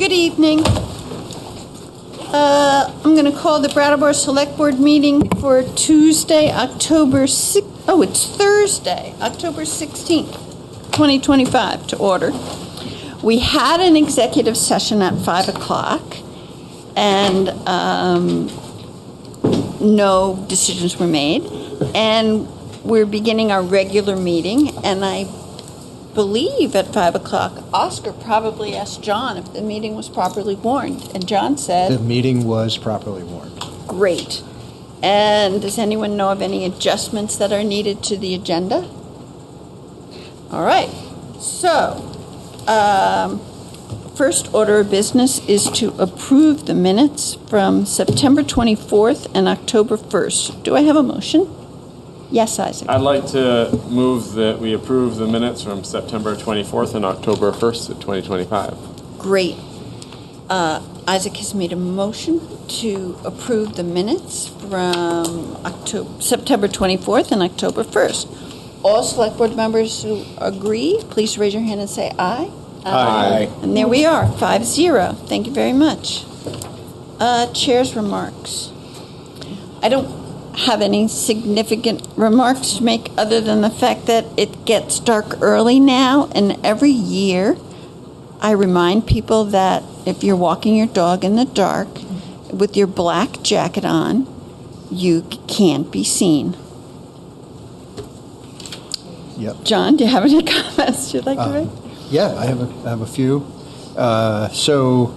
Good evening. I'm going to call the Brattleboro Selectboard meeting for Tuesday, October 6th. Oh, it's Thursday, October 16th, 2025 to order. We had an executive session at 5 o'clock and no decisions were made. And we're beginning our regular meeting, and I believe at 5 o'clock, Oscar probably asked John if the meeting was properly warned, and John said... The meeting was properly warned. Great. And does anyone know of any adjustments that are needed to the agenda? All right. So, first order of business is to approve the minutes from September 24th and October 1st. Do I have a motion? Yes, Isaac. I'd like to move that we approve the minutes from September 24th and October 1st of 2025. Great. Isaac has made a motion to approve the minutes from September 24th and October 1st. All select board members who agree, please raise your hand and say aye. Aye. And there we are, 5-0. Thank you very much. Chair's remarks. I don't have any significant remarks to make other than the fact that it gets dark early now, and every year I remind people that if you're walking your dog in the dark with your black jacket on, you can't be seen. Yep. John, do you have any comments you'd like to make? Yeah, I have a few. So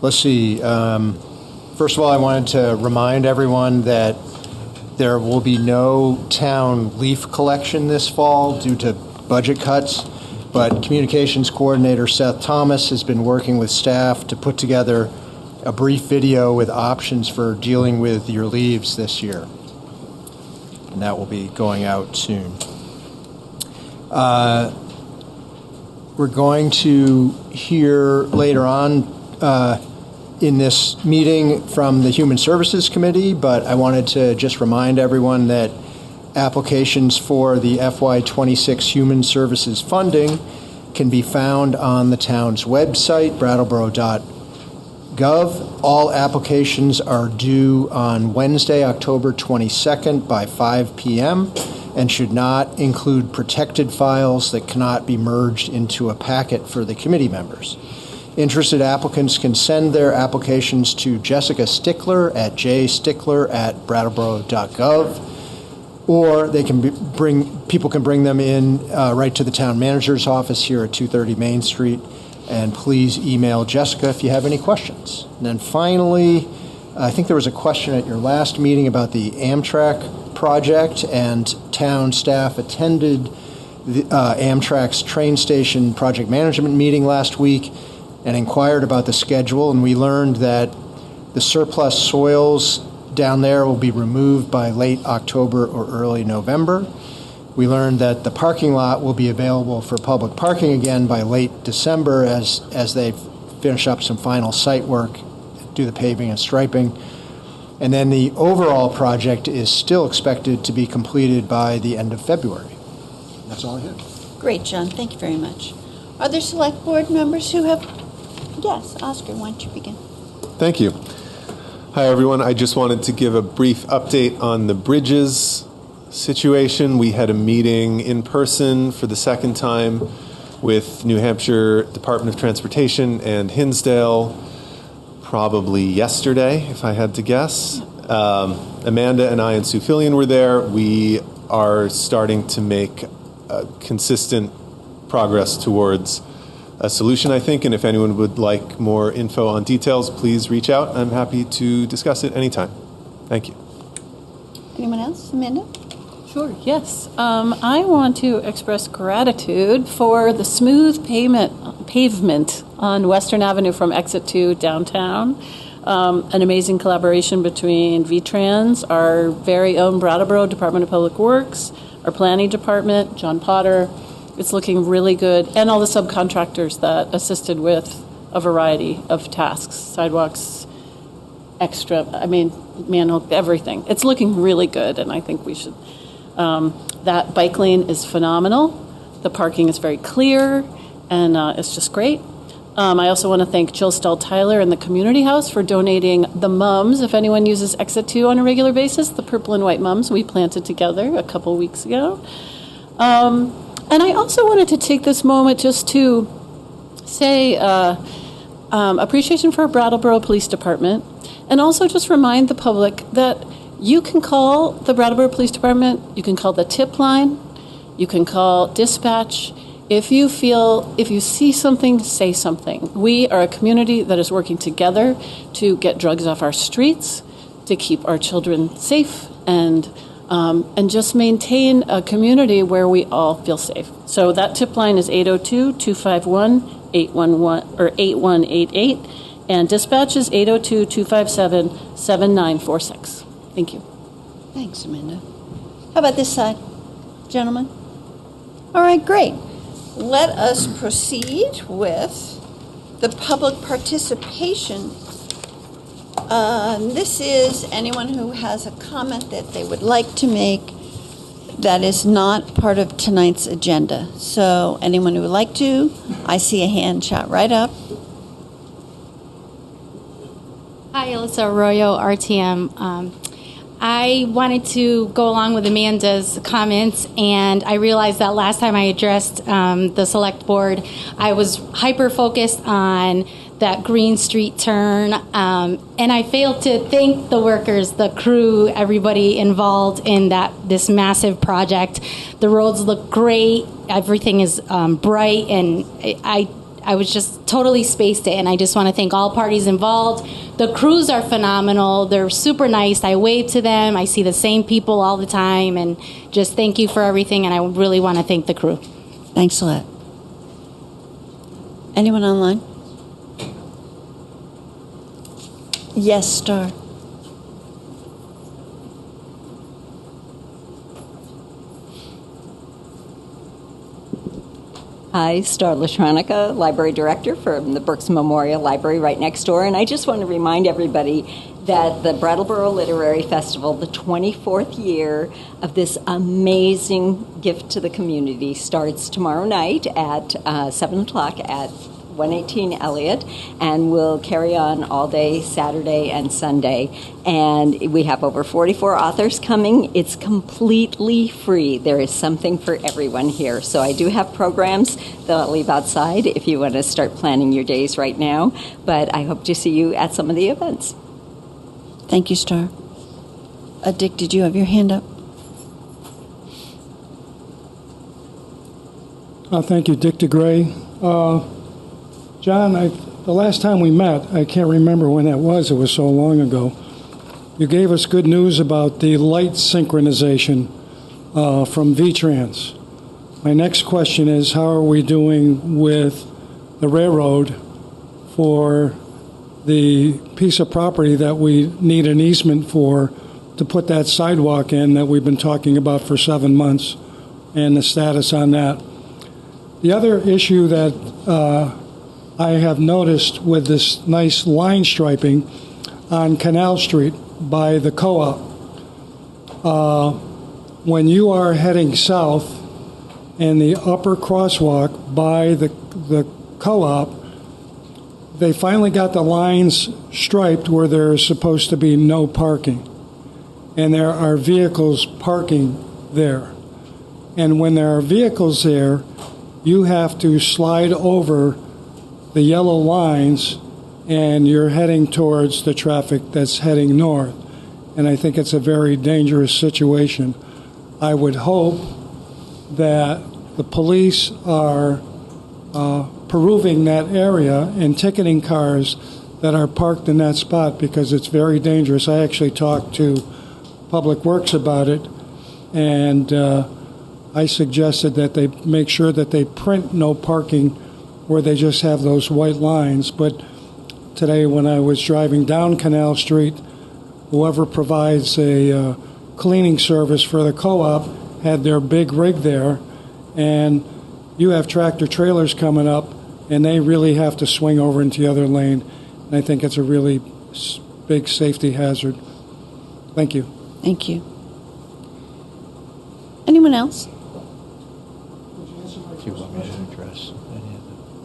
let's see. First of all, I wanted to remind everyone that there will be no town leaf collection this fall due to budget cuts, but Communications Coordinator Seth Thomas has been working with staff to put together a brief video with options for dealing with your leaves this year. And that will be going out soon. We're going to hear later on in this meeting from the Human Services Committee, but I wanted to just remind everyone that applications for the FY26 Human Services funding can be found on the town's website, brattleboro.gov. All applications are due on Wednesday, October 22nd by 5 p.m. and should not include protected files that cannot be merged into a packet for the committee members. Interested applicants can send their applications to Jessica Stickler at jstickler@brattleboro.gov, or they can people can bring them in right to the town manager's office here at 230 Main Street, and please email Jessica if you have any questions. And then finally, I think there was a question at your last meeting about the Amtrak project, and town staff attended the, Amtrak's train station project management meeting last week and inquired about the schedule, and we learned that the surplus soils down there will be removed by late October or early November. We learned that the parking lot will be available for public parking again by late December as they finish up some final site work, do the paving and striping. And then the overall project is still expected to be completed by the end of February. That's all I have. Great, John. Thank you very much. Are there select board members who have... Yes, Oscar, why don't you begin? Thank you. Hi, everyone. I just wanted to give a brief update on the bridges situation. We had a meeting in person for the second time with New Hampshire Department of Transportation and Hinsdale, probably yesterday, if I had to guess. Amanda and I and Sue Fillion were there. We are starting to make consistent progress towards a solution, I think, and if anyone would like more info on details, please reach out. I'm happy to discuss it anytime. Thank you. Anyone else? Amanda? Sure, yes. I want to express gratitude for the smooth pavement on Western Avenue from exit to downtown. An amazing collaboration between VTrans, our very own Brattleboro Department of Public Works, our planning department, John Potter. It's looking really good, and all the subcontractors that assisted with a variety of tasks, sidewalks, manual, everything. It's looking really good, and I think we should. That bike lane is phenomenal. The parking is very clear, and it's just great. I also want to thank Jill Stahl-Tyler and the Community House for donating the mums. If anyone uses Exit 2 on a regular basis, the purple and white mums we planted together a couple weeks ago. And I also wanted to take this moment just to say appreciation for our Brattleboro Police Department, and also just remind the public that you can call the Brattleboro Police Department, you can call the tip line, you can call dispatch. If you see something, say something. We are a community that is working together to get drugs off our streets, to keep our children safe, and just maintain a community where we all feel safe. So that tip line is 802-251-8188, and dispatch is 802-257-7946. Thank you. Thanks, Amanda. How about this side, gentlemen? All right, great. Let us proceed with the public participation. This is anyone who has a comment that they would like to make that is not part of tonight's agenda. So anyone who would like to, I see a hand shot right up. Hi, Alyssa Arroyo, RTM. I wanted to go along with Amanda's comments, and I realized that last time I addressed the select board, I was hyper-focused on that Green Street turn, and I failed to thank the workers, the crew, everybody involved in this massive project. The roads look great, everything is bright, and I was just totally spaced it, and I just want to thank all parties involved. The crews are phenomenal. They're super nice. I wave to them. I see the same people all the time, and just thank you for everything, and I really want to thank the crew. Thanks a lot. Anyone online? Yes, Star. Hi, Star Latronica, Library Director for the Brooks Memorial Library right next door. And I just want to remind everybody that the Brattleboro Literary Festival, the 24th year of this amazing gift to the community, starts tomorrow night at 7 o'clock at 118 Elliot, and will carry on all day Saturday and Sunday. And we have over 44 authors coming. It's completely free. There is something for everyone here. So I do have programs that I'll leave outside if you want to start planning your days right now. But I hope to see you at some of the events. Thank you, Star. Dick, did you have your hand up? Thank you, Dick DeGray. John, the last time we met, I can't remember when that was. It was so long ago. You gave us good news about the light synchronization from VTrans. My next question is, how are we doing with the railroad for the piece of property that we need an easement for to put that sidewalk in that we've been talking about for 7 months, and the status on that? The other issue that I have noticed with this nice line striping on Canal Street by the co-op, when you are heading south in the upper crosswalk by the co-op, they finally got the lines striped where there's supposed to be no parking. And there are vehicles parking there. And when there are vehicles there, you have to slide over the yellow lines, and you're heading towards the traffic that's heading north. And I think it's a very dangerous situation. I would hope that the police are perusing that area and ticketing cars that are parked in that spot, because it's very dangerous. I actually talked to Public Works about it, and I suggested that they make sure that they print no parking where they just have those white lines. But today when I was driving down Canal Street, whoever provides a cleaning service for the co-op had their big rig there, and you have tractor trailers coming up, and they really have to swing over into the other lane. And I think it's a really big safety hazard. Thank you. Thank you. Anyone else? Do you want me to address any of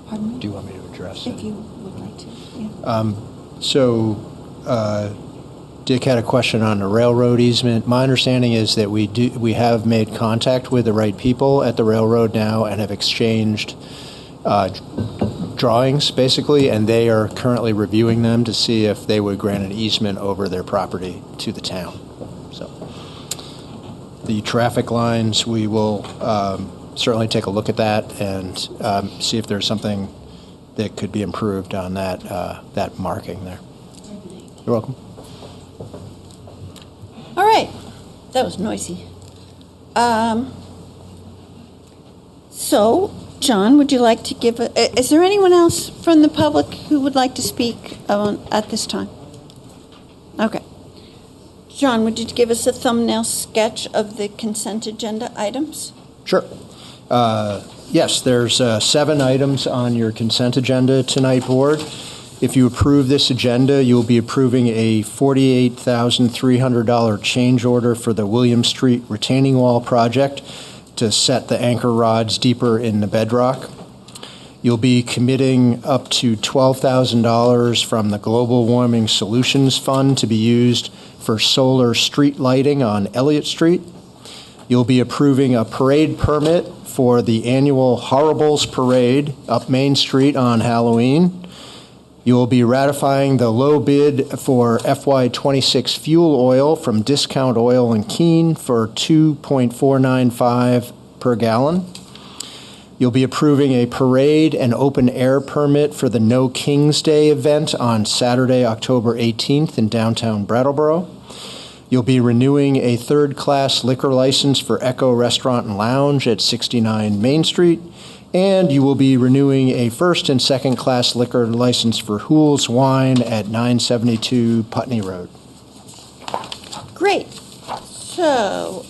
Pardon me? Do you want me to address it? If you would like to, yeah. So, Dick had a question on the railroad easement. My understanding is that we have made contact with the right people at the railroad now and have exchanged drawings, basically, and they are currently reviewing them to see if they would grant an easement over their property to the town. So, the traffic lines, we will certainly take a look at that and see if there's something that could be improved on that marking there. You're welcome. All right, that was noisy. So, John, would you like to give is there anyone else from the public who would like to speak at this time? Okay. John, would you give us a thumbnail sketch of the consent agenda items? Sure. Yes, there's 7 items on your consent agenda tonight, Board. If you approve this agenda, you'll be approving a $48,300 change order for the William Street retaining wall project to set the anchor rods deeper in the bedrock. You'll be committing up to $12,000 from the Global Warming Solutions Fund to be used for solar street lighting on Elliot Street. You'll be approving a parade permit for the annual Horribles Parade up Main Street on Halloween. You will be ratifying the low bid for FY26 fuel oil from Discount Oil and Kahn for $2.495 per gallon. You'll be approving a parade and open air permit for the No King's Day event on Saturday, October 18th in downtown Brattleboro. You'll be renewing a third-class liquor license for Echo Restaurant and Lounge at 69 Main Street. And you will be renewing a first and second class liquor license for Hool's Wine at 972 Putney Road. Great. So,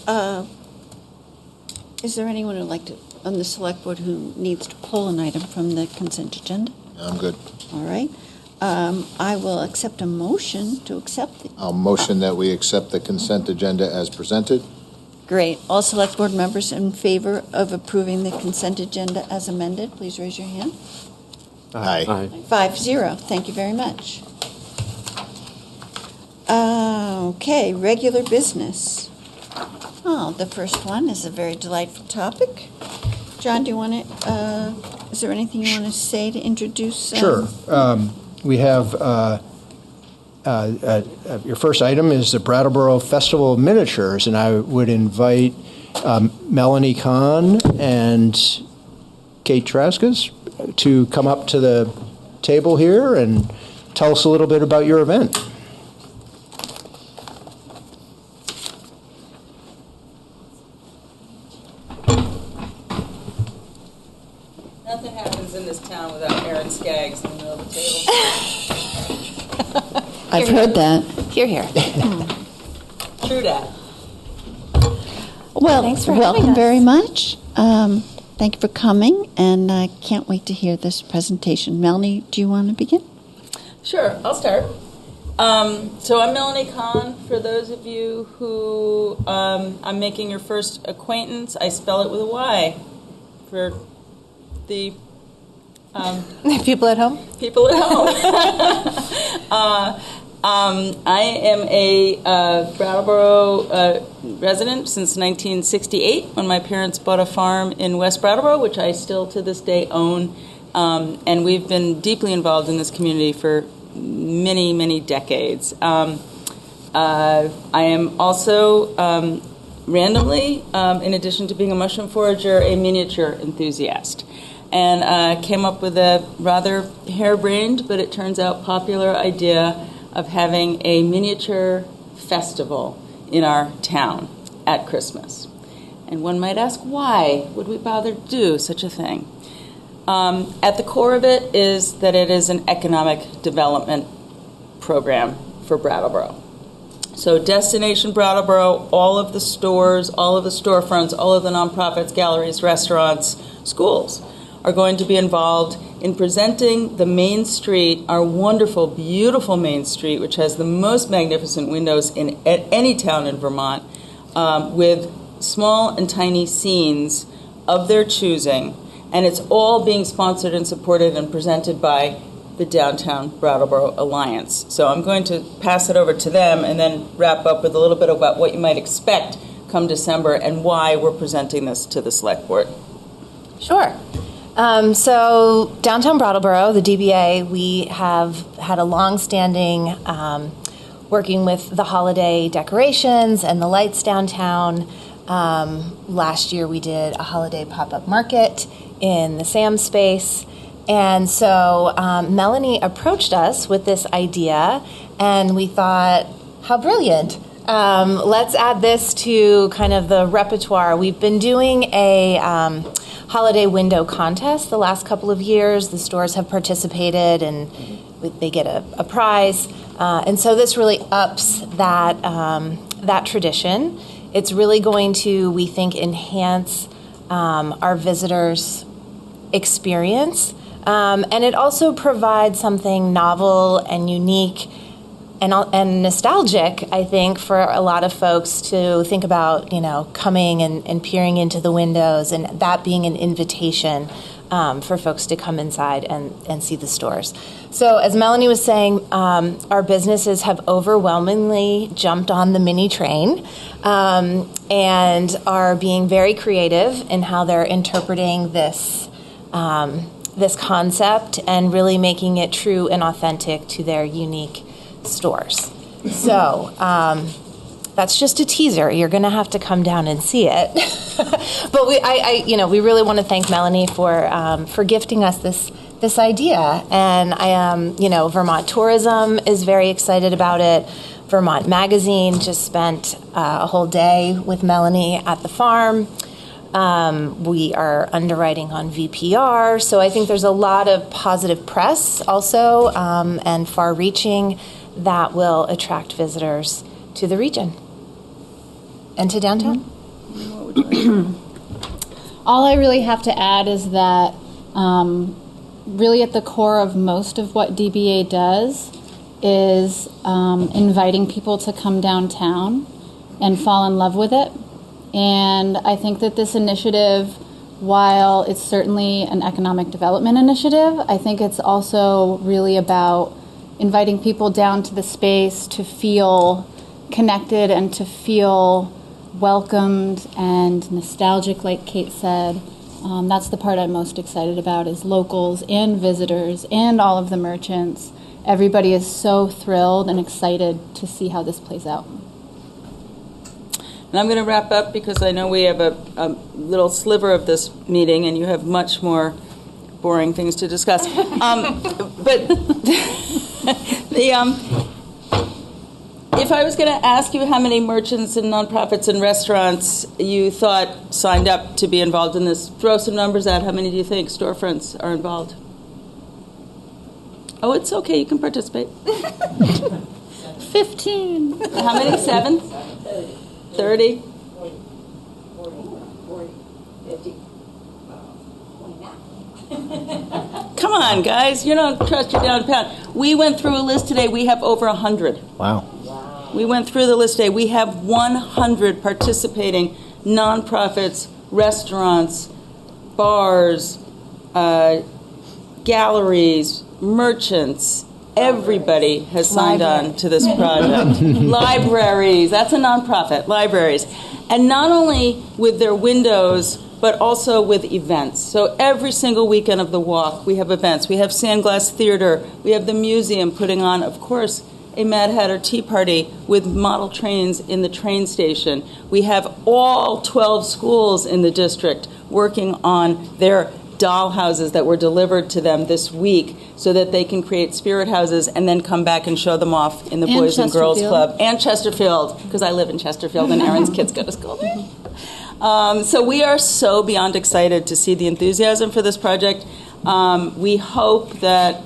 is there anyone who'd like to, on the select board, who needs to pull an item from the consent agenda? I'm good. All right. I will accept a motion to accept the... I'll motion that we accept the consent agenda as presented. Great. All select board members in favor of approving the consent agenda as amended, please raise your hand. Aye. 5-0. Thank you very much. Okay, regular business. Oh, the first one is a very delightful topic. John, do you want to, is there anything you want to say to introduce? Sure. We have, your first item is the Brattleboro Festival of Miniatures, and I would invite Melany, Kahn, and Kate Traskas to come up to the table here and tell us a little bit about your event. Nothing happens in this town without Aaron Skaggs in the middle of the table. I've heard that. Hear, hear. True dat. Well, Thanks for having welcome us. very much. Thank you for coming, and I can't wait to hear this presentation. Melanie, do you want to begin? Sure, I'll start. So I'm Melany Kahn. For those of you who I'm making your first acquaintance, I spell it with a Y for the People at home? people at home. I am a Brattleboro resident since 1968 when my parents bought a farm in West Brattleboro, which I still to this day own. And we've been deeply involved in this community for many, many decades. I am also randomly, in addition to being a mushroom forager, a miniature enthusiast. And came up with a rather harebrained, but it turns out popular idea of having a miniature festival in our town at Christmas. And one might ask, why would we bother to do such a thing? At the core of it is that it is an economic development program for Brattleboro. So Destination Brattleboro, all of the stores, all of the storefronts, all of the nonprofits, galleries, restaurants, schools are going to be involved in presenting the Main Street, our wonderful, beautiful Main Street, which has the most magnificent windows at any town in Vermont, with small and tiny scenes of their choosing And it's all being sponsored and supported and presented by the Downtown Brattleboro Alliance. So I'm going to pass it over to them and then wrap up with a little bit about what you might expect come December and why we're presenting this to the Select Board. Sure. So Downtown Brattleboro, the DBA, we have had a long-standing working with the holiday decorations and the lights downtown. Last year we did a holiday pop-up market in the Sam space. And so Melany approached us with this idea, and we thought, how brilliant. Let's add this to kind of the repertoire. We've been doing a holiday window contest the last couple of years. The stores have participated, and they get a prize. And so this really ups that tradition. It's really going to, we think, enhance our visitors' experience. And it also provides something novel and unique and nostalgic, I think, for a lot of folks to think about, coming and peering into the windows, and that being an invitation for folks to come inside and see the stores. So as Melany was saying, our businesses have overwhelmingly jumped on the mini train and are being very creative in how they're interpreting this concept and really making it true and authentic to their unique stores. So that's just a teaser. You're going to have to come down and see it. But we really want to thank Melany for gifting us this idea. And Vermont Tourism is very excited about it. Vermont Magazine just spent a whole day with Melany at the farm. We are underwriting on VPR, so I think there's a lot of positive press also and far-reaching that will attract visitors to the region and to downtown. All I really have to add is that really at the core of most of what DBA does is inviting people to come downtown and fall in love with it. And I think that this initiative, while it's certainly an economic development initiative, I think it's also really about inviting people down to the space to feel connected and to feel welcomed and nostalgic, like Kate said. That's the part I'm most excited about, is locals and visitors and all of the merchants. Everybody is so thrilled and excited to see how this plays out. And I'm going to wrap up because I know we have a little sliver of this meeting and you have much more boring things to discuss. But if I was going to ask you how many merchants and nonprofits and restaurants you thought signed up to be involved in this, throw some numbers out. How many do you think storefronts are involved? Oh, it's okay. You can participate. 15. How many? 7? 30? 40, 50. Come on, guys. You don't trust your down pound. We went through a list today. We have over 100. Wow. We went through the list today. We have 100 participating nonprofits, restaurants, bars, galleries, merchants. Everybody has signed on to this project. Libraries, that's a nonprofit, libraries. And not only with their windows, but also with events. So every single weekend of the walk, we have events. We have Sandglass Theater. We have the museum putting on, of course, a Mad Hatter Tea Party with model trains in the train station. We have all 12 schools in the district working on their doll houses that were delivered to them this week so that they can create spirit houses and then come back and show them off in the Boys and Girls Club. And Chesterfield, because I live in Chesterfield and Aaron's kids go to school there. So we are so beyond excited to see the enthusiasm for this project. We hope that,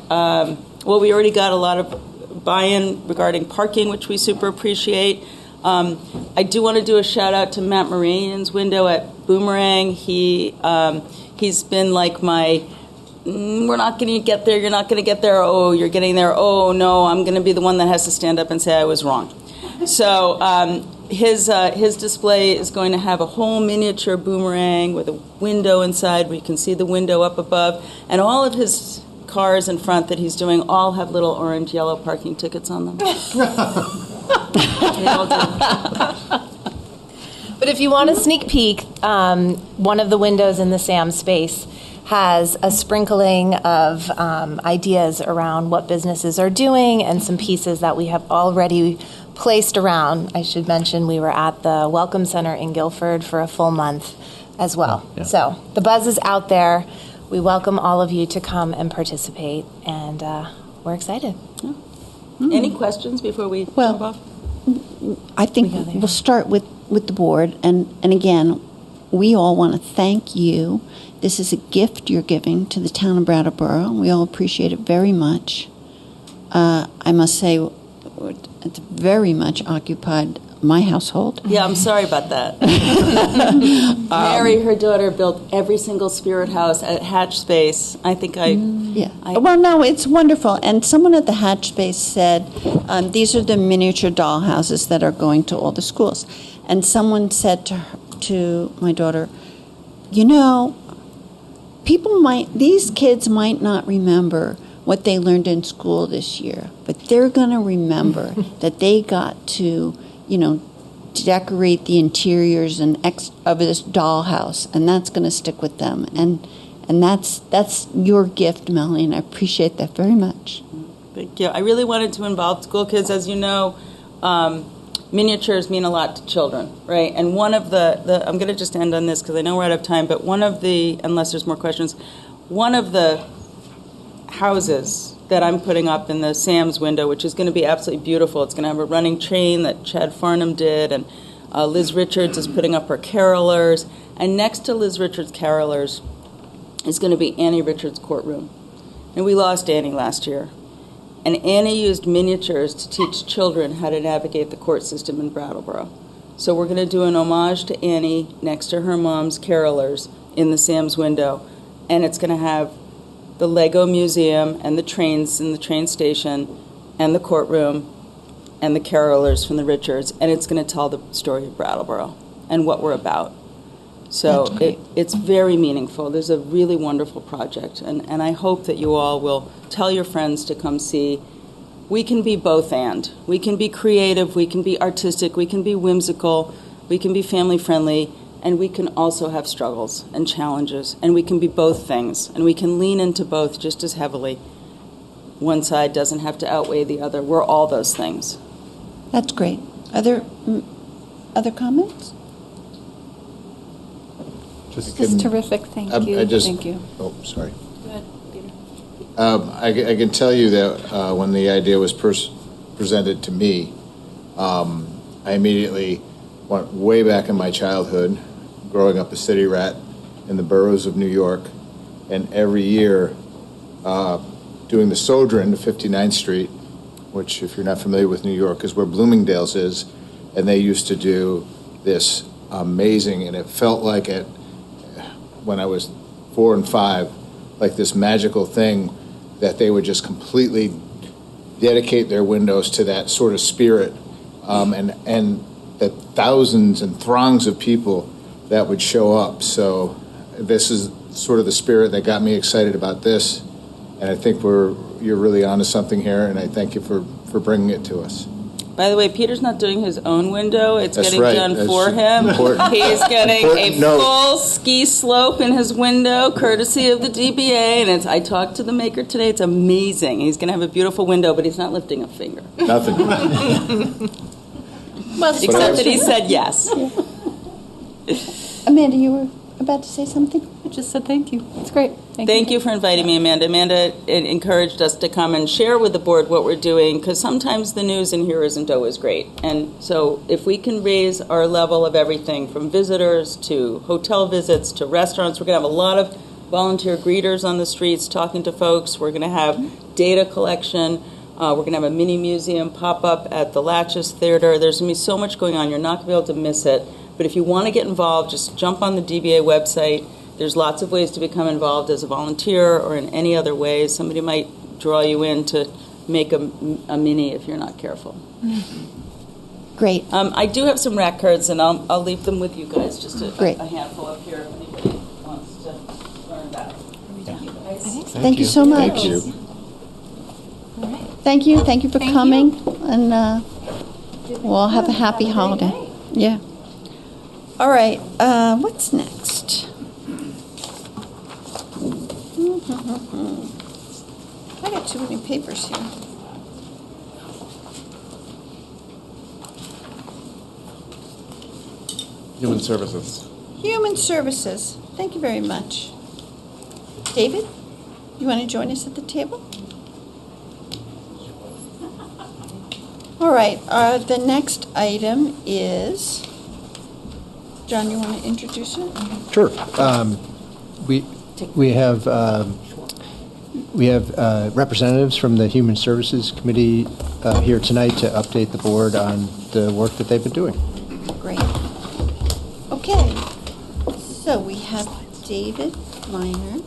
we already got a lot of buy-in regarding parking, which we super appreciate. I do want to do a shout out to Matt Marian's window at Boomerang. He's been like my, we're not going to get there, you're not going to get there, oh, you're getting there, oh, no, I'm going to be the one that has to stand up and say I was wrong. So his display is going to have a whole miniature boomerang with a window inside where you can see the window up above, and all of his cars in front that he's doing all have little orange, yellow parking tickets on them. They all do. But if you want a sneak peek, one of the windows in the Sam space has a sprinkling of ideas around what businesses are doing and some pieces that we have already placed around. I should mention we were at the Welcome Center in Guilford for a full month as well. Yeah. So the buzz is out there. We welcome all of you to come and participate, and we're excited. Any questions before we jump off? I think we'll start with the board, and again, we all want to thank you. This is a gift you're giving to the town of Brattleboro. We all appreciate it very much. I must say, it's very much occupied my household. Yeah, I'm sorry about that. Mary, her daughter, built every single spirit house at Hatch Space. I think Well, no, it's wonderful. And someone at the Hatch Space said, these are the miniature doll houses that are going to all the schools. And someone said to my daughter, you know, these kids might not remember what they learned in school this year, but they're going to remember that they got to, decorate the interiors of this dollhouse, and that's going to stick with them. And that's your gift, Melany, and I appreciate that very much. Thank you. I really wanted to involve school kids. As you know, miniatures mean a lot to children, right? And one of the I'm going to just end on this because I know we're out of time, but unless there's more questions, one of the houses that I'm putting up in the Sam's window, which is going to be absolutely beautiful. It's going to have a running train that Chad Farnham did, and Liz Richards is putting up her carolers. And next to Liz Richards' carolers is going to be Annie Richards' courtroom. And we lost Annie last year. And Annie used miniatures to teach children how to navigate the court system in Brattleboro. So we're going to do an homage to Annie next to her mom's carolers in the Sam's window. And it's going to have the Lego Museum and the trains in the train station and the courtroom and the carolers from the Richards. And it's going to tell the story of Brattleboro and what we're about. So it's very meaningful. There's a really wonderful project. And I hope that you all will tell your friends to come see. We can be both and. We can be creative, we can be artistic, we can be whimsical, we can be family friendly, and we can also have struggles and challenges. And we can be both things. And we can lean into both just as heavily. One side doesn't have to outweigh the other. We're all those things. That's great. Other comments? Just This is terrific. Thank you. Thank you. Oh, sorry. Go ahead, Peter. I can tell you that when the idea was presented to me, I immediately went way back in my childhood, growing up a city rat in the boroughs of New York, and every year doing the Sojourn to 59th Street, which, if you're not familiar with New York, is where Bloomingdale's is, and they used to do this amazing, and it felt like it, when I was 4 and 5, like this magical thing that they would just completely dedicate their windows to that sort of spirit, and the thousands and throngs of people that would show up. So this is sort of the spirit that got me excited about this, and I think you're really onto something here, and I thank you for bringing it to us. By the way, Peter's not doing his own window. It's That's getting right. done That's for him. important. He's getting Important a note. full ski slope in his window, courtesy of the DBA. And I talked to the maker today. It's amazing. He's going to have a beautiful window, but he's not lifting a finger. Nothing. Well, except that he said yes. Amanda, you were about to say something? I just said thank you. It's great. Thank you for inviting me, Amanda. Amanda encouraged us to come and share with the board what we're doing, because sometimes the news in here isn't always great. And so if we can raise our level of everything from visitors to hotel visits to restaurants, we're going to have a lot of volunteer greeters on the streets talking to folks. We're going to have data collection. We're going to have a mini museum pop-up at the Latches Theater. There's going to be so much going on. You're not going to be able to miss it. But if you want to get involved, just jump on the DBA website. There's lots of ways to become involved as a volunteer or in any other ways. Somebody might draw you in to make a mini if you're not careful. Great. I do have some rack cards, and I'll leave them with you guys, just Great. a handful up here if anybody wants to learn about it. Thank you, guys. Thank you so much. Thank you. Thank you. Thank you for coming. And we'll have a happy holiday. Yeah. All right. What's next? I got too many papers here. Human Services. Human Services. Thank you very much. David, you want to join us at the table? All right. The next item is, John, you want to introduce it? Sure. We have representatives from the Human Services Committee here tonight to update the board on the work that they've been doing. Great. Okay. So we have David Miner,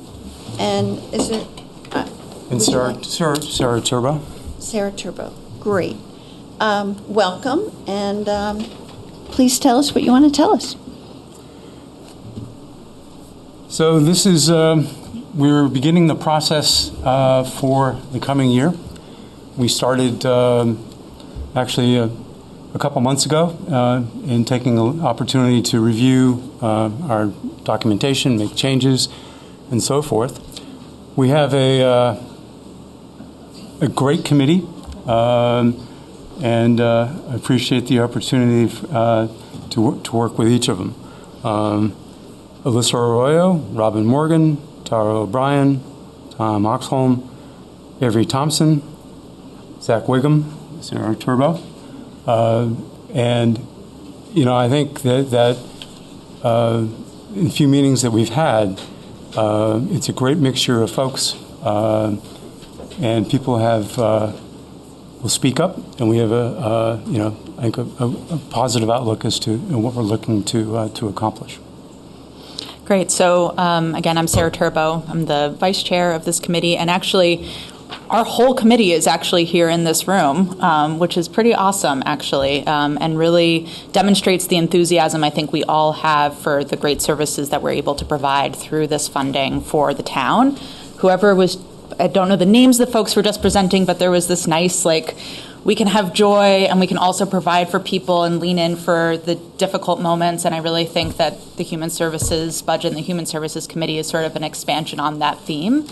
and is it? And Sarah Turbo. Sarah Turbo. Great. Welcome, and please tell us what you want to tell us. So this is, we're beginning the process for the coming year. We started actually a couple months ago in taking an opportunity to review our documentation, make changes, and so forth. We have a great committee, and I appreciate the opportunity to work with each of them. Alyssa Arroyo, Robin Morgan, Tara O'Brien, Tom Oxholm, Avery Thompson, Zach Wiggum, Sarah Turbo. And, you know, I think that in a few meetings that we've had, it's a great mixture of folks, and people will speak up, and we have I think a positive outlook as to what we're looking to accomplish. Great. So again, I'm Sarah Turbo. I'm the vice chair of this committee, and actually, our whole committee is actually here in this room, which is pretty awesome, actually, and really demonstrates the enthusiasm I think we all have for the great services that we're able to provide through this funding for the town. Whoever was, I don't know the names of the folks we're just presenting, but there was this nice, like, we can have joy and we can also provide for people and lean in for the difficult moments. And I really think that the Human Services budget and the Human Services Committee is sort of an expansion on that theme.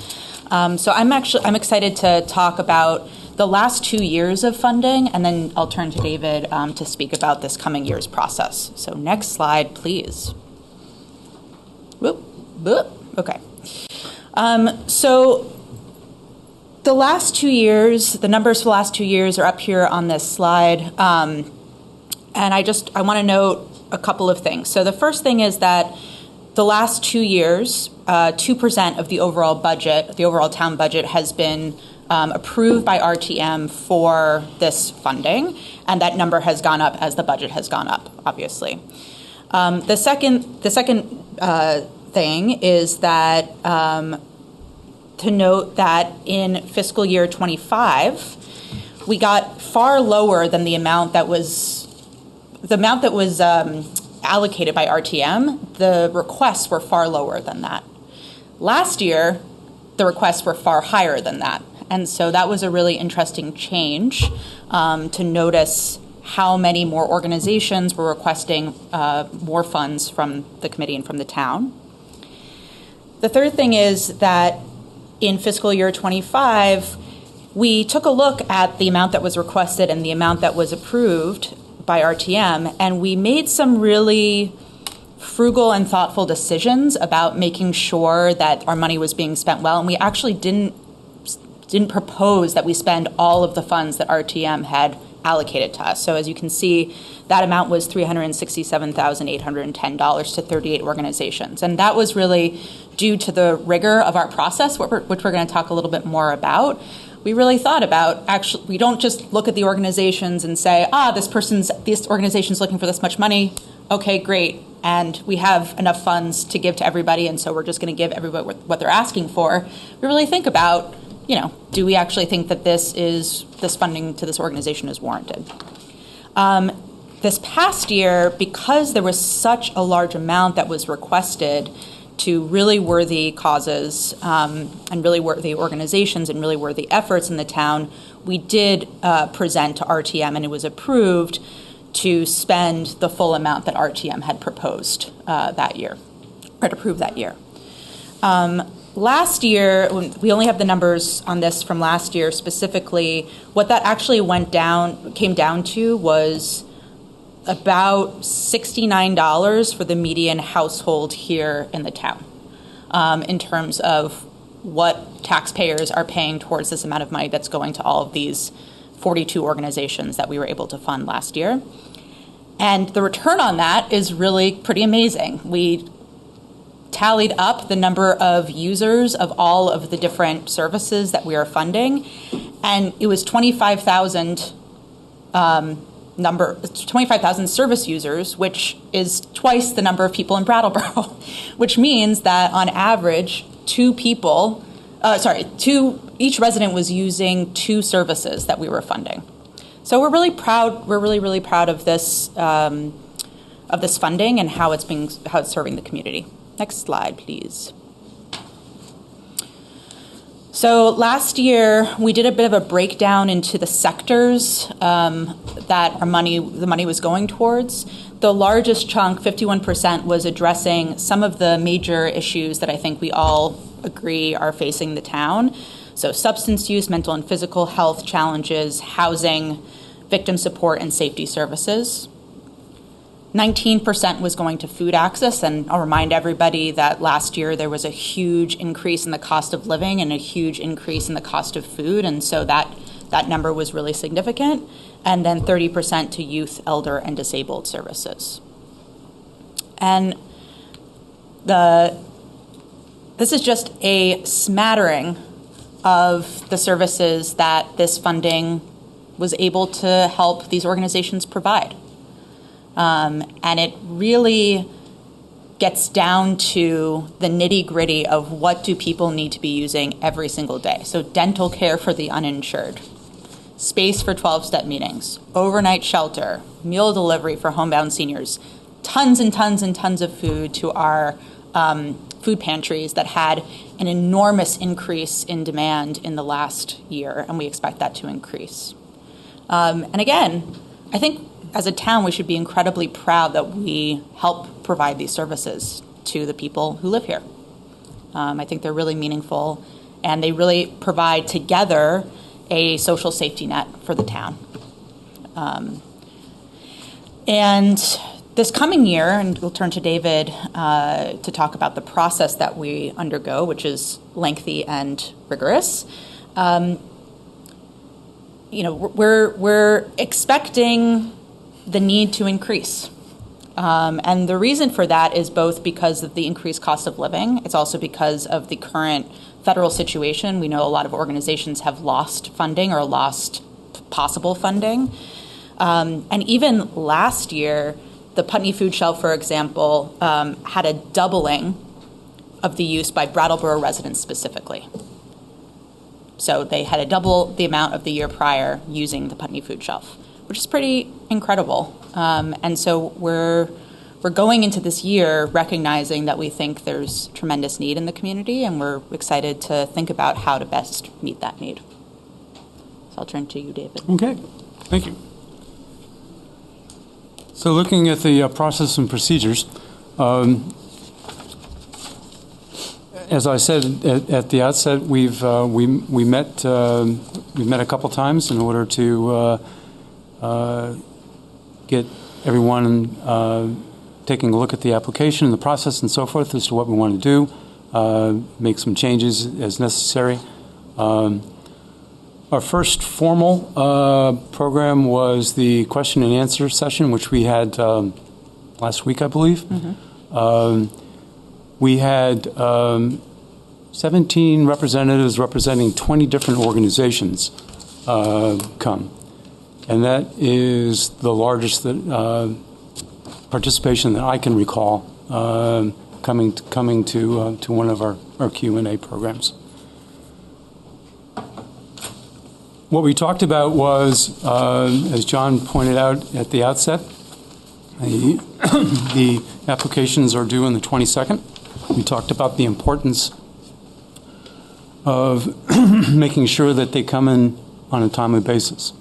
So I'm excited to talk about the last 2 years of funding, and then I'll turn to David to speak about this coming year's process. So next slide, please. Whoop, whoop. Okay. So the last 2 years, the numbers for the last 2 years are up here on this slide. And I want to note a couple of things. So the first thing is that the last 2 years, 2% of the overall budget, the overall town budget, has been approved by RTM for this funding, and that number has gone up as the budget has gone up, obviously. The second thing is that to note that in fiscal year 25, we got far lower than the amount that was allocated by RTM. The requests were far lower than that. Last year, the requests were far higher than that. And so that was a really interesting change to notice how many more organizations were requesting more funds from the committee and from the town. The third thing is that in fiscal year 25, we took a look at the amount that was requested and the amount that was approved by RTM, and we made some really frugal and thoughtful decisions about making sure that our money was being spent well, and we actually didn't propose that we spend all of the funds that RTM had allocated to us. So as you can see, that amount was $367,810 to 38 organizations. And that was really due to the rigor of our process, which we're going to talk a little bit more about. We really thought about, actually, we don't just look at the organizations and say, this organization's looking for this much money. Okay, great. And we have enough funds to give to everybody, and so we're just going to give everybody what they're asking for. We really think about, do we actually think that this funding to this organization is warranted? this past year, because there was such a large amount that was requested to really worthy causes and really worthy organizations and really worthy efforts in the town, we did present to RTM, and it was approved to spend the full amount that RTM had proposed that year, or had approved that year. Last year, we only have the numbers on this from last year specifically. What that actually came down to was about $69 for the median household here in the town, in terms of what taxpayers are paying towards this amount of money that's going to all of these 42 organizations that we were able to fund last year. And the return on that is really pretty amazing. We tallied up the number of users of all of the different services that we are funding, and it was 25,000 25,000 service users, which is twice the number of people in Brattleboro, which means that on average, each resident was using 2 services that we were funding. So we're really proud. We're really proud of this funding and how it's serving the community. Next slide, please. So last year, we did a bit of a breakdown into the sectors that the money was going towards. The largest chunk, 51%, was addressing some of the major issues that I think we all agree are facing the town. So substance use, mental and physical health challenges, housing, victim support, and safety services. 19% was going to food access, and I'll remind everybody that last year there was a huge increase in the cost of living and a huge increase in the cost of food, and so that number was really significant. And then 30% to youth, elder, and disabled services. And this is just a smattering of the services that this funding was able to help these organizations provide. And it really gets down to the nitty-gritty of what do people need to be using every single day. So dental care for the uninsured, space for 12-step meetings, overnight shelter, meal delivery for homebound seniors, tons and tons and tons of food to our food pantries that had an enormous increase in demand in the last year, and we expect that to increase. And again, I think as a town, we should be incredibly proud that we help provide these services to the people who live here. I think they're really meaningful, and they really provide together a social safety net for the town. And this coming year, and we'll turn to David to talk about the process that we undergo, which is lengthy and rigorous. We're expecting the need to increase. And the reason for that is both because of the increased cost of living. It's also because of the current federal situation. We know a lot of organizations have lost funding or lost possible funding. And even last year, the Putney Food Shelf, for example, had a doubling of the use by Brattleboro residents specifically. So they had a double the amount of the year prior using the Putney Food Shelf, which is pretty incredible. And so we're going into this year recognizing that we think there's tremendous need in the community, and we're excited to think about how to best meet that need. So I'll turn to you, David. Okay, thank you. So looking at the process and procedures, as I said at the outset, we met a couple times in order to get everyone taking a look at the application and the process and so forth as to what we want to do, make some changes as necessary. Our first formal program was the question and answer session, which we had last week, I believe. Mm-hmm. We had 17 representatives representing 20 different organizations come. And that is the largest participation that I can recall coming to one of our Q&A programs. What we talked about was, as John pointed out at the outset, The applications are due on the 22nd. We talked about the importance of making sure that they come in on a timely basis.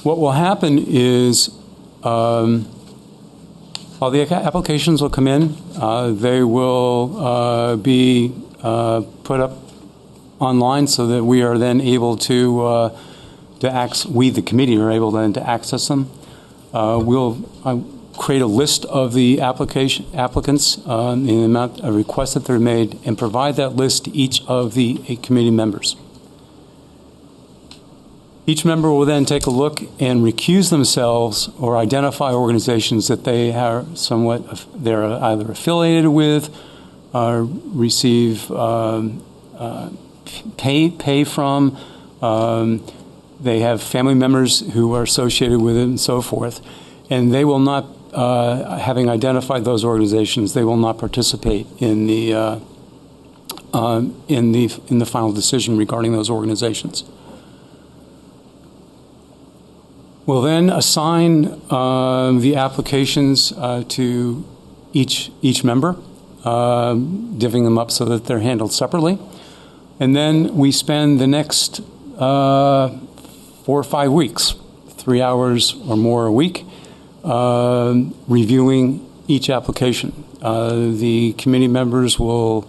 What will happen is all the applications will come in. They will be put up online so that we are then able to we, the committee, are able then to access them. We'll create a list of the applicants in the amount of requests that they're made and provide that list to each of the committee members. Each member will then take a look and recuse themselves or identify organizations that they are they're either affiliated with, receive pay from, they have family members who are associated with it and so forth. And they will not, having identified those organizations, they will not participate in the final decision regarding those organizations. We'll then assign the applications to each member, divvying them up so that they're handled separately. And then we spend the next 4 or 5 weeks, 3 hours or more a week, reviewing each application. The committee members will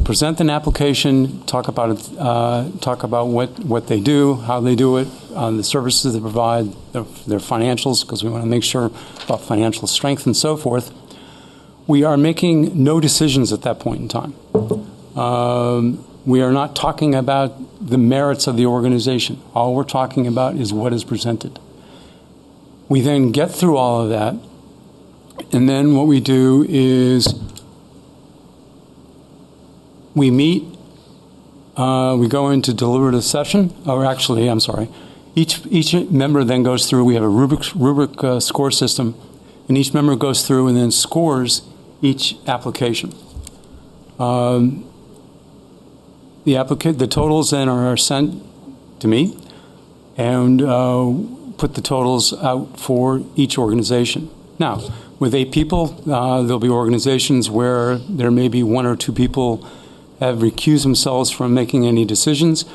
present an application, talk about what they do, how they do it, the services they provide, their financials, because we want to make sure about financial strength and so forth. We are making no decisions at that point in time. We are not talking about the merits of the organization. All we're talking about is what is presented. We then get through all of that, and then what we do is we meet, we go into deliberative session, or actually, I'm sorry, each member then goes through, we have a rubric score system, and each member goes through and then scores each application. The totals then are sent to me, and put the totals out for each organization. Now, with 8 people, there'll be organizations where there may be 1 or 2 people have recused themselves from making any decisions.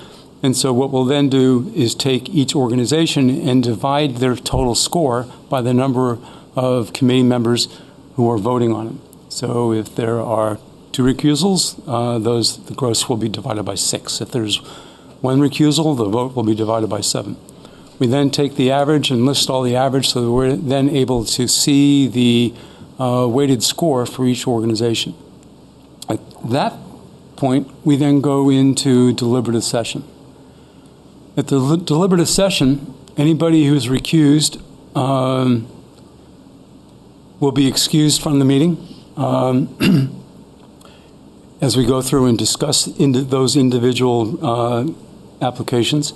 And so what we'll then do is take each organization and divide their total score by the number of committee members who are voting on it. So if there are 2 recusals, the gross will be divided by 6. If there's 1 recusal, the vote will be divided by 7. We then take the average and list all the average so that we're then able to see the weighted score for each organization. At that point, we then go into deliberative session. At the deliberative session, anybody who's recused will be excused from the meeting as we go through and discuss those individual applications.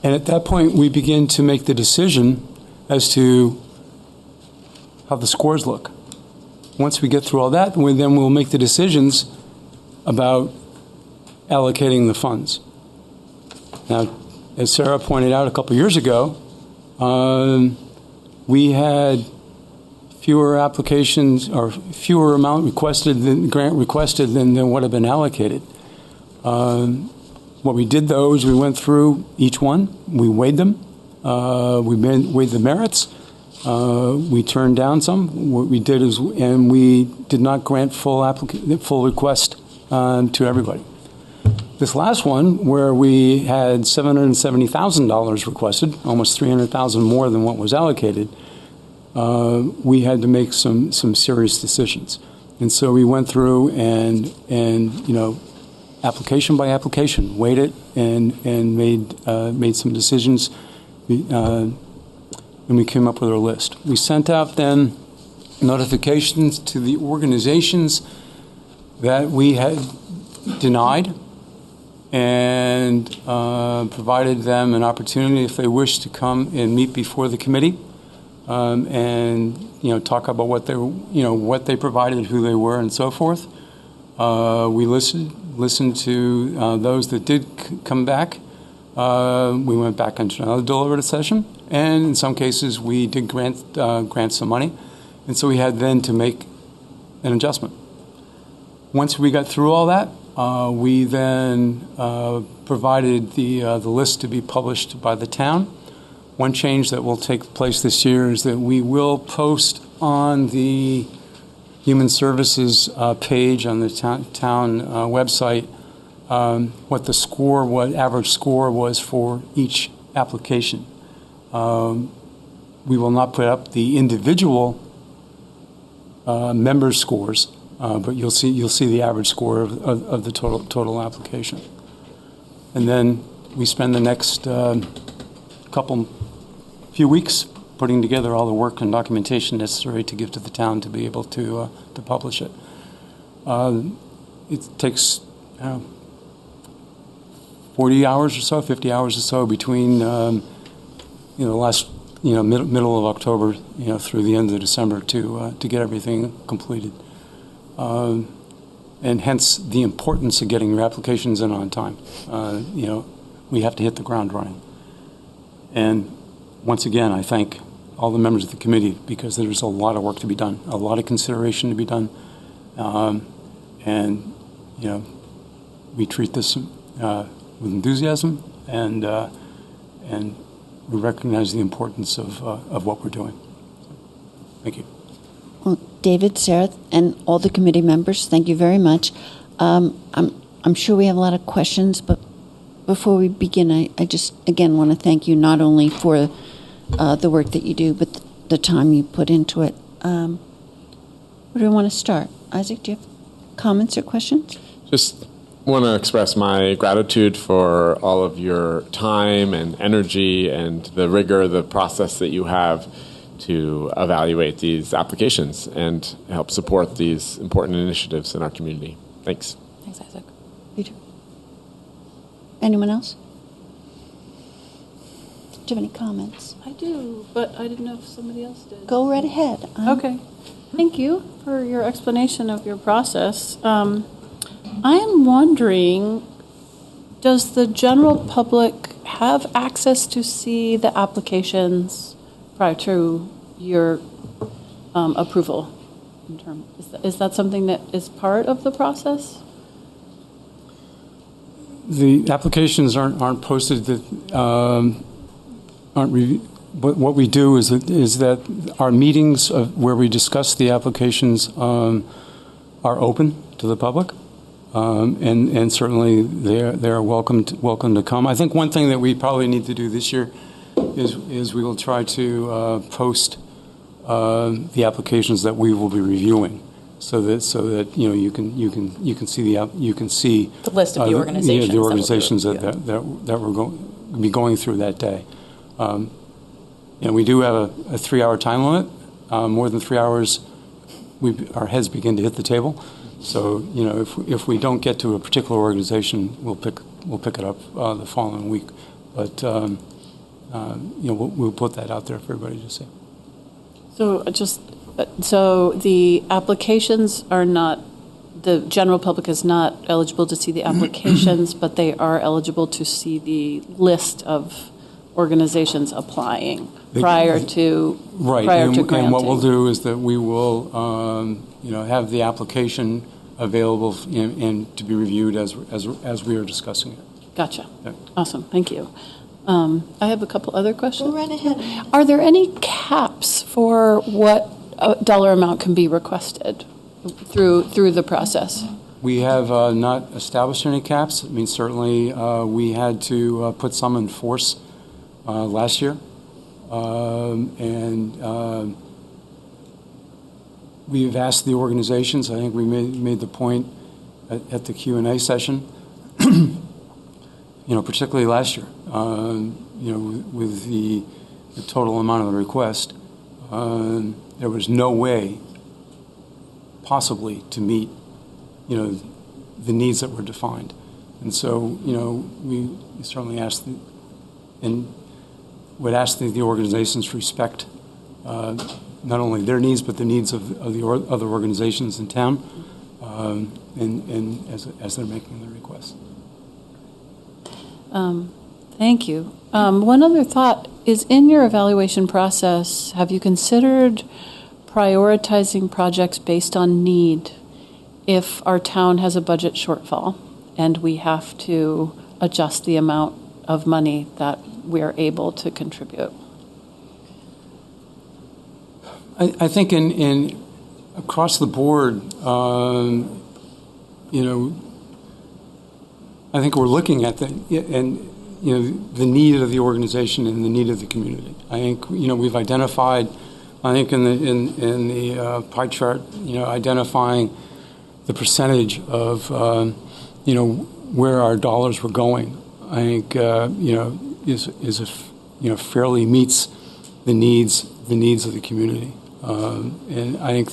And at that point, we begin to make the decision as to how the scores look. Once we get through all that, then we'll make the decisions about allocating the funds. Now, as Sarah pointed out a couple years ago, we had fewer applications or fewer amount requested than grant requested than what had been allocated. What we did though is we went through each one, we weighed them, we weighed the merits, we turned down some. What we did is, and we did not grant full request to everybody. This last one, where we had $770,000 requested, almost $300,000 more than what was allocated, we had to make some serious decisions. And so we went through and application by application, weighed it and made some decisions, and we came up with our list. We sent out then notifications to the organizations that we had denied, and provided them an opportunity if they wish to come and meet before the committee, and talk about what they provided, who they were, and so forth. We listened to those that did come back. We went back into another deliberative session, and in some cases, we did grant some money, and so we had then to make an adjustment. Once we got through all that, we then provided the list to be published by the town. One change that will take place this year is that we will post on the Human Services page on the town website what the score, what average score was for each application. We will not put up the individual member scores, but you'll see the average score of the total application. And then we spend the next few weeks putting together all the work and documentation necessary to give to the town to be able to publish it. It takes 40 hours or so, 50 hours or so between the last middle of October through the end of December to get everything completed. And hence the importance of getting your applications in on time. We have to hit the ground running. And once again, I thank all the members of the committee because there's a lot of work to be done, a lot of consideration to be done. And we treat this with enthusiasm, and we recognize the importance of what we're doing. Thank you. Well, David, Sarah, and all the committee members, thank you very much. I'm sure we have a lot of questions, but before we begin, I just, again, want to thank you not only for the work that you do, but the time you put into it. Where do we want to start? Isaac, do you have comments or questions? Just want to express my gratitude for all of your time and energy and the rigor, the process that you have to evaluate these applications and help support these important initiatives in our community. Thanks. Thanks, Isaac. Peter? Anyone else? Do you have any comments? I do, but I didn't know if somebody else did. Go right ahead. Okay. Thank you for your explanation of your process. I am wondering, does the general public have access to see the applications prior to your approval? Is that something that is part of the process? The applications aren't posted. That aren't reviewed. But what we do is that our meetings where we discuss the applications are open to the public, and certainly they're welcome to come. I think one thing that we probably need to do this year is we will try to post the applications that we will be reviewing, so that you can see the list of the organizations that we're going to be going through that day. We do have a 3-hour time limit. More than 3 hours, our heads begin to hit the table. So if we don't get to a particular organization, we'll pick it up the following week. But we'll put that out there for everybody to see. So the applications are not. The general public is not eligible to see the applications, but they are eligible to see the list of organizations applying prior to granting. And what we'll do is that we will have the application available and to be reviewed as we are discussing it. Gotcha. Yeah. Awesome. Thank you. I have a couple other questions. Go right ahead. Are there any caps for what dollar amount can be requested through the process? We have not established any caps. I mean, certainly we had to put some in force last year, and we've asked the organizations. I think we made the point at the Q&A session. Particularly last year, with the total amount of the request, there was no way possibly to meet, the needs that were defined. And so, we certainly asked and would ask the organizations respect not only their needs, but the needs of the other organizations in town, and as they're making the request. Thank you. One other thought is, in your evaluation process, have you considered prioritizing projects based on need if our town has a budget shortfall and we have to adjust the amount of money that we're able to contribute? I think in across the board, I think we're looking at the need of the organization and the need of the community. I think we've identified, I think in the pie chart, identifying the percentage of where our dollars were going. I think fairly meets the needs of the community, and I think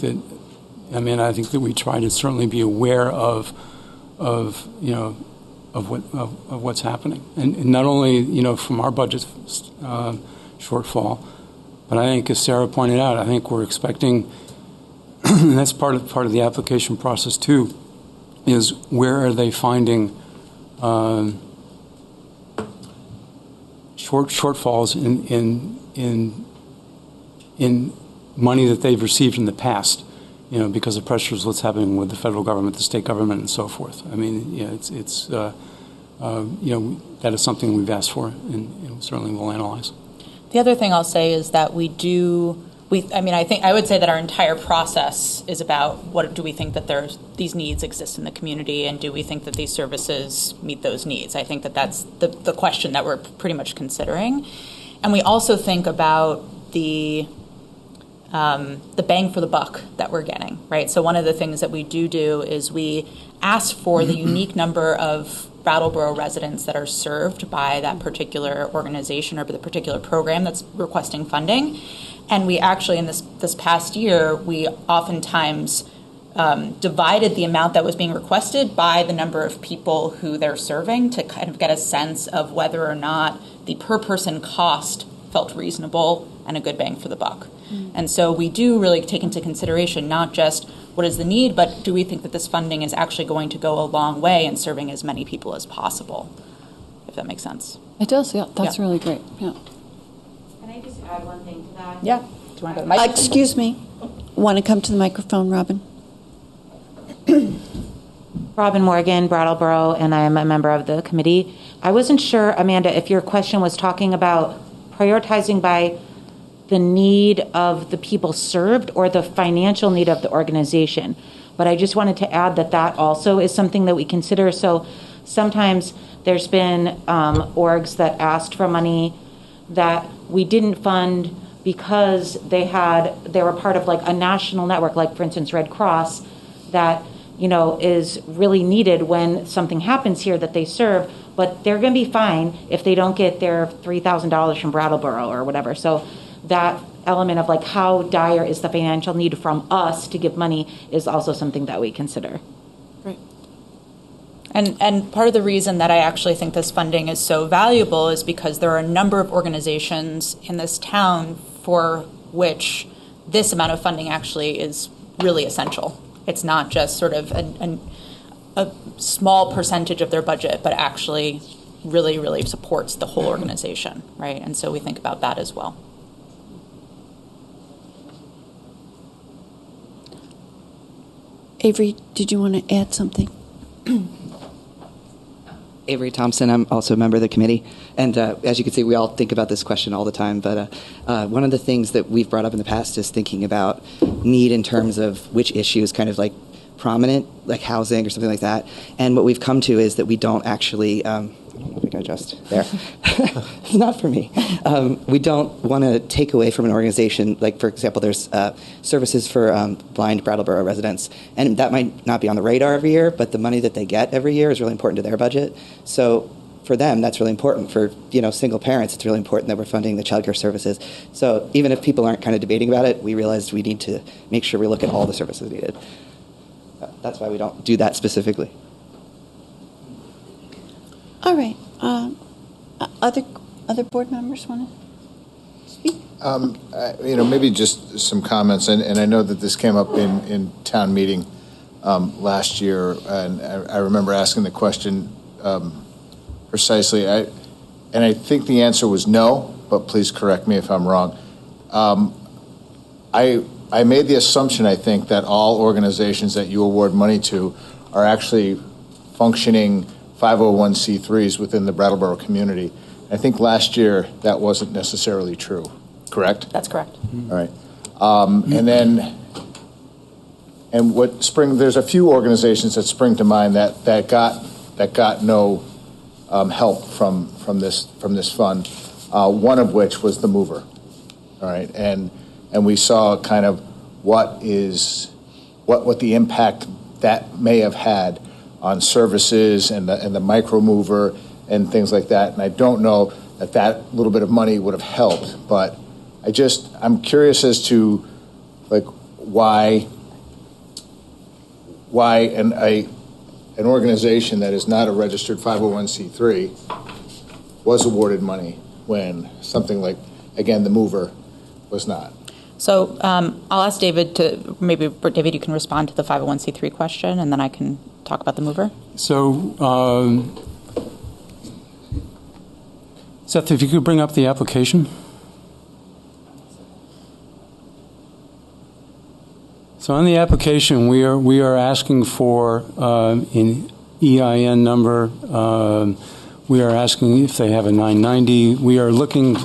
that we try to certainly be aware of what's happening, and not only from our budget shortfall, but I think, as Sarah pointed out, I think we're expecting, and that's part of the application process too, is where are they finding shortfalls in money that they've received in the past, because of pressures, what's happening with the federal government, the state government, and so forth. I mean, that is something we've asked for, and certainly we'll analyze. The other thing I'll say is that I would say that our entire process is about what do we think that these needs exist in the community, and do we think that these services meet those needs? I think that that's the question that we're pretty much considering. And we also think about the bang for the buck that we're getting, right? So one of the things that we do is we ask for the unique number of Brattleboro residents that are served by that particular organization or the particular program that's requesting funding. And we actually, in this past year, we oftentimes divided the amount that was being requested by the number of people who they're serving to kind of get a sense of whether or not the per person cost felt reasonable and a good bang for the buck. And so we do really take into consideration not just what is the need, but do we think that this funding is actually going to go a long way in serving as many people as possible, if that makes sense. It does, yeah. That's really great. Yeah. Can I just add one thing to that? Yeah. Do you want to go to the microphone? Excuse me. Want to come to the microphone, Robin? Robin Morgan, Brattleboro, and I am a member of the committee. I wasn't sure, Amanda, if your question was talking about prioritizing by the need of the people served or the financial need of the organization. But I just wanted to add that also is something that we consider. So sometimes there's been orgs that asked for money that we didn't fund because they were part of like a national network, like for instance Red Cross, that is really needed when something happens here that they serve, but they're going to be fine if they don't get their $3,000 from Brattleboro or whatever. So that element of like how dire is the financial need from us to give money is also something that we consider. Great. And part of the reason that I actually think this funding is so valuable is because there are a number of organizations in this town for which this amount of funding actually is really essential. It's not just sort of a small percentage of their budget, but actually really, really supports the whole organization, right? And so we think about that as well. Avery, did you want to add something? Avery Thompson, I'm also a member of the committee. And as you can see, we all think about this question all the time. But one of the things that we've brought up in the past is thinking about need in terms of which issue is kind of like prominent, like housing or something like that. And what we've come to is that we don't actually, I think I adjust there. It's not for me. We don't want to take away from an organization. Like, for example, there's services for blind Brattleboro residents. And that might not be on the radar every year, but the money that they get every year is really important to their budget. So for them, that's really important. For single parents, it's really important that we're funding the child care services. So even if people aren't kind of debating about it, we realized we need to make sure we look at all the services needed. That's why we don't do that specifically. All right. Other board members want to speak? Maybe just some comments, and I know that this came up in town meeting last year, and I remember asking the question precisely. and I think the answer was no, but please correct me if I'm wrong. I made the assumption, I think, that all organizations that you award money to are actually functioning 501c3s within the Brattleboro community. I think last year that wasn't necessarily true, correct? That's correct. All right. There's a few organizations that spring to mind that got no help from this fund. One of which was the mover. All right, and we saw kind of what the impact that may have had on services and the micro mover and things like that. And I don't know that little bit of money would have helped, but I'm curious as to like why an organization that is not a registered 501c3 was awarded money when something like, again, the mover was not. So I'll ask David David, you can respond to the 501c3 question, and then I can talk about the mover. So, Seth, if you could bring up the application. So on the application, we are asking for an EIN number. We are asking if they have a 990. We are looking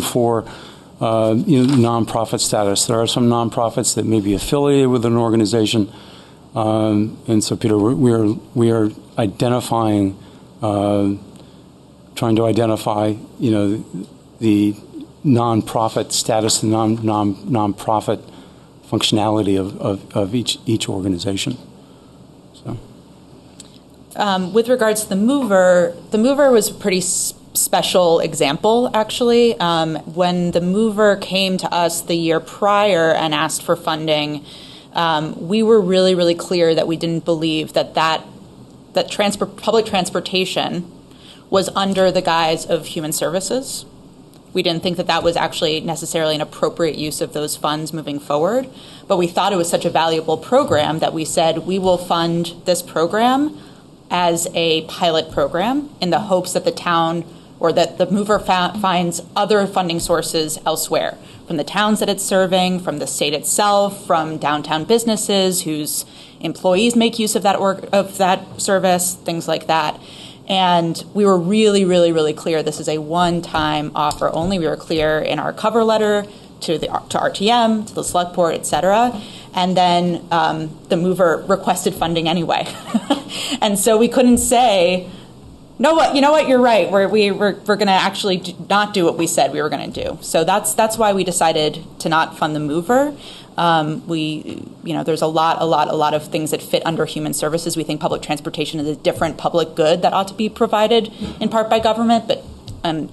for nonprofit status. There are some nonprofits that may be affiliated with an organization, and so Peter, we are identifying, trying to identify, the nonprofit status, the nonprofit functionality of each organization. So, with regards to the mover was a pretty special example, actually. When the mover came to us the year prior and asked for funding, we were really, really clear that we didn't believe that public transportation was under the guise of human services. We didn't think that was actually necessarily an appropriate use of those funds moving forward, but we thought it was such a valuable program that we said we will fund this program as a pilot program in the hopes that the town or that the mover finds other funding sources elsewhere, from the towns that it's serving, from the state itself, from downtown businesses whose employees make use of that service, things like that. And we were really, really, really clear this is a one-time offer only. We were clear in our cover letter to RTM, to the Selectboard, et cetera. And then the mover requested funding anyway. And so we couldn't say, you know what, you're right. We're going to actually not do what we said we were going to do. So that's why we decided to not fund the mover. There's a lot of things that fit under human services. We think public transportation is a different public good that ought to be provided in part by government, but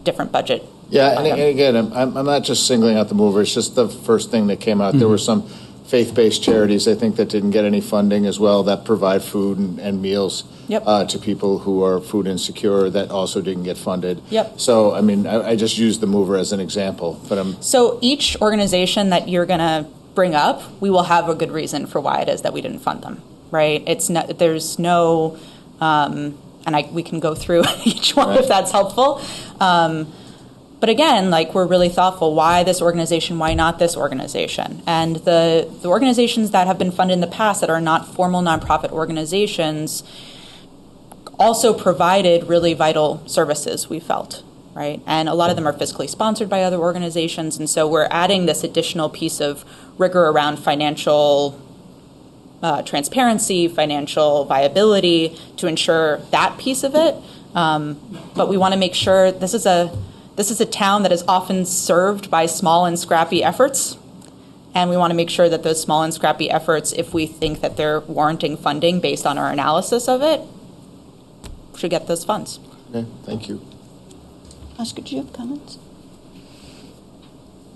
different budget. Yeah, and again, I'm not just singling out the mover. It's just the first thing that came out. Mm-hmm. There were some faith-based charities, I think, that didn't get any funding as well, that provide food and meals to people who are food insecure, that also didn't get funded. Yep. So, I just used the mover as an example. So each organization that you're going to bring up, we will have a good reason for why it is that we didn't fund them, right? We can go through each one if that's helpful. But again, we're really thoughtful. Why this organization? Why not this organization? And the organizations that have been funded in the past that are not formal nonprofit organizations also provided really vital services, we felt, right? And a lot of them are fiscally sponsored by other organizations. And so we're adding this additional piece of rigor around financial transparency, financial viability to ensure that piece of it. But we want to make sure this is a town that is often served by small and scrappy efforts, and we want to make sure that those small and scrappy efforts, if we think that they're warranting funding based on our analysis of it, should get those funds. Okay, thank you. Oscar, do you have comments?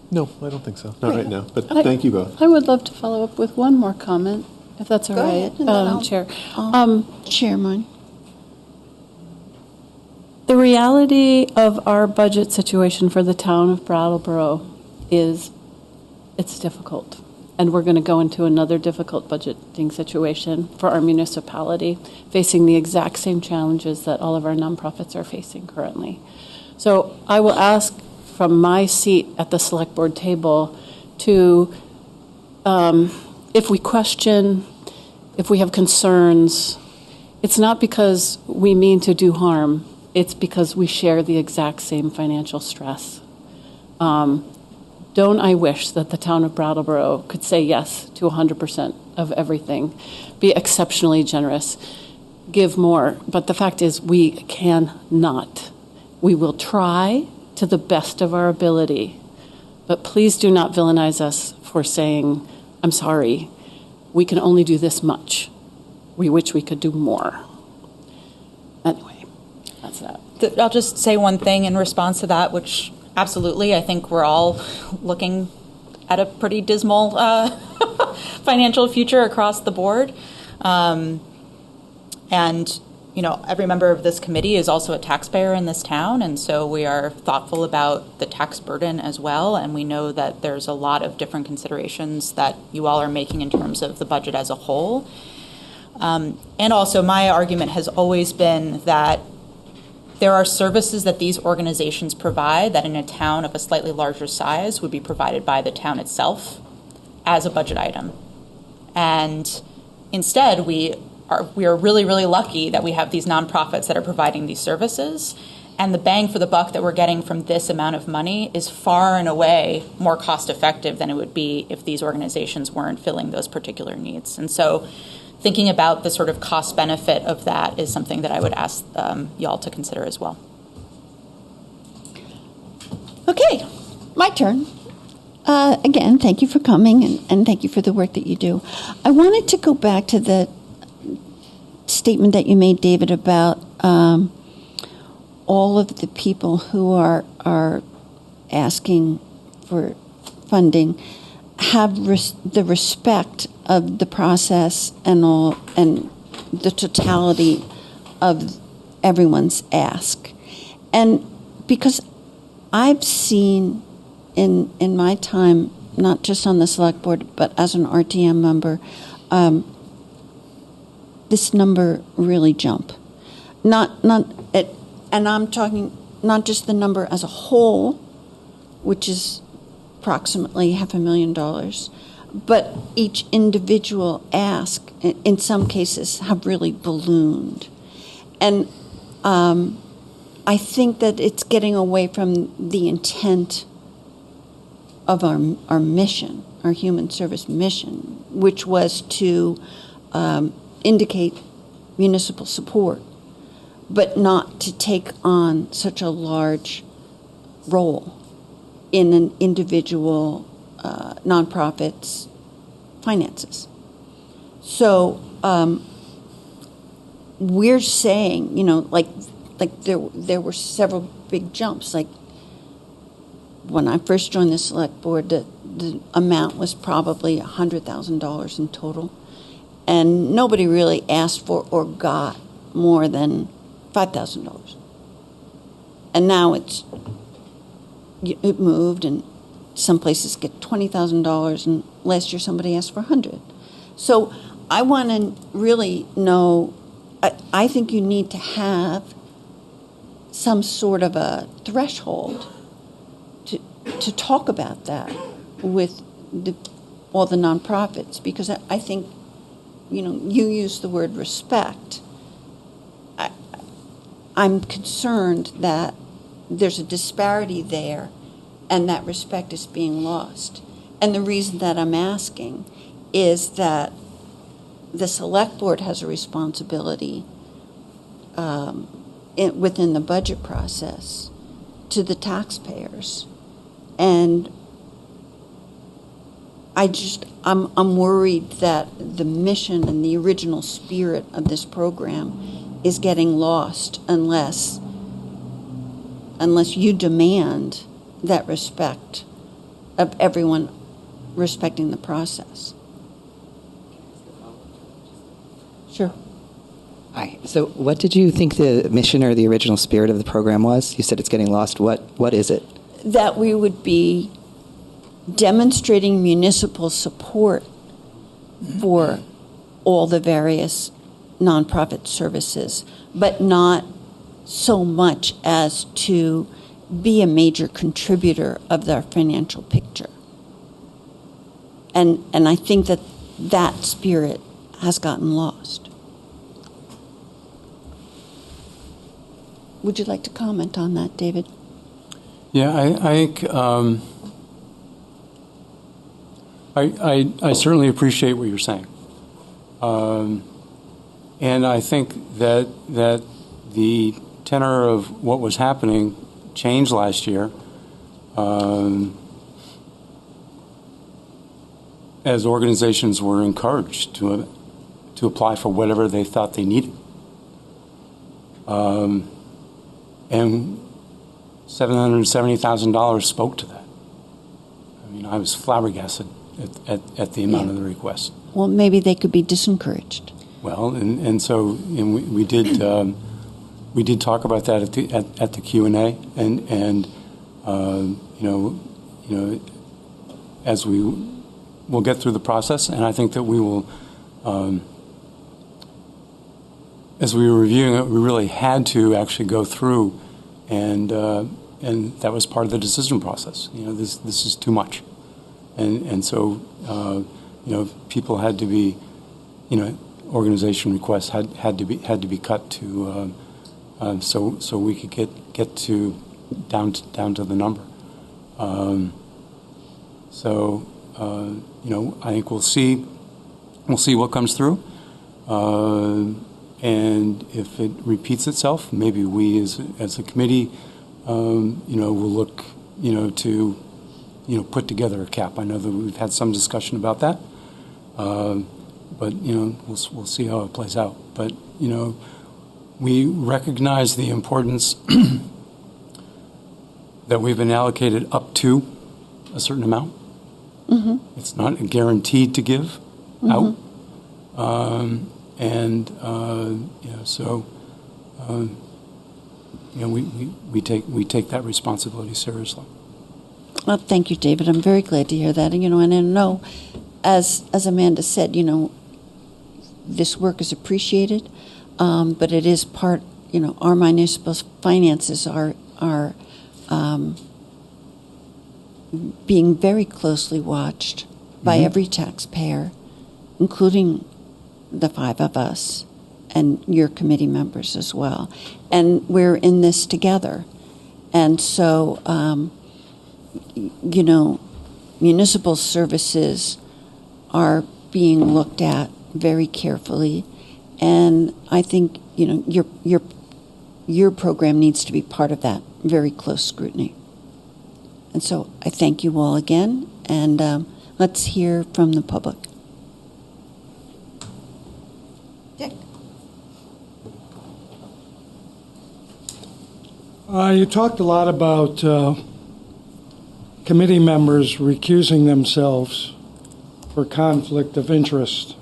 No, I don't think so. Not right now, but thank you both. I would love to follow up with one more comment, if that's all right, Chair. I'll share mine. The reality of our budget situation for the town of Brattleboro is it's difficult. And we're going to go into another difficult budgeting situation for our municipality, facing the exact same challenges that all of our nonprofits are facing currently. So I will ask from my seat at the select board table to, if we question, if we have concerns, it's not because we mean to do harm, it's because we share the exact same financial stress. Don't I wish that the town of Brattleboro could say yes to 100% of everything, be exceptionally generous, give more, but the fact is we cannot. We will try to the best of our ability, but please do not villainize us for saying, I'm sorry, we can only do this much. We wish we could do more. Anyway, that's that. I'll just say one thing in response to that, which absolutely, I think we're all looking at a pretty dismal financial future across the board. And, you know, every member of this committee is also a taxpayer in this town, and so we are thoughtful about the tax burden as well, and we know that there's a lot of different considerations that you all are making in terms of the budget as a whole. And also, my argument has always been that there are services that these organizations provide that in a town of a slightly larger size would be provided by the town itself as a budget item. And instead, we are really, really lucky that we have these nonprofits that are providing these services. And the bang for the buck that we're getting from this amount of money is far and away more cost effective than it would be if these organizations weren't filling those particular needs. And so thinking about the sort of cost benefit of that is something that I would ask y'all to consider as well. Okay, my turn. Again, thank you for coming and thank you for the work that you do. I wanted to go back to the statement that you made, David, about all of the people who are asking for funding have the respect of the process and the totality of everyone's ask. And because I've seen in my time, not just on the select board, but as an RTM member, this number really jump. And I'm talking not just the number as a whole, which is approximately $500,000, but each individual ask, in some cases, have really ballooned. And I think that it's getting away from the intent of our mission, our human service mission, which was to indicate municipal support, but not to take on such a large role in an individual nonprofit's finances. So we're saying, you know, like there were several big jumps. Like when I first joined the select board, the amount was probably $100,000 in total, and nobody really asked for or got more than $5,000. And now it moved, and some places get $20,000, and last year somebody asked for $100,000. So I want to really know. I think you need to have some sort of a threshold to talk about that with all the nonprofits, because I think, you know, you use the word respect. I'm concerned that there's a disparity there and that respect is being lost. And the reason that I'm asking is that the select board has a responsibility within the budget process to the taxpayers. And I'm worried that the mission and the original spirit of this program is getting lost unless you demand that respect of everyone respecting the process. Sure. Hi. So what did you think the mission or the original spirit of the program was? You said it's getting lost. What is it? That we would be demonstrating municipal support for all the various nonprofit services, but not so much as to be a major contributor of their financial picture. And I think that spirit has gotten lost. Would you like to comment on that, David? Yeah, I think I certainly appreciate what you're saying, and I think that the tenor of what was happening changed last year as organizations were encouraged to apply for whatever they thought they needed, and $770,000 spoke to that. I mean, I was flabbergasted at the amount of the request. Well, maybe they could be disencouraged. Well, so we did talk about that at the Q&A, and as we'll get through the process, and I think that we will. As we were reviewing it, we really had to actually go through, and that was part of the decision process. This is too much, and so people had to be, organization requests had to be cut to, so we could get to down to the number. I think we'll see what comes through. And if it repeats itself, maybe we as a committee, will look, to, put together a cap. I know that we've had some discussion about that, but we'll see how it plays out. But we recognize the importance that we've been allocated up to a certain amount. Mm-hmm. It's not guaranteed to give out. We take that responsibility seriously. Well, thank you, David. I'm very glad to hear that. And I know, as Amanda said, this work is appreciated, but it is part. Our municipal finances are being very closely watched by every taxpayer, including the five of us and your committee members as well. And we're in this together. And so, municipal services are being looked at very carefully. And I think, your program needs to be part of that very close scrutiny. And so I thank you all again. And let's hear from the public. You talked a lot about committee members recusing themselves for conflict of interest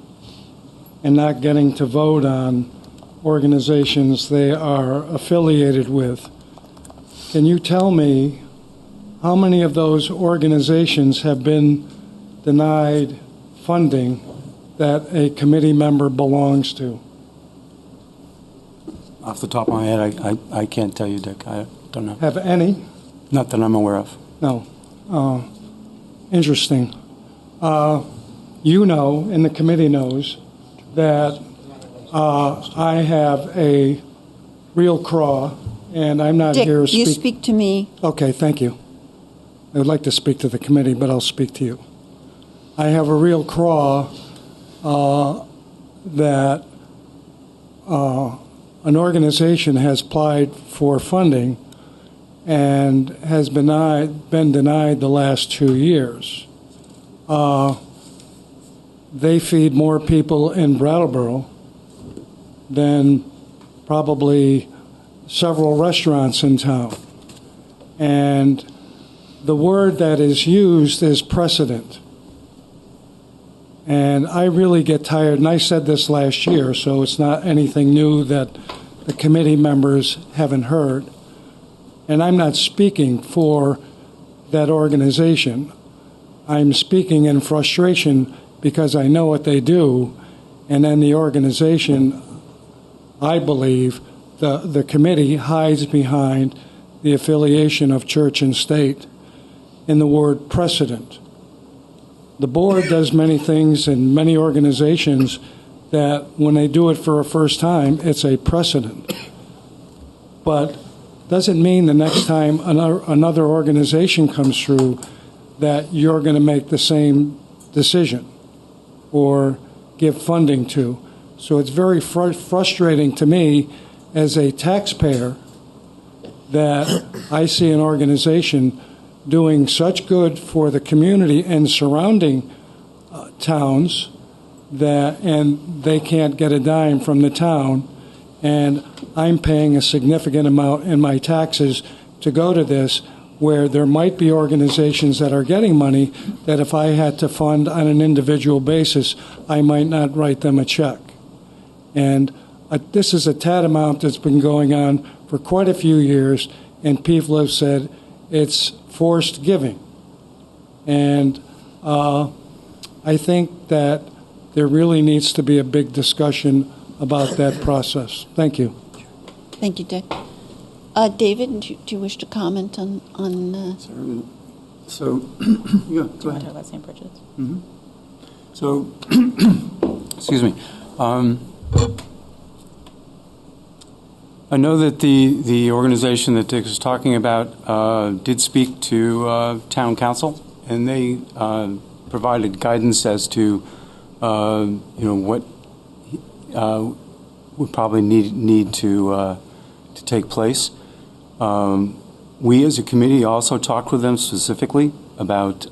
and not getting to vote on organizations they are affiliated with. Can you tell me how many of those organizations have been denied funding that a committee member belongs to? Off the top of my head, I can't tell you, Dick. I don't know. Have any? Not that I'm aware of. No. Interesting. And the committee knows, that I have a real craw, and I'm not Dick, here to speak. you speak to me. Okay, thank you. I would like to speak to the committee, but I'll speak to you. I have a real craw that an organization has applied for funding and has been denied the last 2 years. They feed more people in Brattleboro than probably several restaurants in town. And the word that is used is precedent. And I really get tired, and I said this last year, so it's not anything new that the committee members haven't heard. And I'm not speaking for that organization. I'm speaking in frustration because I know what they do, and then the organization, I believe, the committee hides behind the affiliation of church and state in the word precedent. The board does many things in many organizations that when they do it for a first time, it's a precedent. But doesn't mean the next time another organization comes through that you're going to make the same decision or give funding to. So it's very frustrating to me as a taxpayer that I see an organization doing such good for the community and surrounding towns and they can't get a dime from the town, and I'm paying a significant amount in my taxes to go to this, where there might be organizations that are getting money that if I had to fund on an individual basis, I might not write them a check. And this is a tantamount that's been going on for quite a few years, and people have said it's forced giving. And I think that there really needs to be a big discussion about that process. Thank you. Thank you, Dick. David, do you wish to comment on So, yeah, go ahead. Talk about St. Bridget's. Mm-hmm. So, excuse me. I know that the organization that Dick is talking about did speak to town council, and they provided guidance as to what would probably need to take place. We as a committee also talked with them specifically about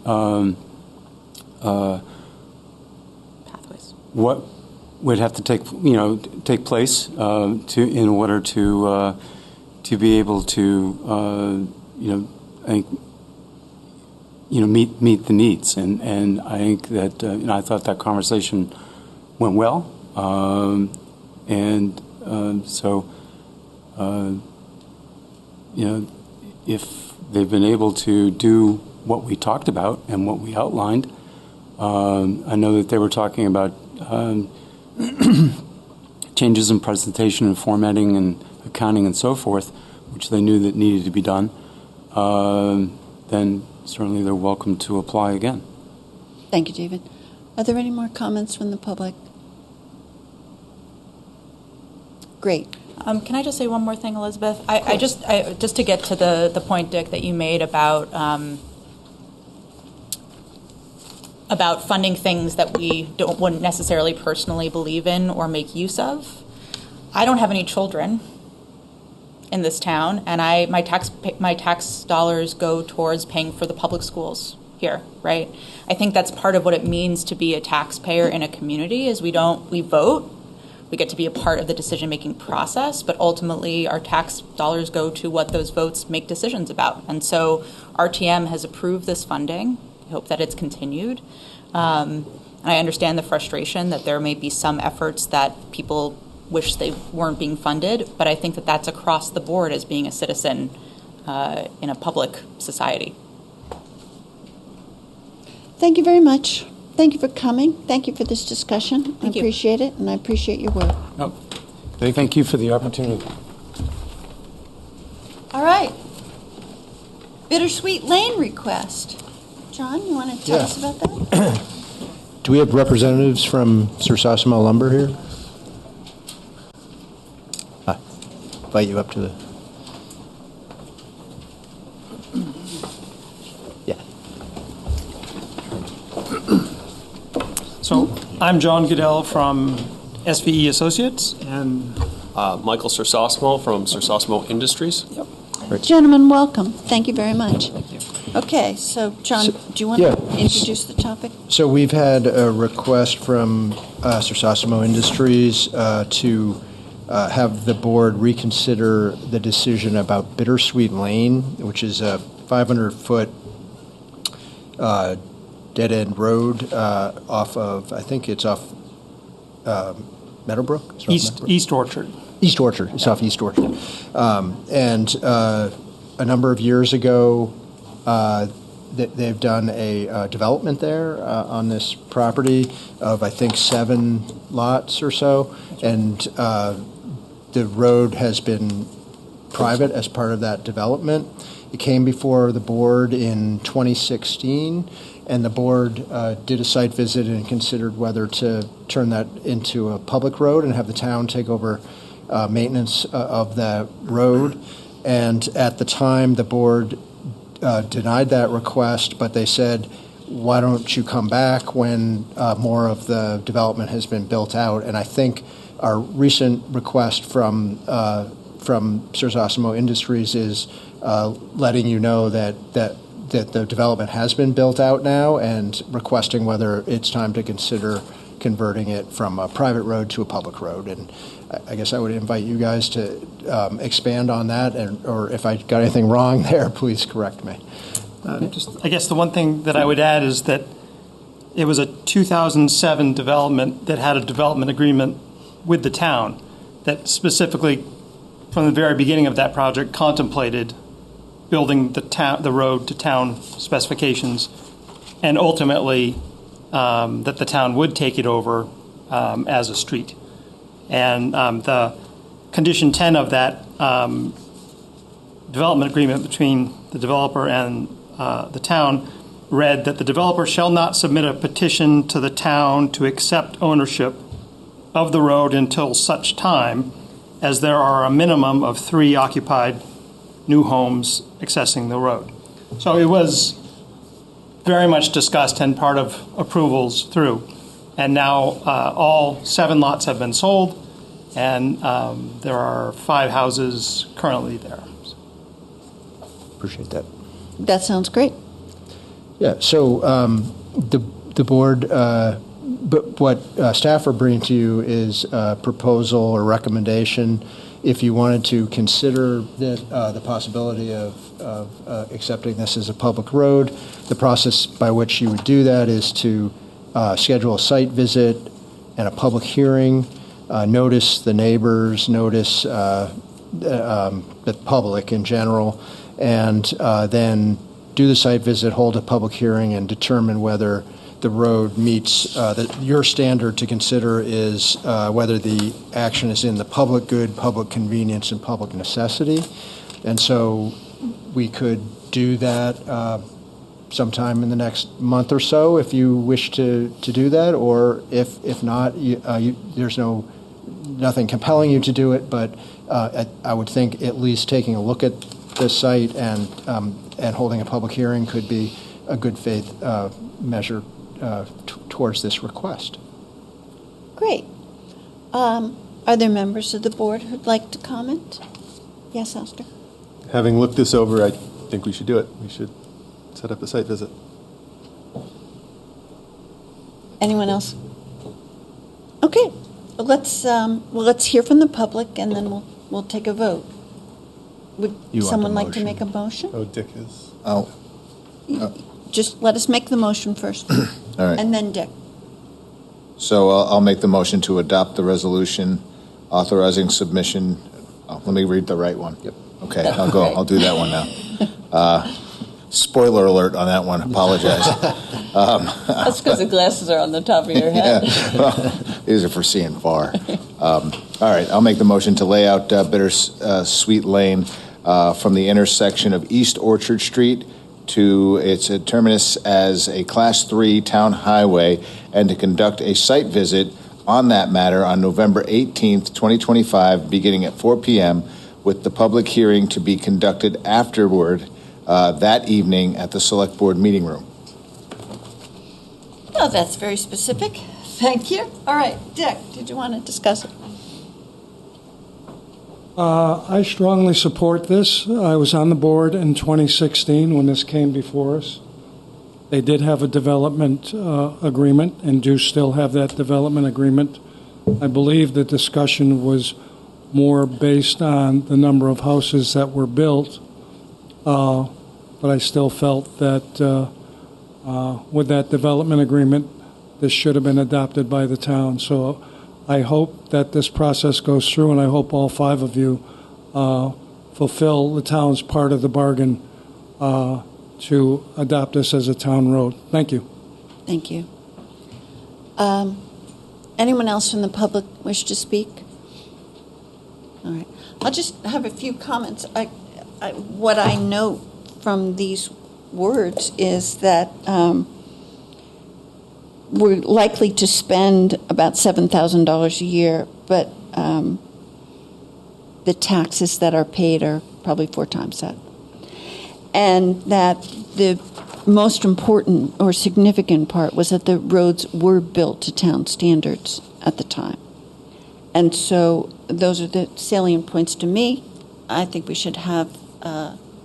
pathways. What would have to take place in order to be able to meet the needs, and I think that I thought that conversation went well, so if they've been able to do what we talked about and what we outlined, I know that they were talking about changes in presentation and formatting and accounting and so forth, which they knew that needed to be done, then certainly they're welcome to apply again. Thank you, David. Are there any more comments from the public? Great. Can I just say one more thing, Elizabeth? I just to get to the point, Dick, that you made about funding things that we wouldn't necessarily personally believe in or make use of. I don't have any children in this town, and my tax dollars go towards paying for the public schools here, right? I think that's part of what it means to be a taxpayer in a community is we vote. We get to be a part of the decision-making process, but ultimately our tax dollars go to what those votes make decisions about. And so RTM has approved this funding. I hope that it's continued. And I understand the frustration that there may be some efforts that people wish they weren't being funded, but I think that that's across the board as being a citizen in a public society. Thank you very much. Thank you for coming. Thank you for this discussion. Thank you. I appreciate it, and I appreciate your work. Oh, thank you for the opportunity. All right. Bittersweet Lane request. John, you want to tell us about that? Do we have representatives from Cersosimo Lumber here? Invite you up to the... So I'm John Goodell from SVE Associates and Michael Cersosimo from Cersosimo Industries. Yep. Right. Gentlemen, welcome. Thank you very much. Thank you. Okay, so John, do you want to introduce the topic? So we've had a request from Cersosimo Industries to have the board reconsider the decision about Bittersweet Lane, which is a 500-foot dead-end road off of, I think it's off Meadowbrook? East Orchard. East Orchard. It's off East Orchard. And a number of years ago, they've done a development there on this property of, I think, 7 lots or so. And the road has been private as part of that development. It came before the board in 2016, and the board did a site visit and considered whether to turn that into a public road and have the town take over maintenance of the road. And at the time, the board denied that request, but they said, why don't you come back when more of the development has been built out? And I think our recent request from Cersosimo Industries is letting you know that the development has been built out now and requesting whether it's time to consider converting it from a private road to a public road. And I guess I would invite you guys to expand on that, or if I got anything wrong there, please correct me. I guess the one thing that I would add is that it was a 2007 development that had a development agreement with the town that specifically, from the very beginning of that project, contemplated building the road to town specifications, and ultimately that the town would take it over as a street. And the condition 10 of that development agreement between the developer and the town read that the developer shall not submit a petition to the town to accept ownership of the road until such time as there are a minimum of 3 occupied new homes accessing the road. So it was very much discussed and part of approvals through. And now all 7 lots have been sold, and there are 5 houses currently there. Appreciate that. That sounds great. Yeah, so the board, but what staff are bringing to you is a proposal or recommendation if you wanted to consider the possibility of accepting this as a public road. The process by which you would do that is to schedule a site visit and a public hearing, notice the neighbors, notice the public in general, and then do the site visit, hold a public hearing, and determine whether the road meets your standard to consider is whether the action is in the public good, public convenience, and public necessity. And so we could do that sometime in the next month or so if you wish to do that, or if not, there's nothing compelling you to do it, but I would think at least taking a look at the site and holding a public hearing could be a good faith measure towards this request. Great. Are there members of the board who'd like to comment? Yes, Esther. Having looked this over, I think we should do it. We should set up a site visit. Anyone else? Okay. Let's hear from the public, and then we'll take a vote. Would someone like to make a motion? Oh, Dick is. Oh. Just let us make the motion first. All right. And then Dick. So I'll make the motion to adopt the resolution authorizing submission. Oh, let me read the right one. Yep. Okay, I'll go. I'll do that one now. Spoiler alert on that one. Apologize. That's because the glasses are on the top of your head. Yeah. Well, these are for seeing far. All right, I'll make the motion to lay out Bittersweet Lane from the intersection of East Orchard Street to its terminus as a Class 3 town highway, and to conduct a site visit on that matter on November 18th, 2025, beginning at 4 p.m., with the public hearing to be conducted afterward that evening at the Selectboard meeting room. Oh, that's very specific. Thank you. All right, Dick, did you want to discuss it? I strongly support this. I was on the board in 2016 when this came before us. They did have a development agreement and do still have that development agreement. I believe the discussion was more based on the number of houses that were built, but I still felt that with that development agreement, this should have been adopted by the town. So I hope that this process goes through, and I hope all 5 of you fulfill the town's part of the bargain to adopt this as a town road. Thank you. Thank you. Anyone else from the public wish to speak? All right. I'll just have a few comments. What I note from these words is that we're likely to spend about $7,000 a year, but the taxes that are paid are probably 4 times that. And that the most important or significant part was that the roads were built to town standards at the time. And so those are the salient points to me. I think we should have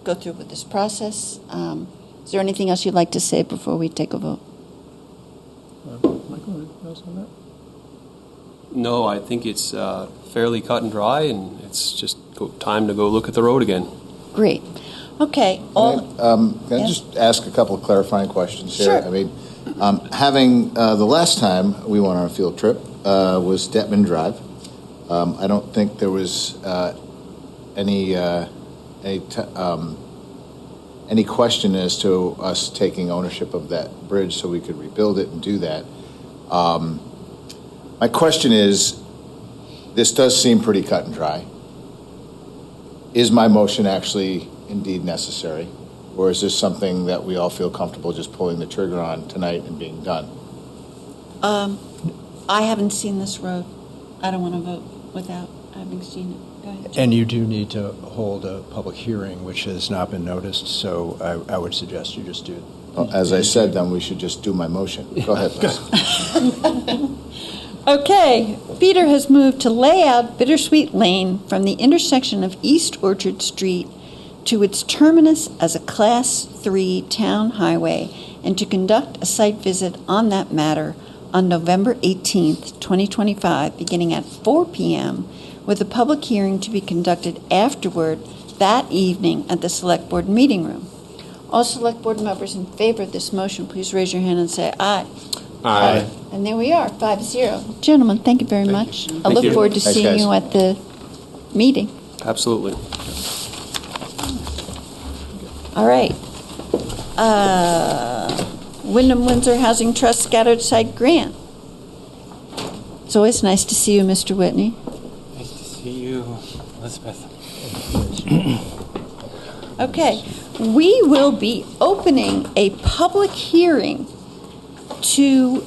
go through with this process. Is there anything else you'd like to say before we take a vote? Michael, anything else on that? No, I think it's fairly cut and dry, and it's just time to go look at the road again. Great. Okay. Can I just ask a couple of clarifying questions here? Sure. I mean, having the last time we went on a field trip was Detman Drive. I don't think there was any question as to us taking ownership of that bridge so we could rebuild it and do that. My question is, this does seem pretty cut and dry. Is my motion actually indeed necessary? Or is this something that we all feel comfortable just pulling the trigger on tonight and being done? I haven't seen this road. I don't want to vote without having seen it. Go ahead. And you do need to hold a public hearing, which has not been noticed, so I would suggest you just do it. Well, as I said, then we should just do my motion. Go ahead, Liz. Okay, Peter has moved to lay out Bittersweet Lane from the intersection of East Orchard Street to its terminus as a Class 3 town highway and to conduct a site visit on that matter on November 18th, 2025, beginning at 4 p.m., with a public hearing to be conducted afterward that evening at the Select Board meeting room. All Select Board members in favor of this motion, please raise your hand and say aye. Aye. And there we are, 5-0. Gentlemen, thank you very much. I look you. forward to Thanks, seeing guys. you at the meeting. Absolutely. All right. Windham Windsor Housing Trust Scattered Site Grant. It's always nice to see you, Mr. Whitney. Nice to see you, Elizabeth. Okay, we will be opening a public hearing to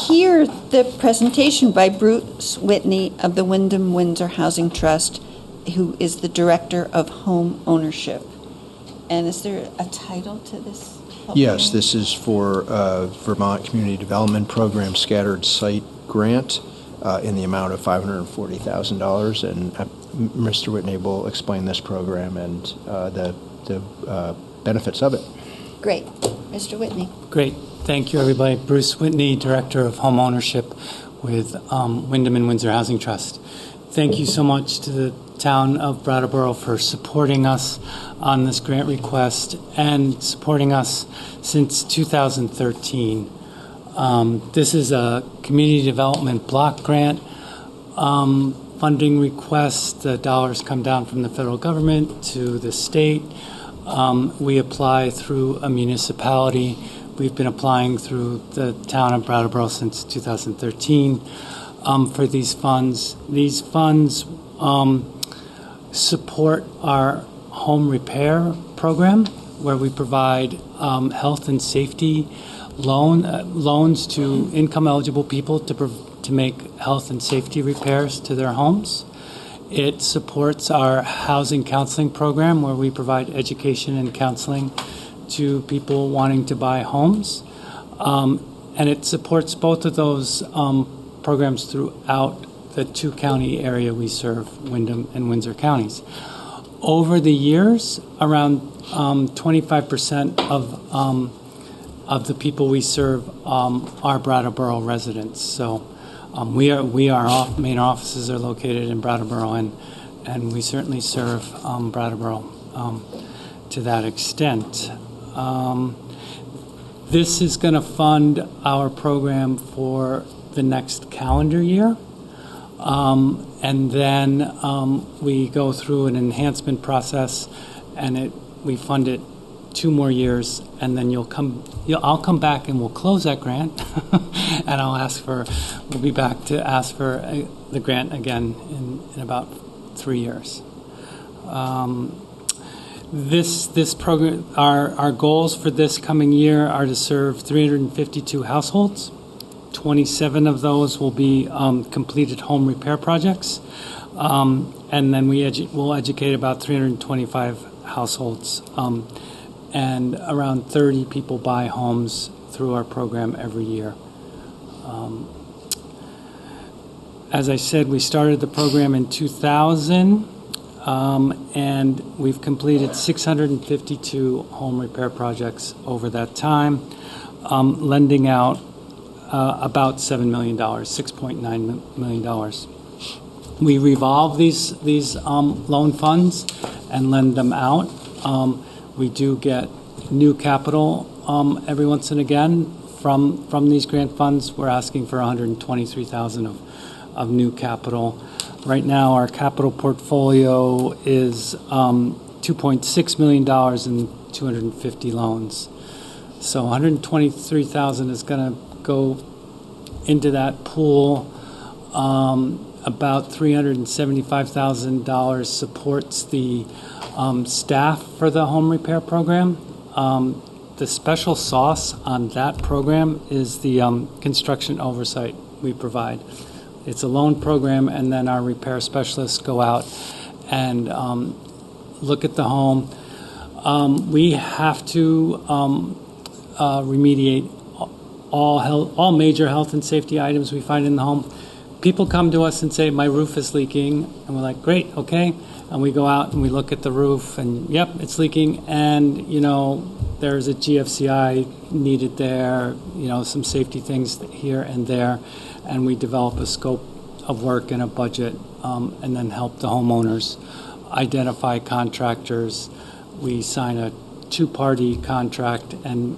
hear the presentation by Bruce Whitney of the Windham Windsor Housing Trust, who is the Director of Home Ownership. And is there a title to this? Yes, this is for Vermont Community Development Program Scattered Site Grant in the amount of $540,000. And Mr. Whitney will explain this program and the benefits of it. Great. Mr. Whitney. Great. Thank you, everybody. Bruce Whitney, Director of Home Ownership with Windham and Windsor Housing Trust. Thank you so much to the town of Brattleboro for supporting us on this grant request and supporting us since 2013. This is a community development block grant funding request. The dollars come down from the federal government to the state. We apply through a municipality. We've been applying through the town of Brattleboro since 2013 for these funds. These funds support our home repair program, where we provide health and safety loans to income-eligible people to make health and safety repairs to their homes. It supports our housing counseling program, where we provide education and counseling to people wanting to buy homes. And it supports both of those programs throughout the 2-county area we serve, Windham and Windsor counties. Over the years, around 25% of the people we serve are Brattleboro residents. So our main offices are located in Brattleboro, and we certainly serve Brattleboro to that extent. This is going to fund our program for the next calendar year. And then we go through an enhancement process, and we fund it 2 more years, and then I'll come back and we'll close that grant, and we'll be back to ask for the grant again in about 3 years. This program, our goals for this coming year are to serve 352 households. 27 of those will be completed home repair projects. And then we'll educate about 325 households. And around 30 people buy homes through our program every year. As I said, we started the program in 2000, and we've completed 652 home repair projects over that time, lending out about $7 million, $6.9 million. We revolve these loan funds and lend them out. We do get new capital every once and again from these grant funds. We're asking for $123,000 of new capital. Right now, our capital portfolio is $2.6 million in 250 loans. So $123,000 is going to go into that pool. About $375,000 supports the staff for the home repair program. The special sauce on that program is the construction oversight we provide. It's a loan program, and then our repair specialists go out and look at the home. We have to remediate all major health and safety items we find in the home. People come to us and say, my roof is leaking, and we're like, great, okay. And we go out and we look at the roof, and yep, it's leaking, and there's a GFCI needed there, some safety things here and there, and we develop a scope of work and a budget, and then help the homeowners identify contractors. We sign a two-party contract and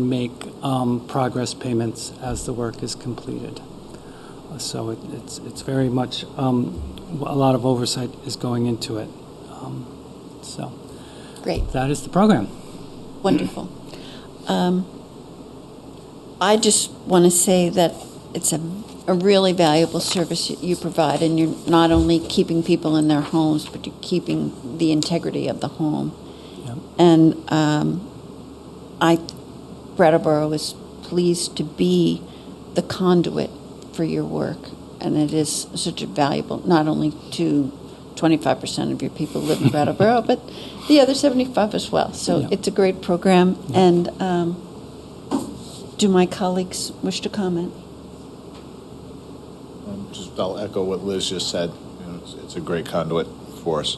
make progress payments as the work is completed. So it's very much a lot of oversight is going into it. So great. That is the program. Wonderful. I just want to say that it's a really valuable service you provide, and you're not only keeping people in their homes, but you're keeping the integrity of the home. Yep. And Brattleboro is pleased to be the conduit for your work, and it is such a valuable, not only to 25% of your people live in Brattleboro, but the other 75 as well. So Yeah. it's a great program. Yeah. And do my colleagues wish to comment? I'll echo what Liz just said. It's a great conduit for us.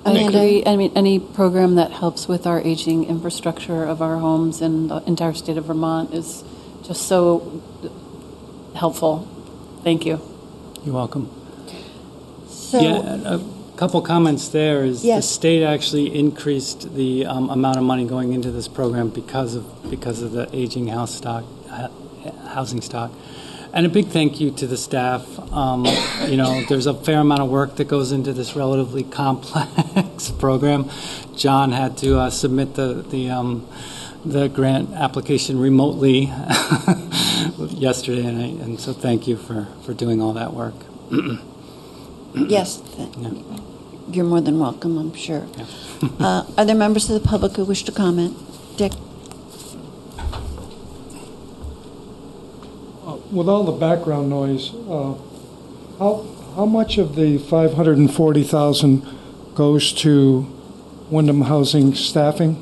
I agree. I mean, any program that helps with our aging infrastructure of our homes in the entire state of Vermont is just so helpful. Thank you. You're welcome. So, a couple comments there is Yes. the state actually increased the amount of money going into this program because of the aging housing stock. And a big thank you to the staff. There's a fair amount of work that goes into this relatively complex program. John had to submit the grant application remotely yesterday, and so thank you for doing all that work. yes, you're more than welcome, I'm sure. Yeah. Are there members of the public who wish to comment? Dick? With all the background noise, how much of the $540,000 goes to Windham housing staffing?